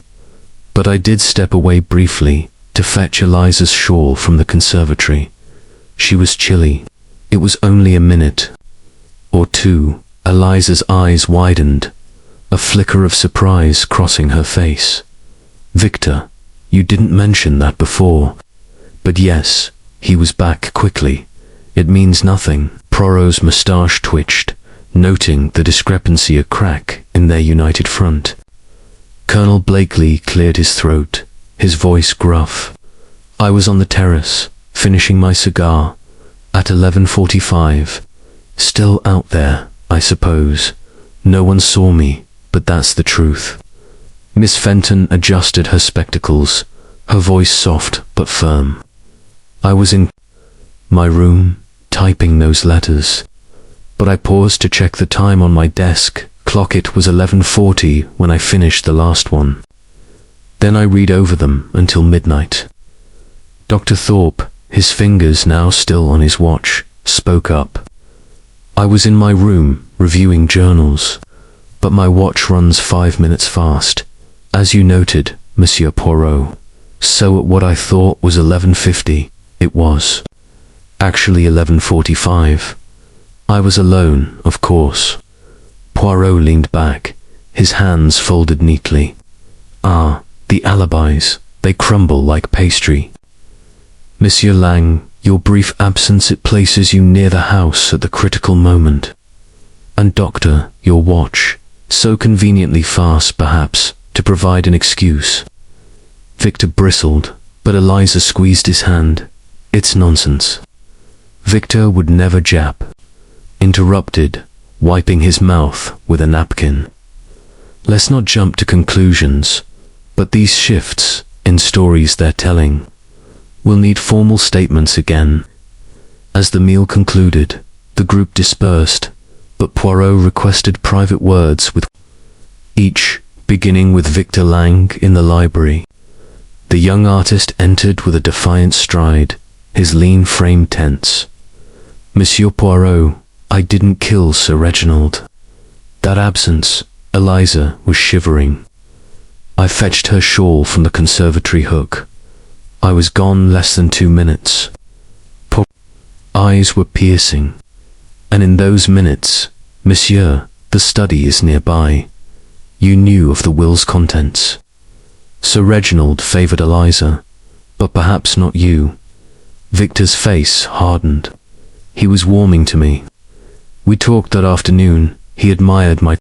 But I did step away briefly to fetch Eliza's shawl from the conservatory. She was chilly. It was only a minute or two. Eliza's eyes widened, a flicker of surprise crossing her face. Victor, you didn't mention that before. But yes, he was back quickly. It means nothing. Poirot's moustache twitched, noting the discrepancy, a crack in their united front. Colonel Blakely cleared his throat, his voice gruff. I was on the terrace, finishing my cigar, at 11:45. Still out there, I suppose. No one saw me, but that's the truth. Miss Fenton adjusted her spectacles, her voice soft but firm. I was in my room, typing those letters. But I paused to check the time on my desk. Clock, it was 11:40 when I finished the last one. Then I read over them until midnight. Dr. Thorpe, his fingers now still on his watch, spoke up. I was in my room, reviewing journals, but my watch runs 5 minutes fast, as you noted, Monsieur Poirot. So at what I thought was 11:50, it was actually 11:45. I was alone, of course. Poirot leaned back, his hands folded neatly. Ah, the alibis, they crumble like pastry. Monsieur Lang, your brief absence, it places you near the house at the critical moment. And Doctor, your watch, so conveniently fast perhaps, to provide an excuse. Victor bristled, but Eliza squeezed his hand. It's nonsense. Victor would never jap. Interrupted, wiping his mouth with a napkin. Let's not jump to conclusions, but these shifts in stories they're telling will need formal statements again. As the meal concluded, the group dispersed, but Poirot requested private words with each, beginning with Victor Lang in the library. The young artist entered with a defiant stride, his lean frame tense. Monsieur Poirot, I didn't kill Sir Reginald. That absence, Eliza was shivering. I fetched her shawl from the conservatory hook. I was gone less than 2 minutes. Poor eyes were piercing. And in those minutes, Monsieur, the study is nearby. You knew of the will's contents. Sir Reginald favoured Eliza, but perhaps not you. Victor's face hardened. He was warming to me. We talked that afternoon. He admired my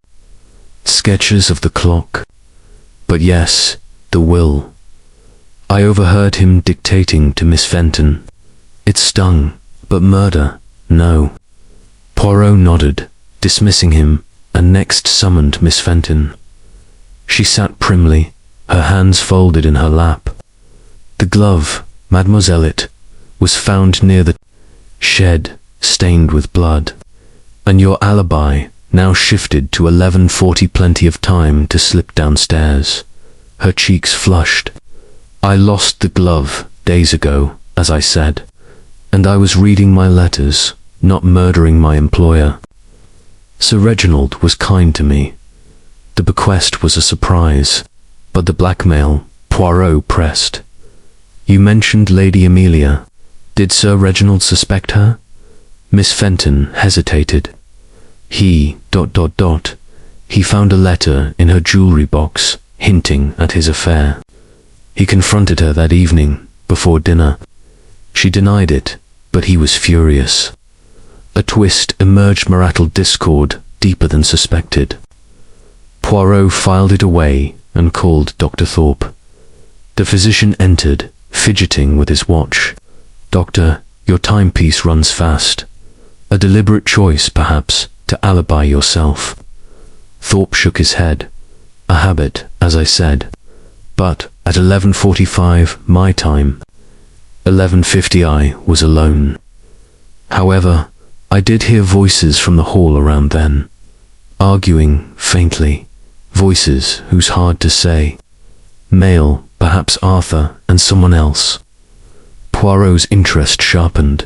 sketches of the clock. But yes, the will. I overheard him dictating to Miss Fenton. It stung, but murder, no. Poirot nodded, dismissing him, and next summoned Miss Fenton. She sat primly, her hands folded in her lap. The glove, Mademoiselle, it was found near the shed, stained with blood. And your alibi now shifted to 11:40, plenty of time to slip downstairs. Her cheeks flushed. I lost the glove days ago, as I said, and I was reading my letters, not murdering my employer. Sir Reginald was kind to me. The bequest was a surprise, but the blackmail, Poirot pressed. You mentioned Lady Amelia. Did Sir Reginald suspect her? Miss Fenton hesitated. He, he found a letter in her jewellery box, hinting at his affair. He confronted her that evening, before dinner. She denied it, but he was furious. A twist emerged, marital discord, deeper than suspected. Poirot filed it away and called Dr. Thorpe. The physician entered, fidgeting with his watch. Doctor, your timepiece runs fast. A deliberate choice, perhaps, to alibi yourself. Thorpe shook his head. A habit, as I said. But at 11:45, my time, 11:50, I was alone. However, I did hear voices from the hall around then, arguing faintly, voices who's hard to say. Male, perhaps Arthur and someone else. Poirot's interest sharpened.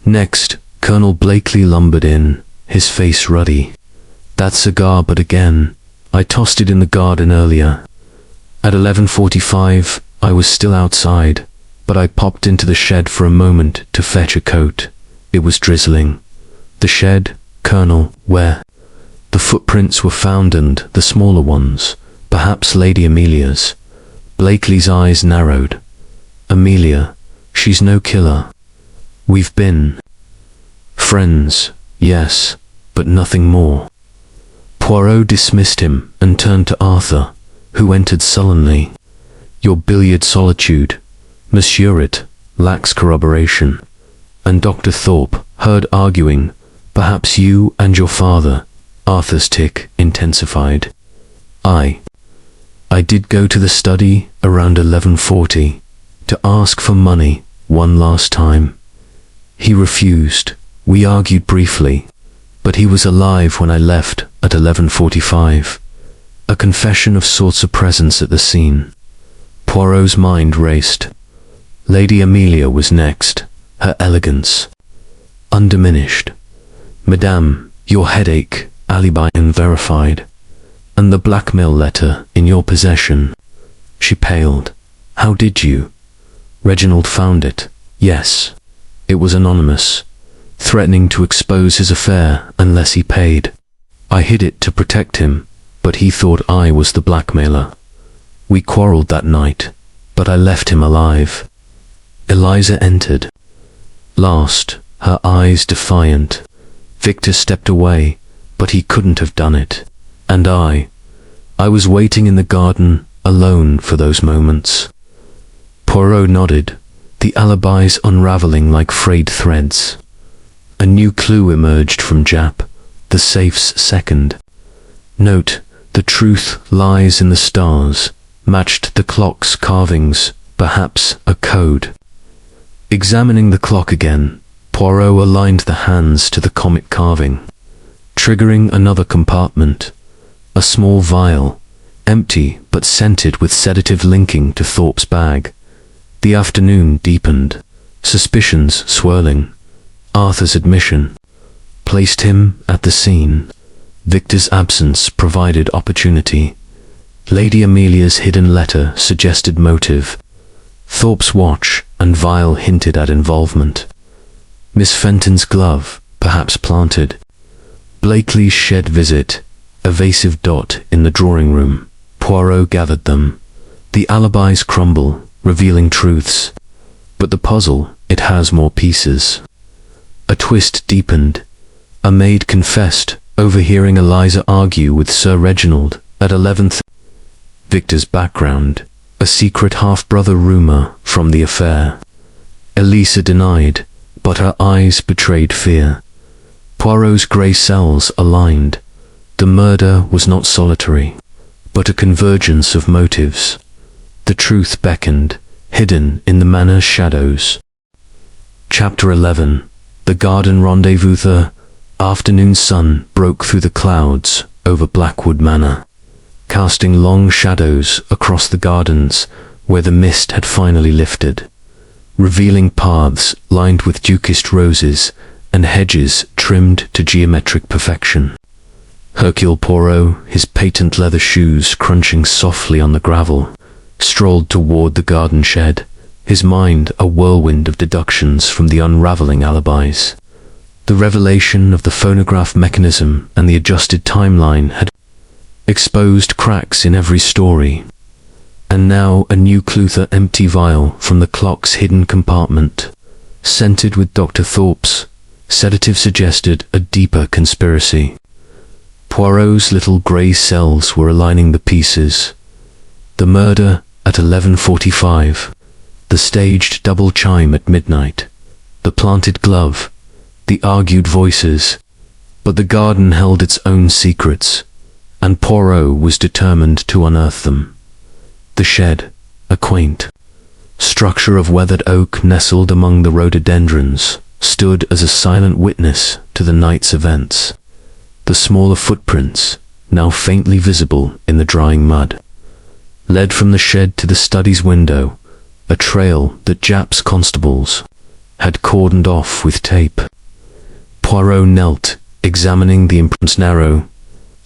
Next, Colonel Blakely lumbered in, his face ruddy. That cigar, but again, I tossed it in the garden earlier. At 11:45, I was still outside, but I popped into the shed for a moment to fetch a coat. It was drizzling. The shed, Colonel, where the footprints were found, and the smaller ones, perhaps Lady Amelia's. Blakely's eyes narrowed. Amelia, she's no killer. We've been friends, yes, but nothing more. Poirot dismissed him and turned to Arthur, who entered sullenly. Your billiard solitude, Monsieur it, lacks corroboration. And Dr. Thorpe heard arguing, perhaps you and your father. Arthur's tic intensified. I did go to the study around 11:40 to ask for money one last time. He refused. We argued briefly, but he was alive when I left at 11:45. A confession of sorts of presence at the scene. Poirot's mind raced. Lady Amelia was next, her elegance undiminished. Madame, your headache, alibi unverified, and the blackmail letter in your possession. She paled. How did you? Reginald found it. Yes. It was anonymous, threatening to expose his affair unless he paid. I hid it to protect him, but he thought I was the blackmailer. We quarreled that night, but I left him alive. Eliza entered. Last, her eyes defiant. Victor stepped away, but he couldn't have done it. And I was waiting in the garden, alone for those moments. Poirot nodded, the alibis unraveling like frayed threads. A new clue emerged from Jap, the safe's second. Note, the truth lies in the stars, matched the clock's carvings, perhaps a code. Examining the clock again, Poirot aligned the hands to the comic carving, triggering another compartment. A small vial, empty but scented with sedative linking to Thorpe's bag. The afternoon deepened, suspicions swirling. Arthur's admission placed him at the scene. Victor's absence provided opportunity. Lady Amelia's hidden letter suggested motive. Thorpe's watch and vial hinted at involvement. Miss Fenton's glove, perhaps planted. Blakely's shed visit, evasive dot in the drawing room. Poirot gathered them. The alibis crumble, revealing truths. But the puzzle, it has more pieces. A twist deepened. A maid confessed, overhearing Eliza argue with Sir Reginald at 11th. Victor's background, a secret half-brother rumor from the affair. Elisa denied, but her eyes betrayed fear. Poirot's grey cells aligned. The murder was not solitary, but a convergence of motives. The truth beckoned, hidden in the manor's shadows. Chapter 11. The Garden Rendezvous. The afternoon sun broke through the clouds over Blackwood Manor, casting long shadows across the gardens where the mist had finally lifted, revealing paths lined with dukist roses and hedges trimmed to geometric perfection. Hercule Poirot, his patent leather shoes crunching softly on the gravel, strolled toward the garden shed, his mind a whirlwind of deductions from the unraveling alibis. The revelation of the phonograph mechanism and the adjusted timeline had exposed cracks in every story. And now a new clue: the empty vial from the clock's hidden compartment, scented with Dr. Thorpe's sedative, suggested a deeper conspiracy. Poirot's little grey cells were aligning the pieces. The murder at 11:45, the staged double chime at midnight, the planted glove, the argued voices. But the garden held its own secrets, and Poirot was determined to unearth them. The shed, a quaint structure of weathered oak nestled among the rhododendrons, stood as a silent witness to the night's events. The smaller footprints, now faintly visible in the drying mud, led from the shed to the study's window, a trail that Jap's constables had cordoned off with tape. Poirot knelt, examining the imprints, narrow,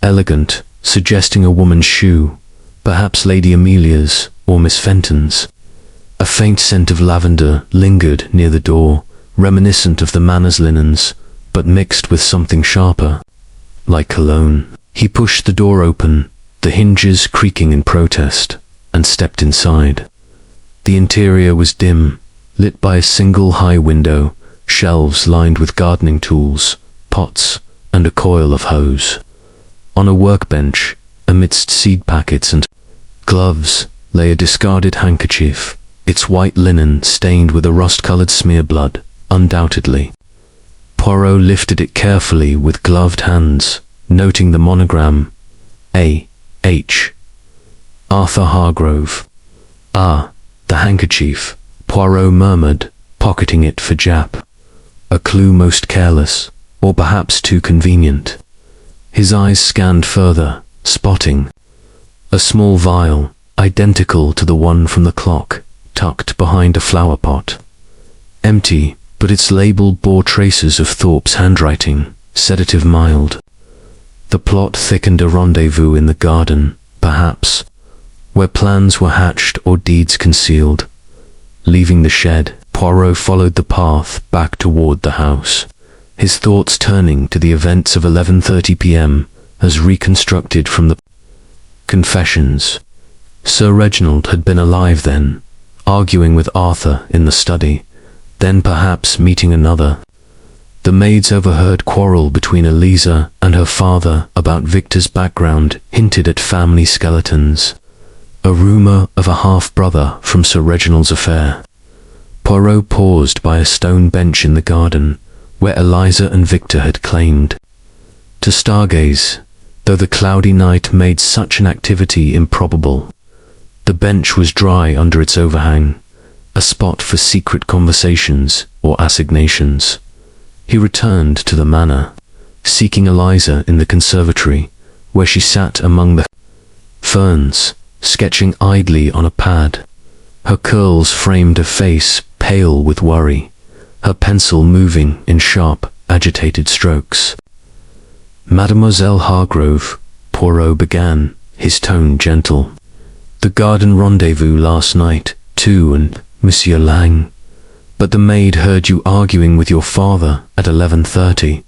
elegant, suggesting a woman's shoe, perhaps Lady Amelia's or Miss Fenton's. A faint scent of lavender lingered near the door, reminiscent of the manor's linens, but mixed with something sharper, like cologne. He pushed the door open, the hinges creaking in protest, and stepped inside. The interior was dim, lit by a single high window, shelves lined with gardening tools, pots, and a coil of hose. On a workbench, amidst seed packets and gloves lay a discarded handkerchief, its white linen stained with a rust-colored smear blood, undoubtedly. Poirot lifted it carefully with gloved hands, noting the monogram, A.H. Arthur Hargrove. Ah, the handkerchief, Poirot murmured, pocketing it for Jap. A clue most careless, or perhaps too convenient. His eyes scanned further, spotting a small vial, identical to the one from the clock, tucked behind a flower pot. Empty, but its label bore traces of Thorpe's handwriting, sedative mild. The plot thickened a rendezvous in the garden, perhaps, where plans were hatched or deeds concealed. Leaving the shed, Poirot followed the path back toward the house, his thoughts turning to the events of 11:30 p.m. as reconstructed from the confessions. Sir Reginald had been alive then, arguing with Arthur in the study, then perhaps meeting another. The maids overheard quarrel between Eliza and her father about Victor's background hinted at family skeletons. A rumor of a half-brother from Sir Reginald's affair. Poirot paused by a stone bench in the garden, where Eliza and Victor had claimed to stargaze, though the cloudy night made such an activity improbable. The bench was dry under its overhang, a spot for secret conversations or assignations. He returned to the manor, seeking Eliza in the conservatory, where she sat among the ferns, sketching idly on a pad. Her curls framed a face pale with worry, her pencil moving in sharp, agitated strokes. Mademoiselle Hargrove, Poirot began, his tone gentle. The garden rendezvous last night, too, and Monsieur Lang. But the maid heard you arguing with your father at 11:30.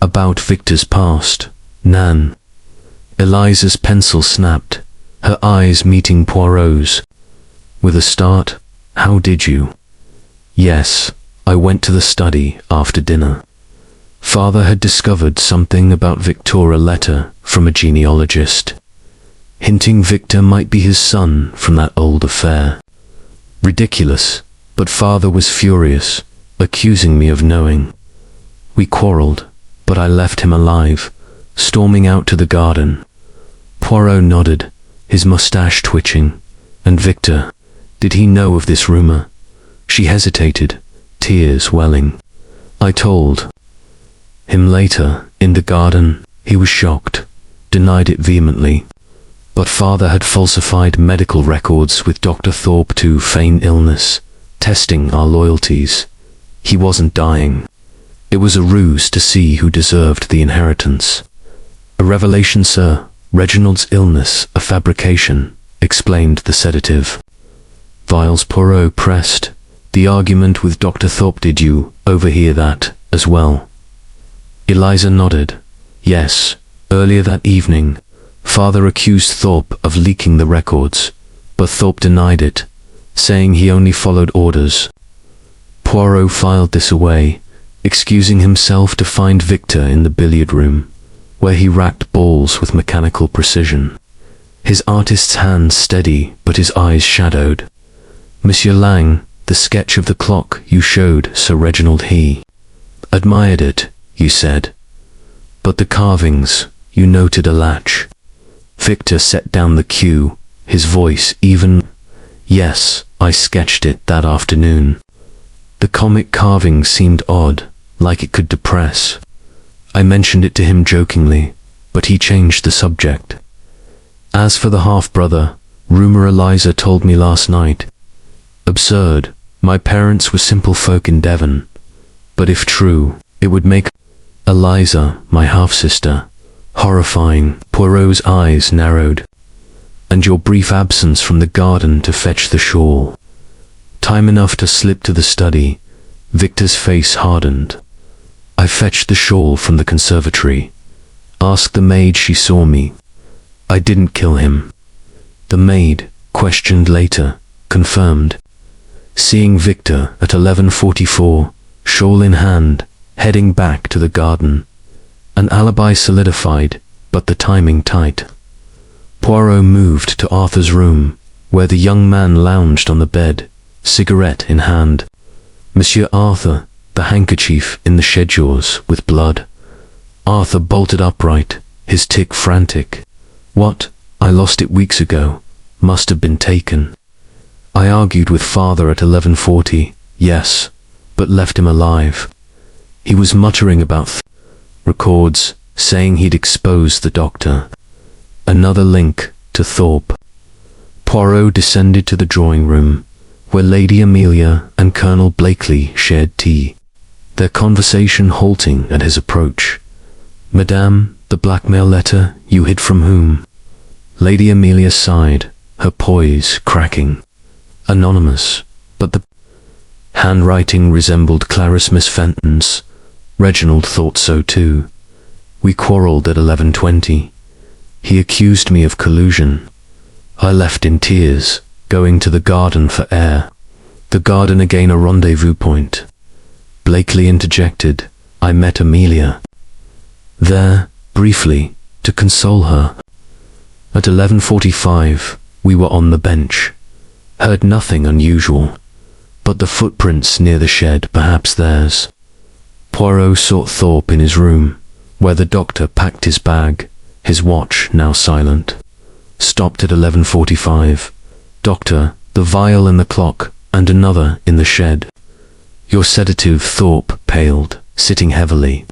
About Victor's past, Nan. Eliza's pencil snapped, her eyes meeting Poirot's. With a start, how did you? Yes, I went to the study after dinner. Father had discovered something about Victor, a letter from a genealogist, hinting Victor might be his son from that old affair. Ridiculous, but father was furious, accusing me of knowing. We quarreled, but I left him alive, storming out to the garden. Poirot nodded, his mustache twitching. And Victor, did he know of this rumor? She hesitated, tears welling. I told him later, in the garden. He was shocked, denied it vehemently. But father had falsified medical records with Dr. Thorpe to feign illness, testing our loyalties. He wasn't dying. It was a ruse to see who deserved the inheritance. A revelation, sir. Reginald's illness, a fabrication, explained the sedative. Vials. Poirot pressed. The argument with Dr. Thorpe, did you overhear that as well? Eliza nodded. Yes, earlier that evening, father accused Thorpe of leaking the records, but Thorpe denied it, saying he only followed orders. Poirot filed this away, excusing himself to find Victor in the billiard room, where he racked balls with mechanical precision. His artist's hands steady, but his eyes shadowed. Monsieur Lang, the sketch of the clock you showed Sir Reginald, he admired it, you said. But the carvings, you noted a latch. Victor set down the cue, his voice even. Yes, I sketched it that afternoon. The comic carving seemed odd, like it could depress. I mentioned it to him jokingly, but he changed the subject. As for the half-brother, rumor Eliza told me last night. Absurd. My parents were simple folk in Devon. But if true, it would make Eliza, my half-sister, horrifying. Poirot's eyes narrowed. And your brief absence from the garden to fetch the shawl. Time enough to slip to the study. Victor's face hardened. I fetched the shawl from the conservatory. Asked the maid, she saw me. I didn't kill him. The maid, questioned later, confirmed. Seeing Victor at 11:44, shawl in hand, heading back to the garden. An alibi solidified, but the timing tight. Poirot moved to Arthur's room, where the young man lounged on the bed, cigarette in hand. Monsieur Arthur, the handkerchief in the shed drawers with blood. Arthur bolted upright, his tic frantic. What? I lost it weeks ago. Must have been taken. I argued with father at 11:40, yes, but left him alive. He was muttering about records, saying he'd exposed the doctor. Another link to Thorpe. Poirot descended to the drawing room, where Lady Amelia and Colonel Blakely shared tea, their conversation halting at his approach. Madame, the blackmail letter you hid from whom? Lady Amelia sighed, her poise cracking. Anonymous, but the handwriting resembled Clarice Miss Fenton's. Reginald thought so too. We quarrelled at 11:20. He accused me of collusion. I left in tears, going to the garden for air. The garden again a rendezvous point. Blakely interjected, I met Amelia there, briefly, to console her. At 11:45, we were on the bench. Heard nothing unusual, but the footprints near the shed, perhaps theirs. Poirot sought Thorpe in his room, where the doctor packed his bag, his watch now silent. Stopped at 11:45. Doctor, the vial in the clock, and another in the shed. Your sedative. Thorpe paled, sitting heavily.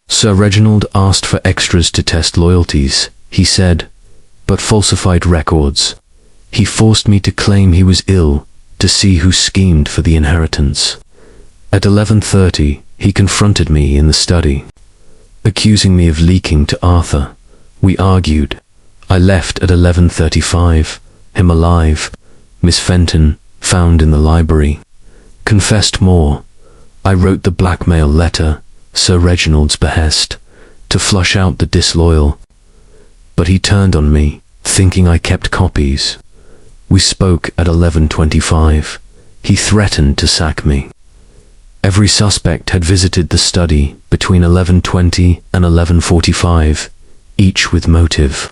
Sir Reginald asked for extras to test loyalties, he said, but falsified records. He forced me to claim he was ill, to see who schemed for the inheritance. At 11:30, he confronted me in the study, accusing me of leaking to Arthur. We argued. I left at 11:35, him alive. Miss Fenton, found in the library, confessed more. I wrote the blackmail letter, Sir Reginald's behest, to flush out the disloyal. But he turned on me, thinking I kept copies. We spoke at 11:25. He threatened to sack me. Every suspect had visited the study between 11:20 and 11:45, each with motive.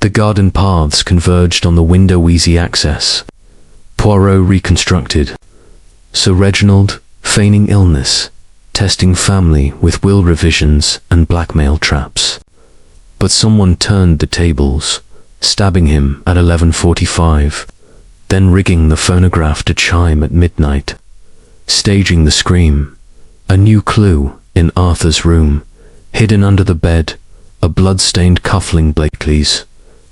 The garden paths converged on the window easy access. Poirot reconstructed. Sir Reginald, feigning illness, testing family with will revisions and blackmail traps. But someone turned the tables, stabbing him at 11:45, then rigging the phonograph to chime at midnight, staging the scream. A new clue in Arthur's room, hidden under the bed, a blood-stained cuffling Blakely's.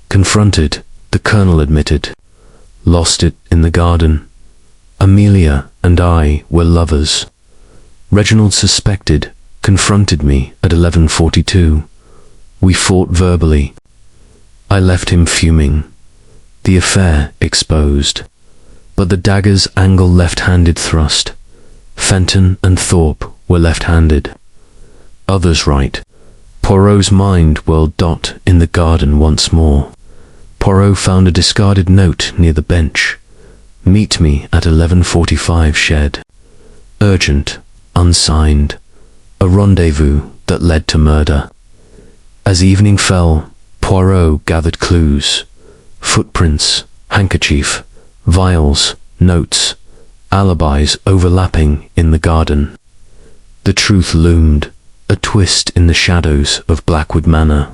Confronted, the colonel admitted. Lost it in the garden. Amelia and I were lovers. Reginald suspected, confronted me at 11:42. We fought verbally. I left him fuming. The affair exposed. But the dagger's angle left-handed thrust. Fenton and Thorpe were left-handed. Others right. Poirot's mind whirled in the garden once more. Poirot found a discarded note near the bench. Meet me at 11:45 shed. Urgent, unsigned. A rendezvous that led to murder. As evening fell, Poirot gathered clues. Footprints, handkerchief, vials, notes, alibis overlapping in the garden. The truth loomed, a twist in the shadows of Blackwood Manor.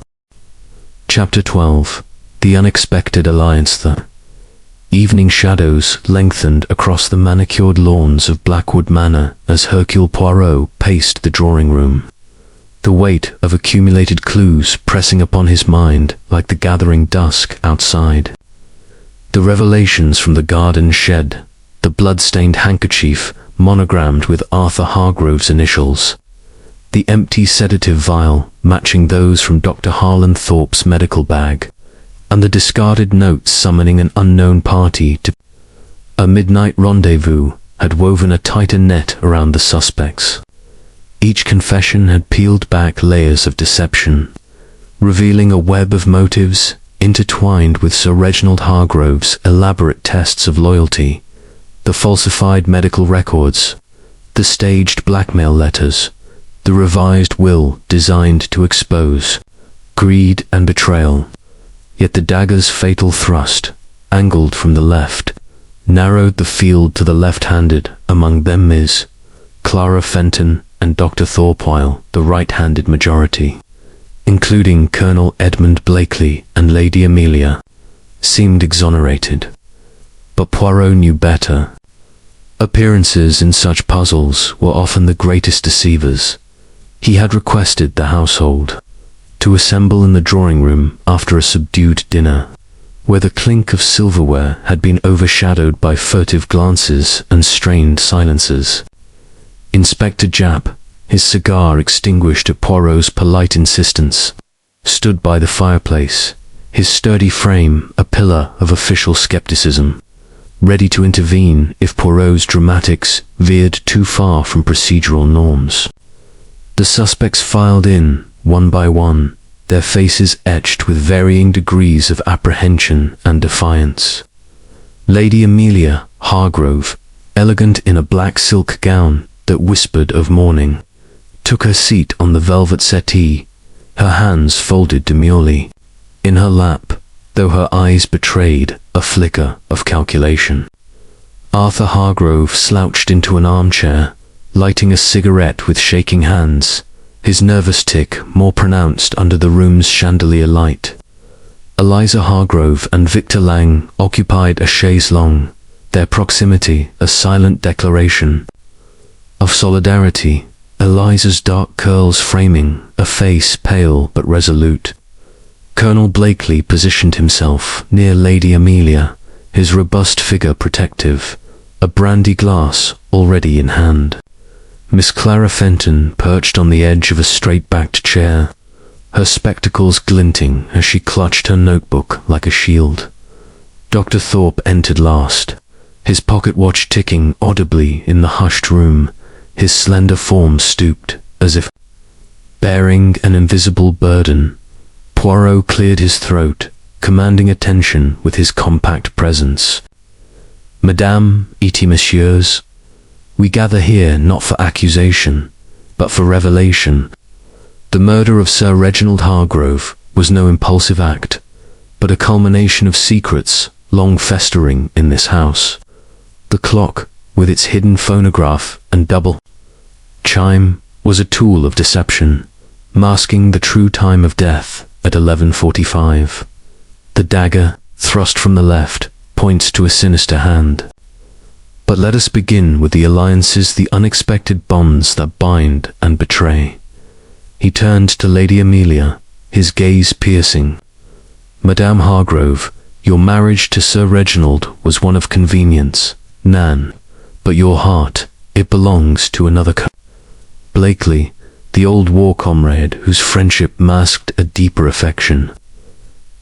Chapter 12. The Unexpected Alliance. The evening shadows lengthened across the manicured lawns of Blackwood Manor as Hercule Poirot paced the drawing room, the weight of accumulated clues pressing upon his mind like the gathering dusk outside. The revelations from the garden shed, the blood-stained handkerchief monogrammed with Arthur Hargrove's initials, the empty sedative vial matching those from Dr. Harlan Thorpe's medical bag, and the discarded notes summoning an unknown party to a midnight rendezvous had woven a tighter net around the suspects. Each confession had peeled back layers of deception, revealing a web of motives intertwined with Sir Reginald Hargrove's elaborate tests of loyalty, the falsified medical records, the staged blackmail letters, the revised will designed to expose greed and betrayal. Yet the dagger's fatal thrust, angled from the left, narrowed the field to the left-handed, among them Ms. Clara Fenton and Dr. Thorpwile, the right-handed majority, including Colonel Edmund Blakely and Lady Amelia, seemed exonerated. But Poirot knew better. Appearances in such puzzles were often the greatest deceivers. He had requested the household to assemble in the drawing-room after a subdued dinner, where the clink of silverware had been overshadowed by furtive glances and strained silences. Inspector Japp, his cigar extinguished at Poirot's polite insistence, stood by the fireplace, his sturdy frame a pillar of official skepticism, ready to intervene if Poirot's dramatics veered too far from procedural norms. The suspects filed in, one by one, their faces etched with varying degrees of apprehension and defiance. Lady Amelia Hargrove, elegant in a black silk gown that whispered of mourning, took her seat on the velvet settee, her hands folded demurely. In her lap, though her eyes betrayed a flicker of calculation, Arthur Hargrove slouched into an armchair, lighting a cigarette with shaking hands, his nervous tic more pronounced under the room's chandelier light. Eliza Hargrove and Victor Lang occupied a chaise longue, their proximity a silent declaration of solidarity, Eliza's dark curls framing a face pale but resolute. Colonel Blakely positioned himself near Lady Amelia, his robust figure protective, a brandy glass already in hand. Miss Clara Fenton perched on the edge of a straight-backed chair, her spectacles glinting as she clutched her notebook like a shield. Dr. Thorpe entered last, his pocket watch ticking audibly in the hushed room, his slender form stooped, as if bearing an invisible burden. Poirot cleared his throat, commanding attention with his compact presence. Madame, et messieurs, we gather here not for accusation, but for revelation. The murder of Sir Reginald Hargrove was no impulsive act, but a culmination of secrets long festering in this house. The clock, with its hidden phonograph and double chime, was a tool of deception, masking the true time of death at 11:45. The dagger, thrust from the left, points to a sinister hand. But let us begin with the alliances, the unexpected bonds that bind and betray. He turned to Lady Amelia, his gaze piercing. Madame Hargrove, your marriage to Sir Reginald was one of convenience, Nan, but your heart, it belongs to another Blakely, the old war comrade whose friendship masked a deeper affection.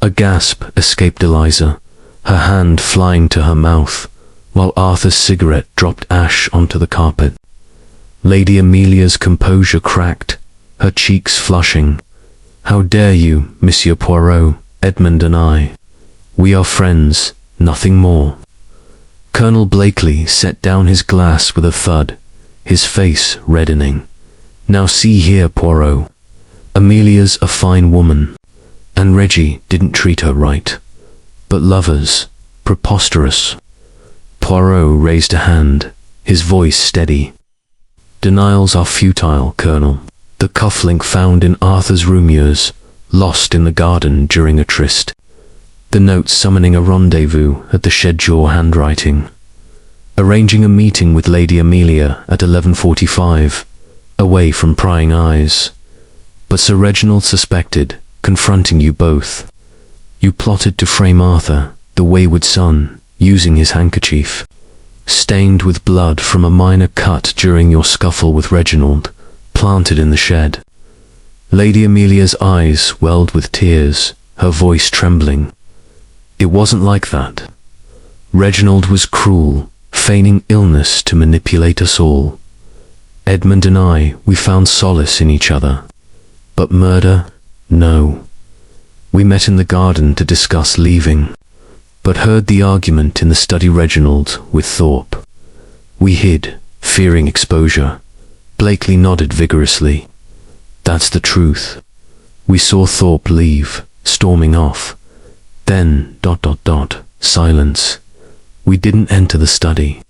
A gasp escaped Eliza, her hand flying to her mouth, while Arthur's cigarette dropped ash onto the carpet. Lady Amelia's composure cracked, her cheeks flushing. How dare you, Monsieur Poirot, Edmund and I? We are friends, nothing more. Colonel Blakely set down his glass with a thud, his face reddening. Now see here, Poirot. Amelia's a fine woman, and Reggie didn't treat her right. But lovers, preposterous. Poirot raised a hand, his voice steady. Denials are futile, Colonel. The cufflink found in Arthur's roomers, lost in the garden during a tryst. The note summoning a rendezvous at the Shedjaw handwriting. Arranging a meeting with Lady Amelia at 11:45, away from prying eyes. But Sir Reginald suspected, confronting you both. You plotted to frame Arthur, the wayward son, using his handkerchief, stained with blood from a minor cut during your scuffle with Reginald, planted in the shed. Lady Amelia's eyes welled with tears, her voice trembling. It wasn't like that. Reginald was cruel, feigning illness to manipulate us all. Edmund and I, we found solace in each other. But murder? No. We met in the garden to discuss leaving, but heard the argument in the study Reginald with Thorpe. We hid, fearing exposure. Blakely nodded vigorously. That's the truth. We saw Thorpe leave, storming off. Then, silence. We didn't enter the study.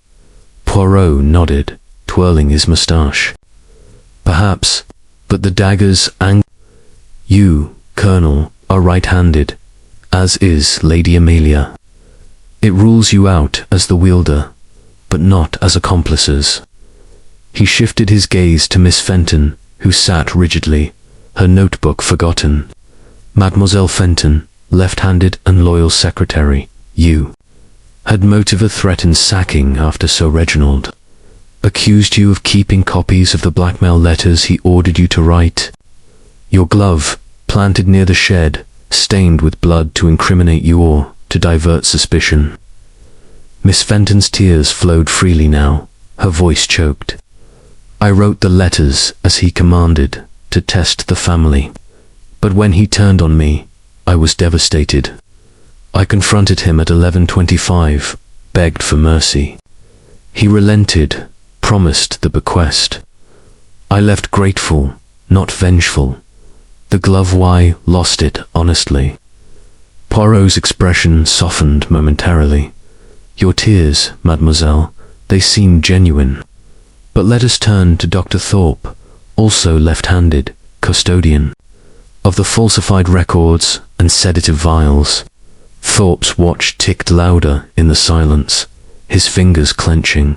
Poirot nodded, twirling his moustache. Perhaps, but the dagger's You, Colonel, are right-handed, as is Lady Amelia. It rules you out as the wielder, but not as accomplices. He shifted his gaze to Miss Fenton, who sat rigidly, her notebook forgotten. Mademoiselle Fenton, left-handed and loyal secretary, you. Had motive threatened sacking after Sir Reginald. Accused you of keeping copies of the blackmail letters he ordered you to write. Your glove, planted near the shed, stained with blood to incriminate you or to divert suspicion. Miss Fenton's tears flowed freely now, her voice choked. I wrote the letters as he commanded, to test the family. But when he turned on me, I was devastated. I confronted him at 11:25, begged for mercy. He relented, promised the bequest. I left grateful, not vengeful. The glove lost it honestly. Poirot's expression softened momentarily. Your tears, mademoiselle, they seem genuine. But let us turn to Dr. Thorpe, also left-handed, custodian of the falsified records and sedative vials. Thorpe's watch ticked louder in the silence, his fingers clenching.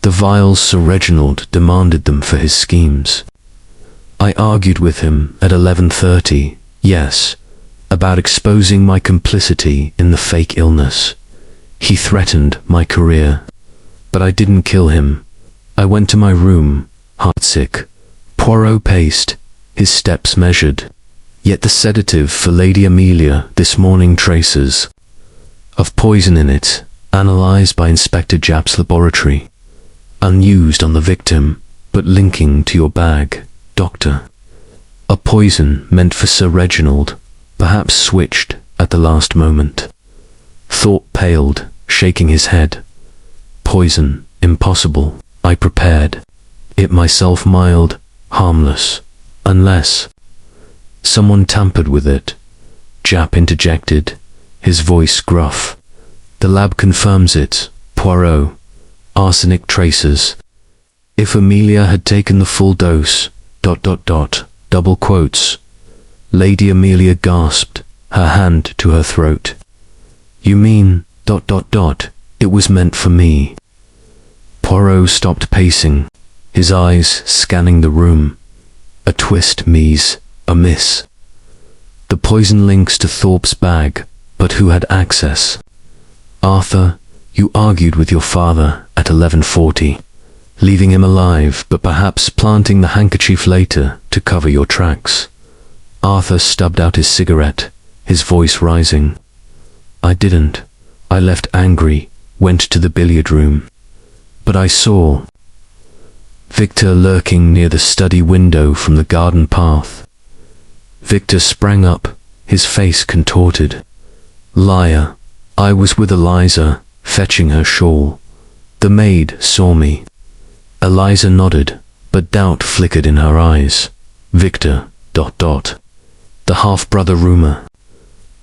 The vials Sir Reginald demanded them for his schemes. I argued with him at 11:30, yes, about exposing my complicity in the fake illness. He threatened my career. But I didn't kill him. I went to my room, heartsick. Poirot paced, his steps measured. Yet the sedative for Lady Amelia this morning traces of poison in it, analyzed by Inspector Japp's laboratory. Unused on the victim, but linking to your bag, Doctor. A poison meant for Sir Reginald, perhaps switched at the last moment. Thorpe paled, shaking his head. Poison, impossible. I prepared. It myself mild, harmless. Unless someone tampered with it. Japp interjected, his voice gruff. The lab confirms it, Poirot. Arsenic traces. If Amelia had taken the full dose, double quotes. Lady Amelia gasped, her hand to her throat. You mean, it was meant for me. Poirot stopped pacing, his eyes scanning the room. A twist, a miss. The poison links to Thorpe's bag, but who had access? Arthur, you argued with your father at 11:40, leaving him alive, but perhaps planting the handkerchief later to cover your tracks. Arthur stubbed out his cigarette, his voice rising. I didn't. I left angry, went to the billiard room. But I saw Victor lurking near the study window from the garden path. Victor sprang up, his face contorted. Liar. I was with Eliza, fetching her shawl. The maid saw me. Eliza nodded, but doubt flickered in her eyes. Victor, The half-brother rumor.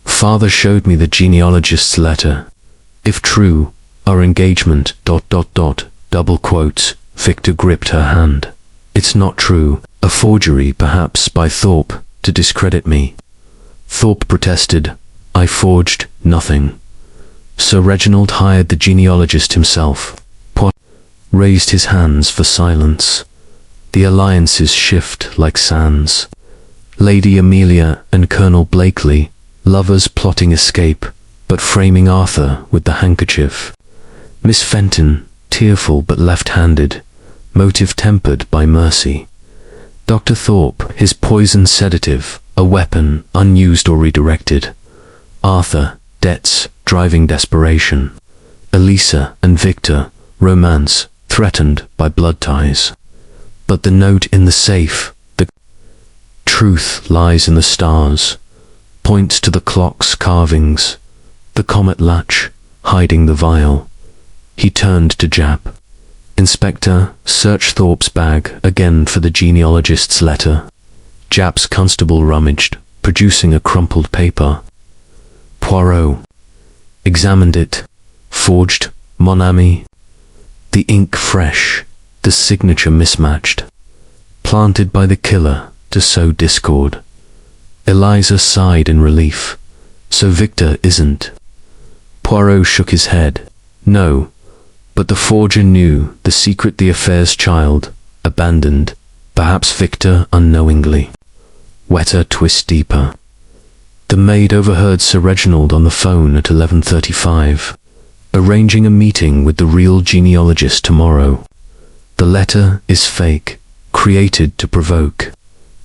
Father showed me the genealogist's letter. If true, our engagement, double quotes. Victor gripped her hand. It's not true. A forgery, perhaps, by Thorpe, to discredit me. Thorpe protested. I forged nothing. Sir Reginald hired the genealogist himself. Poirot raised his hands for silence. The alliances shift like sands. Lady Amelia and Colonel Blakeley, lovers plotting escape, but framing Arthur with the handkerchief. Miss Fenton, tearful but left-handed, motive tempered by mercy. Dr. Thorpe, his poison sedative, a weapon unused or redirected. Arthur, debts, driving desperation. Elisa and Victor, romance, threatened by blood ties. But the note in the safe, the truth lies in the stars, points to the clock's carvings, the comet latch, hiding the vial. He turned to Japp. Inspector, search Thorpe's bag again for the genealogist's letter. Japp's constable rummaged, producing a crumpled paper. Poirot examined it. Forged, mon ami. The ink fresh, the signature mismatched. Planted by the killer to sow discord. Eliza sighed in relief. So Victor isn't. Poirot shook his head. No, but the forger knew the secret, the affair's child, abandoned, perhaps Victor unknowingly. Wetter twist deeper. The maid overheard Sir Reginald on the phone at 11:35, arranging a meeting with the real genealogist tomorrow. The letter is fake, created to provoke.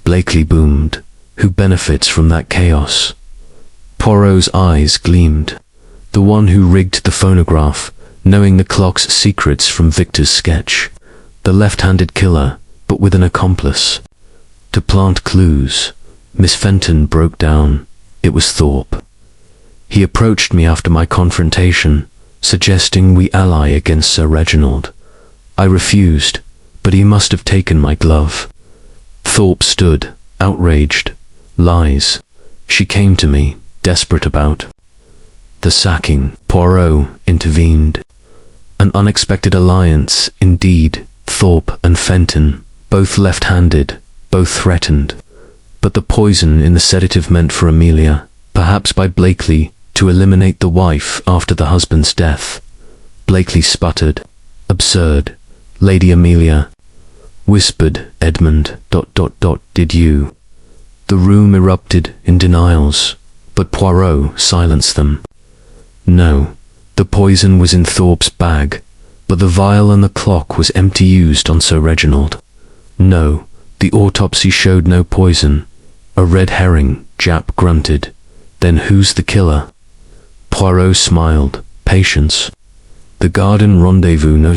Blakely boomed. Who benefits from that chaos? Poirot's eyes gleamed. The one who rigged the phonograph, knowing the clock's secrets from Victor's sketch. The left-handed killer, but with an accomplice. To plant clues, Miss Fenton broke down. It was Thorpe. He approached me after my confrontation, suggesting we ally against Sir Reginald. I refused, but he must have taken my glove. Thorpe stood, outraged. Lies. She came to me, desperate about the sacking. Poirot intervened. An unexpected alliance, indeed. Thorpe and Fenton, both left-handed, both threatened. But the poison in the sedative meant for Amelia, perhaps by Blakely, to eliminate the wife after the husband's death. Blakely sputtered. Absurd. Lady Amelia. Whispered Edmund. ... Did you? The room erupted in denials, but Poirot silenced them. No, the poison was in Thorpe's bag, but the vial and the clock was empty, used on Sir Reginald. No, the autopsy showed no poison. A red herring, Jap grunted. Then who's the killer? Poirot smiled. Patience. The garden rendezvous, no.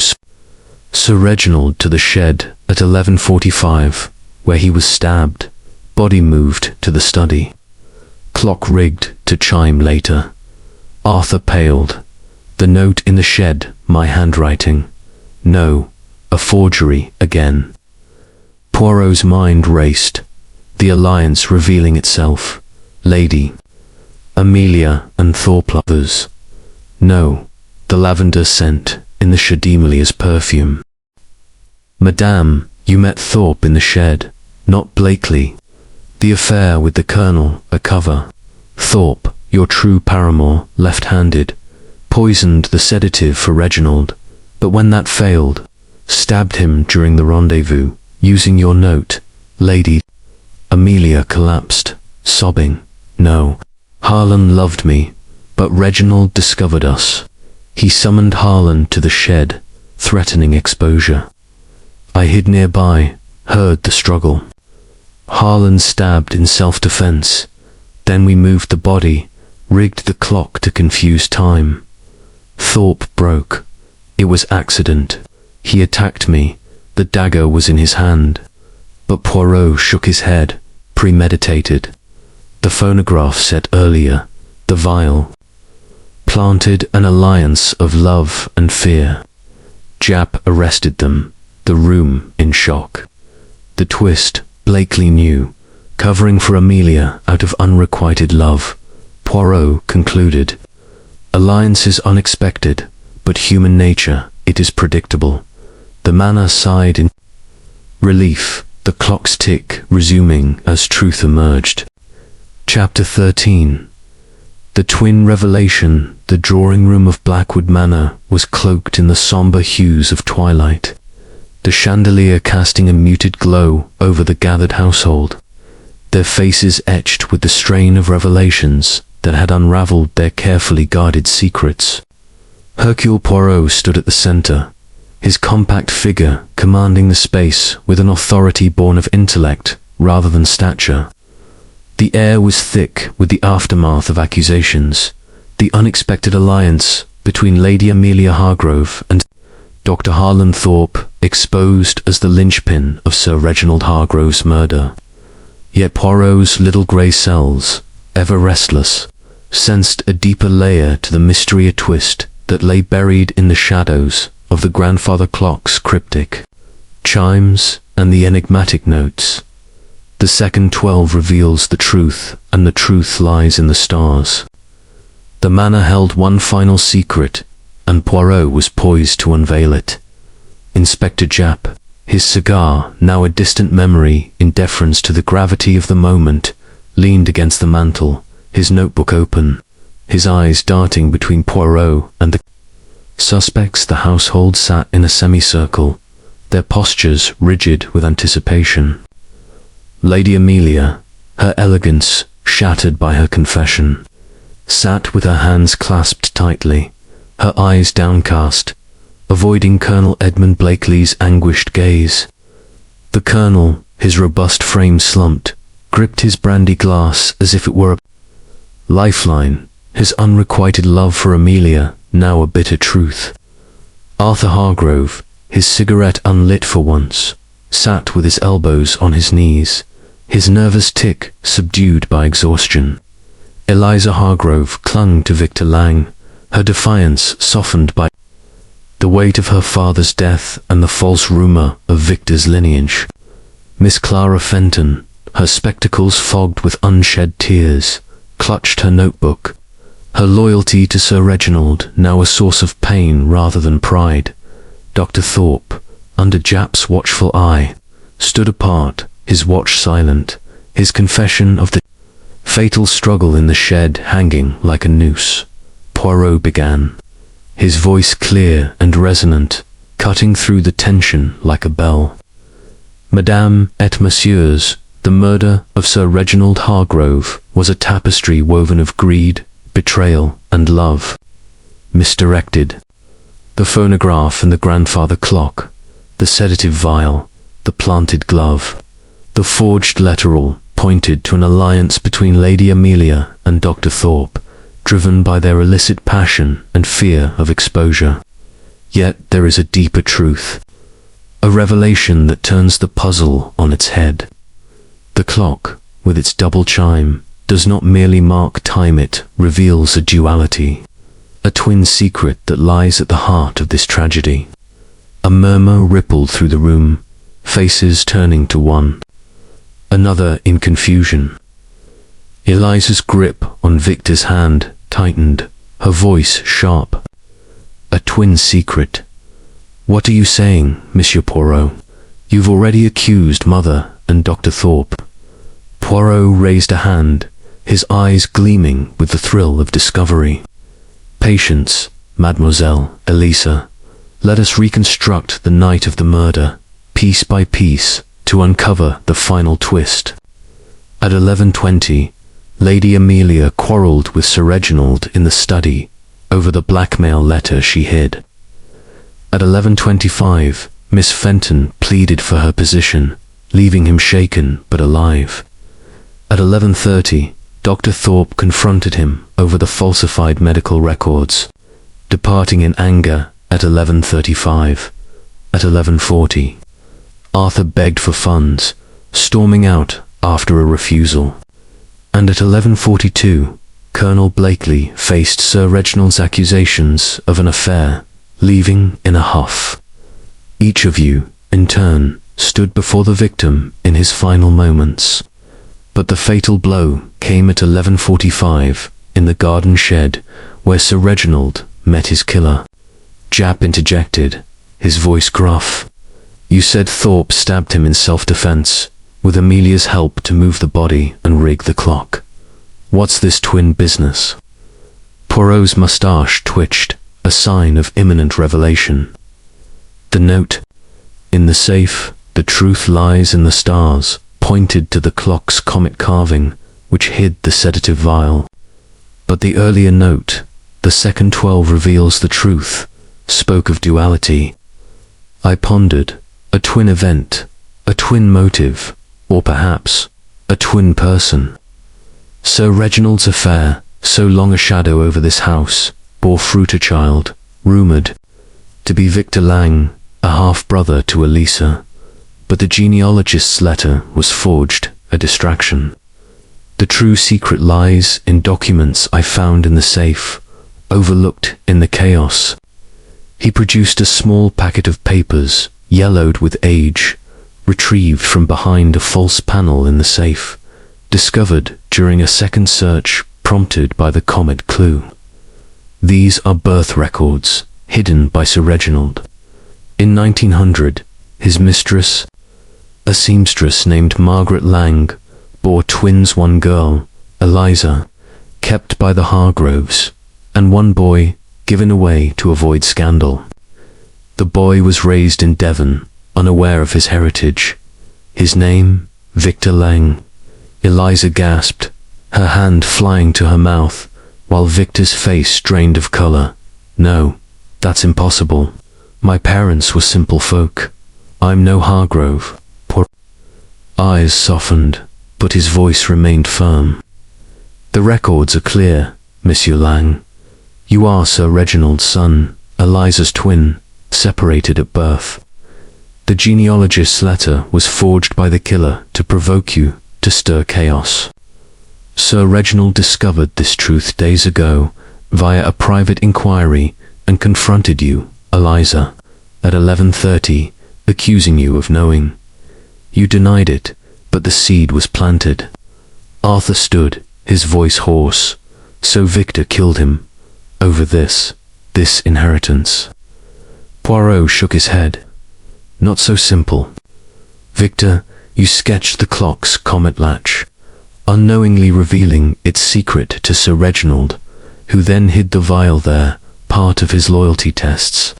Sir Reginald to the shed at 11:45, where he was stabbed. Body moved to the study. Clock rigged to chime later. Arthur paled. The note in the shed, my handwriting. No, a forgery again. Poirot's mind raced. The alliance revealing itself. Lady Amelia and Thorpe lovers. No, the lavender scent in the Shadimelia's perfume. Madame, you met Thorpe in the shed, not Blakely. The affair with the Colonel, a cover. Thorpe, your true paramour, left-handed, poisoned the sedative for Reginald, but when that failed, stabbed him during the rendezvous, using your note. Lady Amelia collapsed, sobbing. No, Harlan loved me, but Reginald discovered us. He summoned Harlan to the shed, threatening exposure. I hid nearby, heard the struggle. Harlan stabbed in self-defense. Then we moved the body, rigged the clock to confuse time. Thorpe broke. It was accident. He attacked me. The dagger was in his hand. But Poirot shook his head, premeditated. The phonograph set earlier, the vial. Planted an alliance of love and fear. Jap arrested them, the room in shock. The twist, Blakely knew, covering for Amelia out of unrequited love. Poirot concluded. Alliance is unexpected, but human nature, it is predictable. The manor sighed in relief, the clock's tick resuming as truth emerged. Chapter 13. The twin revelation, the drawing room of Blackwood Manor, was cloaked in the somber hues of twilight, the chandelier casting a muted glow over the gathered household, their faces etched with the strain of revelations that had unraveled their carefully guarded secrets. Hercule Poirot stood at the center, his compact figure commanding the space with an authority born of intellect rather than stature. The air was thick with the aftermath of accusations, the unexpected alliance between Lady Amelia Hargrove and Dr. Harlan Thorpe exposed as the linchpin of Sir Reginald Hargrove's murder. Yet Poirot's little grey cells, ever restless, sensed a deeper layer to the mystery, a twist that lay buried in the shadows of the grandfather clock's cryptic chimes and the enigmatic notes. The second 12 reveals the truth, and the truth lies in the stars. The manor held one final secret, and Poirot was poised to unveil it. Inspector Japp, his cigar now a distant memory in deference to the gravity of the moment, leaned against the mantel, his notebook open, his eyes darting between Poirot and the suspects. The household sat in a semicircle, their postures rigid with anticipation. Lady Amelia, her elegance shattered by her confession, sat with her hands clasped tightly, her eyes downcast, avoiding Colonel Edmund Blakely's anguished gaze. The Colonel, his robust frame slumped, gripped his brandy glass as if it were a lifeline, his unrequited love for Amelia now a bitter truth. Arthur Hargrove, his cigarette unlit for once, sat with his elbows on his knees, his nervous tic subdued by exhaustion. Eliza Hargrove clung to Victor Lang, her defiance softened by the weight of her father's death and the false rumor of Victor's lineage. Miss Clara Fenton, her spectacles fogged with unshed tears, clutched her notebook, her loyalty to Sir Reginald now a source of pain rather than pride. Dr. Thorpe, under Japp's watchful eye, stood apart, his watch silent, his confession of the fatal struggle in the shed hanging like a noose. Poirot began, his voice clear and resonant, cutting through the tension like a bell. Madame et Messieurs, the murder of Sir Reginald Hargrove was a tapestry woven of greed, betrayal, and love. Misdirected. The phonograph and the grandfather clock, the sedative vial, the planted glove, the forged letteral pointed to an alliance between Lady Amelia and Dr. Thorpe, driven by their illicit passion and fear of exposure. Yet there is a deeper truth, a revelation that turns the puzzle on its head. The clock, with its double chime, does not merely mark time, it reveals a duality, a twin secret that lies at the heart of this tragedy. A murmur rippled through the room, faces turning to one another in confusion. Eliza's grip on Victor's hand tightened, her voice sharp. A twin secret. What are you saying, Monsieur Poirot? You've already accused Mother and Dr. Thorpe. Poirot raised a hand, his eyes gleaming with the thrill of discovery. Patience, Mademoiselle Elisa. Let us reconstruct the night of the murder, piece by piece, to uncover the final twist. At 11:20, Lady Amelia quarrelled with Sir Reginald in the study over the blackmail letter she hid. At 11:25, Miss Fenton pleaded for her position, leaving him shaken but alive. At 11:30, Dr. Thorpe confronted him over the falsified medical records, departing in anger at 11:35. At 11:40, Arthur begged for funds, storming out after a refusal. And at 11:42, Colonel Blakely faced Sir Reginald's accusations of an affair, leaving in a huff. Each of you, in turn, stood before the victim in his final moments. But the fatal blow came at 11:45 in the garden shed where Sir Reginald met his killer. Japp interjected, his voice gruff. You said Thorpe stabbed him in self-defense, with Amelia's help to move the body and rig the clock. What's this twin business? Poirot's moustache twitched, a sign of imminent revelation. The note, in the safe, the truth lies in the stars, pointed to the clock's comet carving, which hid the sedative vial. But the earlier note, the second 12 reveals the truth, spoke of duality. I pondered, a twin event, a twin motive, or perhaps a twin person. Sir Reginald's affair, so long a shadow over this house, bore fruit. A child, rumoured to be Victor Lang, a half-brother to Elisa. But the genealogist's letter was forged, a distraction. The true secret lies in documents I found in the safe, overlooked in the chaos. He produced a small packet of papers, yellowed with age, retrieved from behind a false panel in the safe, discovered during a second search prompted by the comet clue. These are birth records, hidden by Sir Reginald. In 1900, his mistress, a seamstress named Margaret Lang, bore twins, one girl, Eliza, kept by the Hargroves, and one boy, given away to avoid scandal. The boy was raised in Devon, unaware of his heritage. His name, Victor Lang. Eliza gasped, her hand flying to her mouth, while Victor's face drained of color. No, that's impossible. My parents were simple folk. I'm no Hargrove. Poor eyes softened, but his voice remained firm. The records are clear, Monsieur Lang. You are Sir Reginald's son, Eliza's twin, separated at birth. The genealogist's letter was forged by the killer to provoke you, to stir chaos. Sir Reginald discovered this truth days ago via a private inquiry and confronted you, Eliza, at 11:30, accusing you of knowing. You denied it, but the seed was planted. Arthur stood, his voice hoarse. So Victor killed him. Over this inheritance. Poirot shook his head. Not so simple. Victor, you sketched the clock's comet latch, unknowingly revealing its secret to Sir Reginald, who then hid the vial there, part of his loyalty tests.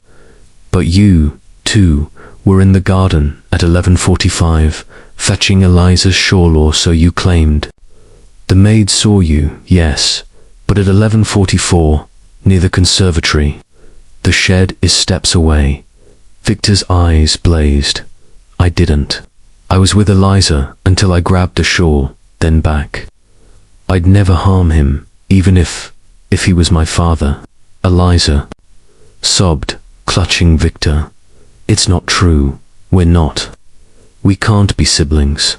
But you, too, were in the garden at 11:45, fetching Eliza's shawl, or so you claimed. The maid saw you, yes, but at 11:44, near the conservatory. The shed is steps away. Victor's eyes blazed. I didn't. I was with Eliza until I grabbed the shawl, then back. I'd never harm him, even if he was my father. Eliza sobbed, clutching Victor. It's not true. We're not. We can't be siblings.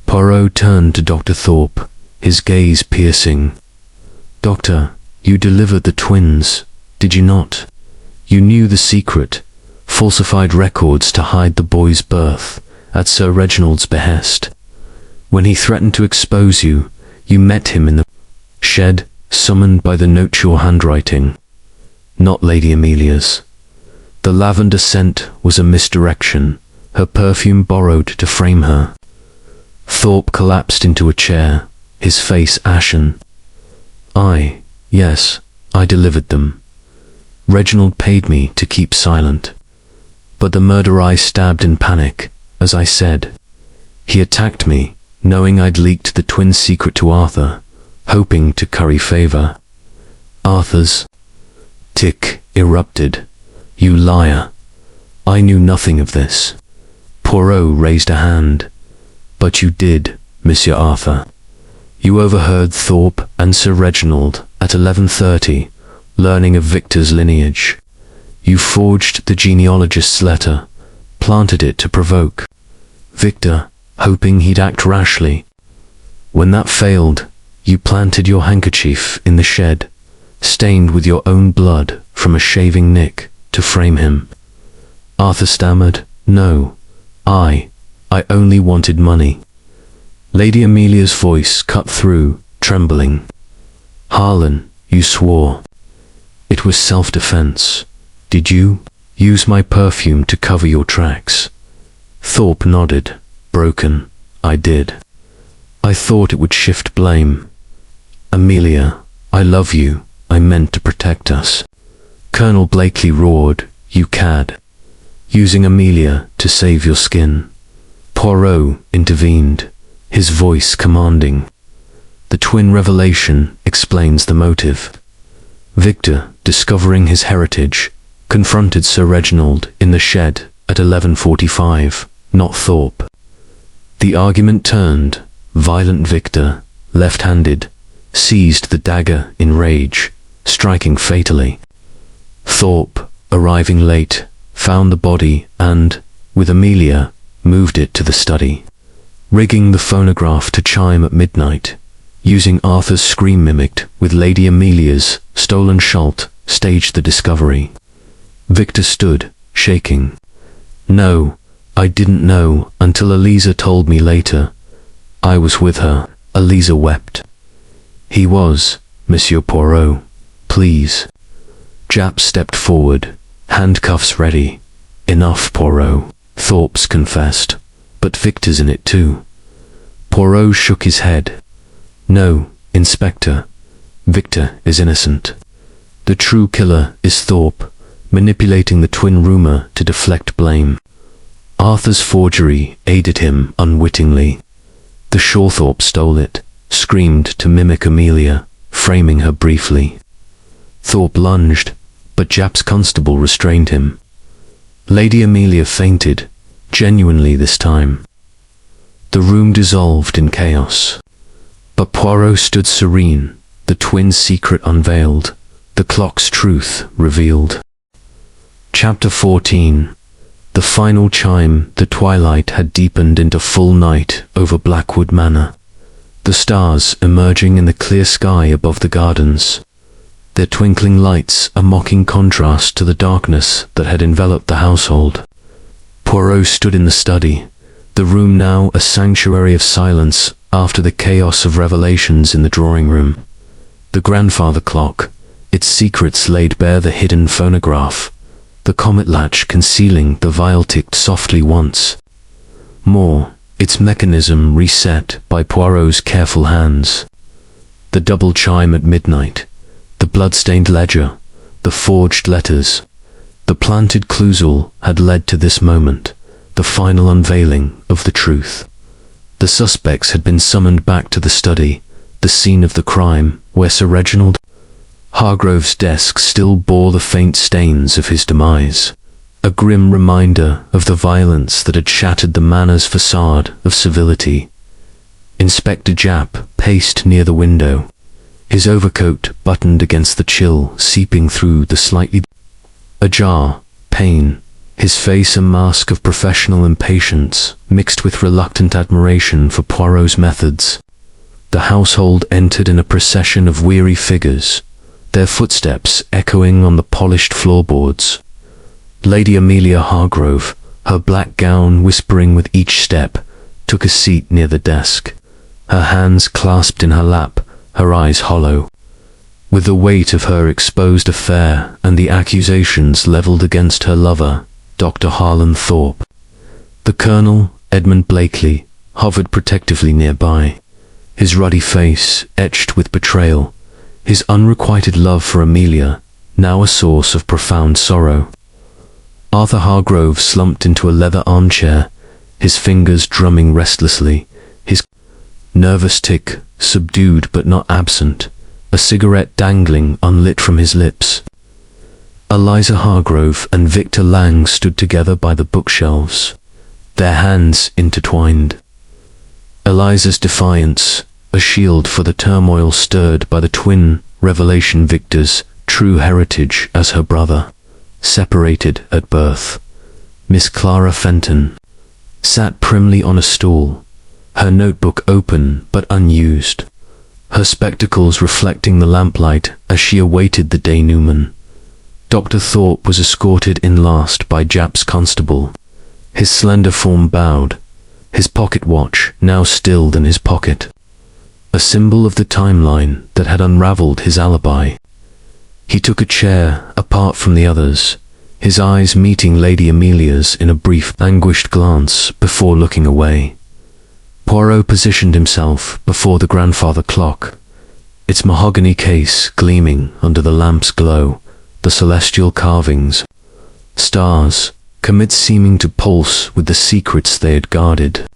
Poirot turned to Dr. Thorpe, his gaze piercing. Doctor, you delivered the twins, did you not? You knew the secret, falsified records to hide the boy's birth, at Sir Reginald's behest. When he threatened to expose you, you met him in the shed, summoned by the nuptial handwriting. Not Lady Amelia's. The lavender scent was a misdirection, her perfume borrowed to frame her. Thorpe collapsed into a chair, his face ashen. Yes, I delivered them. Reginald paid me to keep silent. But the murderer I stabbed in panic, as I said. He attacked me, knowing I'd leaked the twins' secret to Arthur, hoping to curry favor. Arthur's tick erupted. You liar. I knew nothing of this. Poirot raised a hand. But you did, Monsieur Arthur. You overheard Thorpe and Sir Reginald at 11:30, learning of Victor's lineage. You forged the genealogist's letter, planted it to provoke Victor, hoping he'd act rashly. When that failed, you planted your handkerchief in the shed, stained with your own blood from a shaving nick, to frame him. Arthur stammered, No, I only wanted money. Lady Amelia's voice cut through, trembling. Harlan, you swore. It was self-defense. Did you use my perfume to cover your tracks? Thorpe nodded, broken. I did. I thought it would shift blame. Amelia, I love you. I meant to protect us. Colonel Blakely roared, You cad. Using Amelia to save your skin. Poirot intervened, his voice commanding. The twin revelation explains the motive. Victor, discovering his heritage, confronted Sir Reginald in the shed at 11:45, not Thorpe. The argument turned. Violent Victor, left-handed, seized the dagger in rage, striking fatally. Thorpe, arriving late, found the body and, with Amelia, moved it to the study. Rigging the phonograph to chime at midnight, using Arthur's scream mimicked with Lady Amelia's stolen shalt, staged the discovery. Victor stood, shaking. No, I didn't know until Eliza told me later. I was with her. Eliza wept. He was, Monsieur Poirot. Please. Japp stepped forward, handcuffs ready. Enough, Poirot, Thorpe's confessed. But Victor's in it too. Poirot shook his head. No, Inspector. Victor is innocent. The true killer is Thorpe, manipulating the twin rumor to deflect blame. Arthur's forgery aided him unwittingly. The Shawthorpe stole it, screamed to mimic Amelia, framing her briefly. Thorpe lunged, but Japp's constable restrained him. Lady Amelia fainted, genuinely this time. The room dissolved in chaos. But Poirot stood serene, the twin secret unveiled, the clock's truth revealed. Chapter 14. The final chime. The twilight had deepened into full night over Blackwood Manor, the stars emerging in the clear sky above the gardens, their twinkling lights a mocking contrast to the darkness that had enveloped the household. Poirot stood in the study, the room now a sanctuary of silence after the chaos of revelations in the drawing room. The grandfather clock, its secrets laid bare, the hidden phonograph, the comet latch concealing the vial ticked softly once more, its mechanism reset by Poirot's careful hands. The double chime at midnight, the blood-stained ledger, the forged letters, the planted clues, all had led to this moment, the final unveiling of the truth. The suspects had been summoned back to the study, the scene of the crime, where Sir Reginald Hargrove's desk still bore the faint stains of his demise, a grim reminder of the violence that had shattered the manor's facade of civility. Inspector Japp paced near the window, his overcoat buttoned against the chill seeping through the slightly ajar pane, his face a mask of professional impatience mixed with reluctant admiration for Poirot's methods. The household entered in a procession of weary figures, their footsteps echoing on the polished floorboards. Lady Amelia Hargrove, her black gown whispering with each step, took a seat near the desk, her hands clasped in her lap, her eyes hollow, with the weight of her exposed affair and the accusations levelled against her lover, Dr. Harlan Thorpe. The Colonel, Edmund Blakely, hovered protectively nearby, his ruddy face etched with betrayal, his unrequited love for Amelia now a source of profound sorrow. Arthur Hargrove slumped into a leather armchair, his fingers drumming restlessly, his nervous tick subdued but not absent, a cigarette dangling unlit from his lips. Eliza Hargrove and Victor Lang stood together by the bookshelves, their hands intertwined. Eliza's defiance, a shield for the turmoil stirred by the twin revelation. Victor's true heritage as her brother, separated at birth. Miss Clara Fenton sat primly on a stool, her notebook open but unused, her spectacles reflecting the lamplight as she awaited the denouement. Dr. Thorpe was escorted in last by Japp's constable, his slender form bowed, his pocket watch now stilled in his pocket, a symbol of the timeline that had unravelled his alibi. He took a chair apart from the others, his eyes meeting Lady Amelia's in a brief, anguished glance before looking away. Poirot positioned himself before the grandfather clock, its mahogany case gleaming under the lamp's glow, the celestial carvings, stars, comets seeming to pulse with the secrets they had guarded.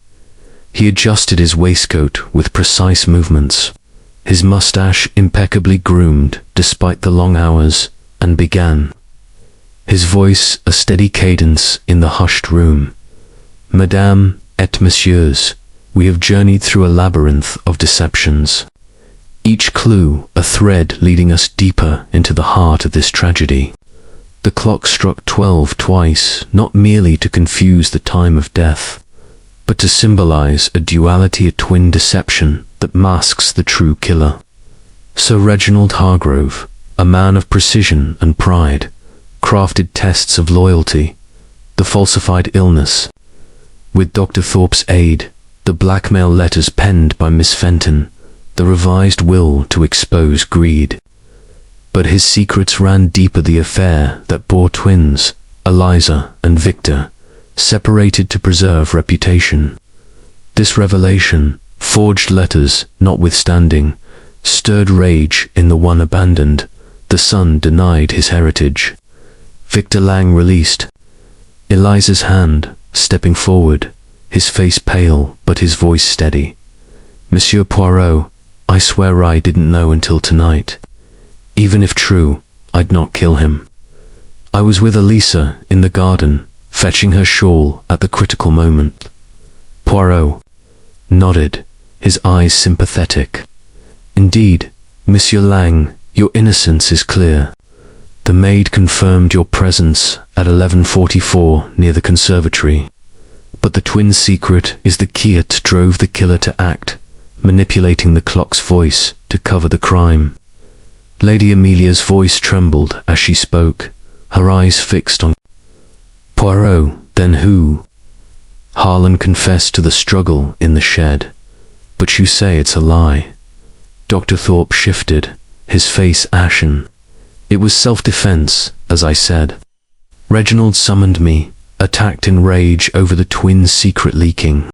He adjusted his waistcoat with precise movements, his mustache impeccably groomed despite the long hours, and began, his voice a steady cadence in the hushed room. Madame et messieurs, we have journeyed through a labyrinth of deceptions, each clue a thread leading us deeper into the heart of this tragedy. The clock struck 12 twice, not merely to confuse the time of death, but to symbolize a duality, a twin deception that masks the true killer. Sir Reginald Hargrove, a man of precision and pride, crafted tests of loyalty, the falsified illness. With Dr. Thorpe's aid, the blackmail letters penned by Miss Fenton, the revised will to expose greed. But his secrets ran deeper. The affair that bore twins, Eliza and Victor, separated to preserve reputation. This revelation, forged letters notwithstanding, stirred rage in the one abandoned. The son denied his heritage. Victor Lang released Eliza's hand, stepping forward, his face pale but his voice steady. Monsieur Poirot, I swear I didn't know until tonight. Even if true, I'd not kill him. I was with Elisa in the garden, fetching her shawl at the critical moment. Poirot nodded, his eyes sympathetic. Indeed, Monsieur Lang, your innocence is clear. The maid confirmed your presence at 11:44 near the conservatory. But the twin secret is the key that drove the killer to act, manipulating the clock's voice to cover the crime. Lady Amelia's voice trembled as she spoke, her eyes fixed on Poirot. Then who? Harlan confessed to the struggle in the shed. But you say it's a lie. Dr. Thorpe shifted, his face ashen. It was self-defense, as I said. Reginald summoned me, attacked in rage over the twin secret leaking.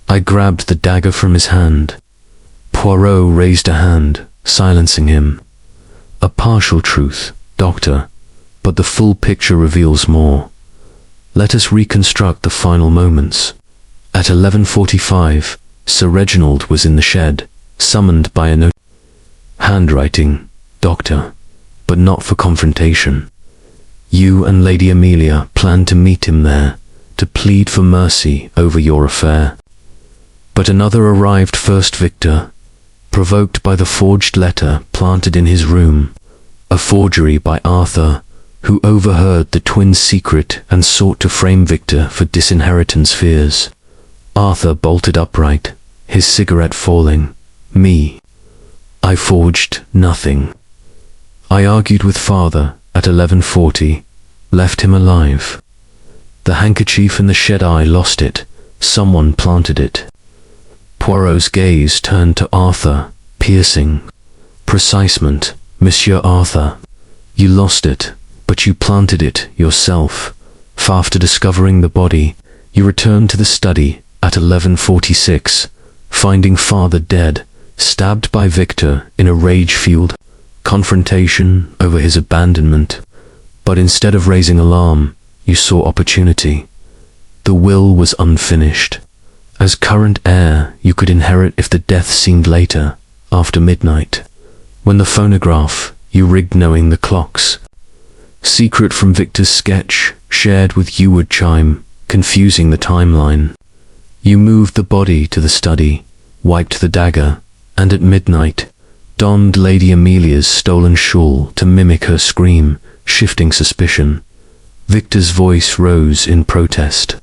I grabbed the dagger from his hand. Poirot raised a hand, silencing him. A partial truth, Doctor, but the full picture reveals more. Let us reconstruct the final moments. At 11:45, Sir Reginald was in the shed, summoned by a note. Handwriting, Doctor, but not for confrontation. You and Lady Amelia planned to meet him there, to plead for mercy over your affair. But another arrived first, Victor, provoked by the forged letter planted in his room, a forgery by Arthur, who overheard the twins' secret and sought to frame Victor for disinheritance fears. Arthur bolted upright, his cigarette falling. Me. I forged nothing. I argued with father at 11:40, left him alive. The handkerchief in the shed, I lost it. Someone planted it. Poirot's gaze turned to Arthur, piercing. Precisement, Monsieur Arthur. You lost it, but you planted it yourself. After discovering the body, you returned to the study at 11:46, finding father dead, stabbed by Victor in a rage-fueled confrontation over his abandonment. But instead of raising alarm, you saw opportunity. The will was unfinished. As current heir, you could inherit if the death seemed later, after midnight. When the phonograph, you rigged knowing the clocks. Secret from Victor's sketch, shared with you would chime, confusing the timeline. You moved the body to the study, wiped the dagger, and at midnight, donned Lady Amelia's stolen shawl to mimic her scream, shifting suspicion. Victor's voice rose in protest.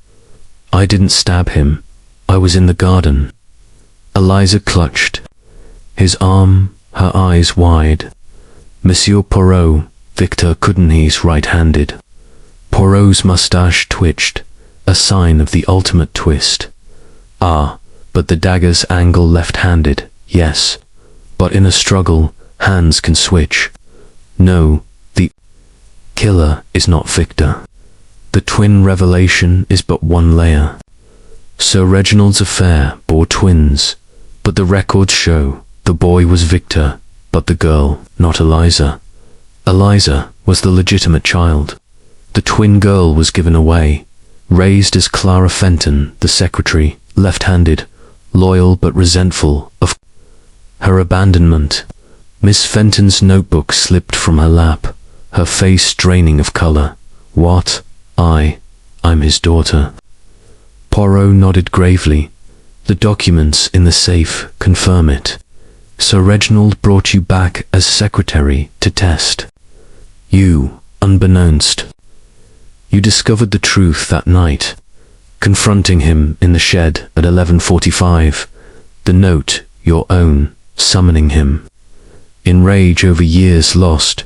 I didn't stab him. I was in the garden. Eliza clutched his arm, her eyes wide. Monsieur Poirot, Victor couldn't, he's right-handed. Poirot's mustache twitched, a sign of the ultimate twist. Ah, but the dagger's angle left-handed, yes. But in a struggle, hands can switch. No, the killer is not Victor. The twin revelation is but one layer. Sir Reginald's affair bore twins, but the records show the boy was Victor, but the girl, not Eliza. Eliza was the legitimate child. The twin girl was given away, raised as Clara Fenton, the secretary, left-handed, loyal but resentful of her abandonment. Miss Fenton's notebook slipped from her lap, her face draining of color. What? I'm his daughter. Poirot nodded gravely. The documents in the safe confirm it. Sir Reginald brought you back as secretary to test. You, unbeknownst. You discovered the truth that night, confronting him in the shed at 11:45. The note, your own, summoning him. In rage over years lost,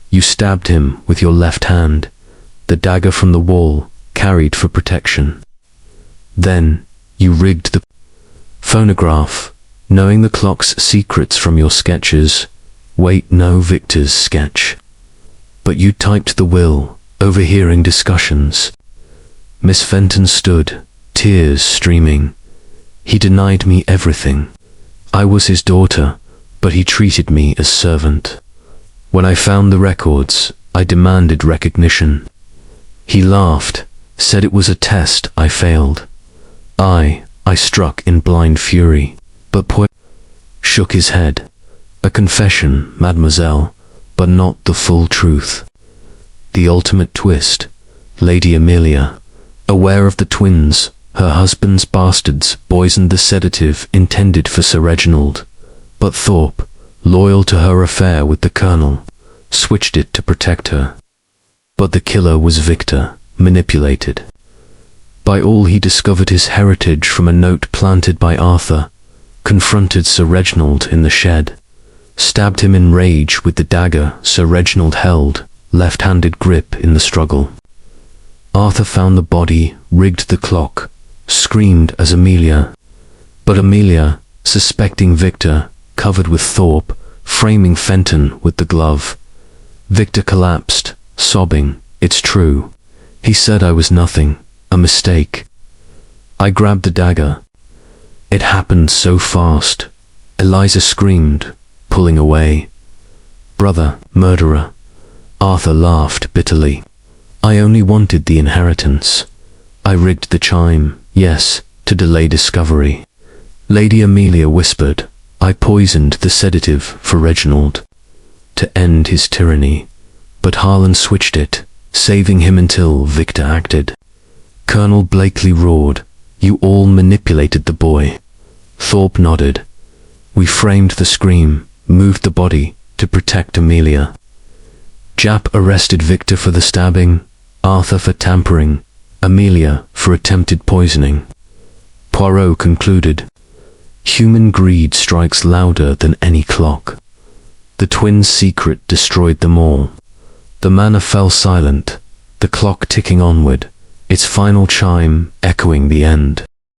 you stabbed him with your left hand, the dagger from the wall, carried for protection. Then, you rigged the phonograph, knowing the clock's secrets from your sketches. Wait, no, Victor's sketch. But you typed the will, overhearing discussions. Miss Fenton stood, tears streaming. He denied me everything. I was his daughter, but he treated me as servant. When I found the records, I demanded recognition. He laughed, said it was a test I failed. I struck in blind fury, but Poirot shook his head. A confession, mademoiselle, but not the full truth. The ultimate twist. Lady Amelia, aware of the twins, her husband's bastards, poisoned the sedative intended for Sir Reginald. But Thorpe, loyal to her affair with the Colonel, switched it to protect her. But the killer was Victor, manipulated. By all he discovered his heritage from a note planted by Arthur, confronted Sir Reginald in the shed, stabbed him in rage with the dagger Sir Reginald held, left-handed grip in the struggle. Arthur found the body, rigged the clock, screamed as Amelia. But Amelia, suspecting Victor, covered with Thorpe, framing Fenton with the glove. Victor collapsed, sobbing, "It's true. He said I was nothing, a mistake." I grabbed the dagger. It happened so fast. Eliza screamed, pulling away. "Brother, murderer." Arthur laughed bitterly. "I only wanted the inheritance. I rigged the chime, yes, to delay discovery." Lady Amelia whispered, "I poisoned the sedative for Reginald, to end his tyranny, but Harlan switched it, saving him until Victor acted." Colonel Blakely roared, "You all manipulated the boy." Thorpe nodded. "We framed the scream, moved the body to protect Amelia. Jap arrested Victor for the stabbing, Arthur for tampering, Amelia for attempted poisoning." Poirot concluded, "Human greed strikes louder than any clock." The twins' secret destroyed them all. The manor fell silent, the clock ticking onward, its final chime echoing the end.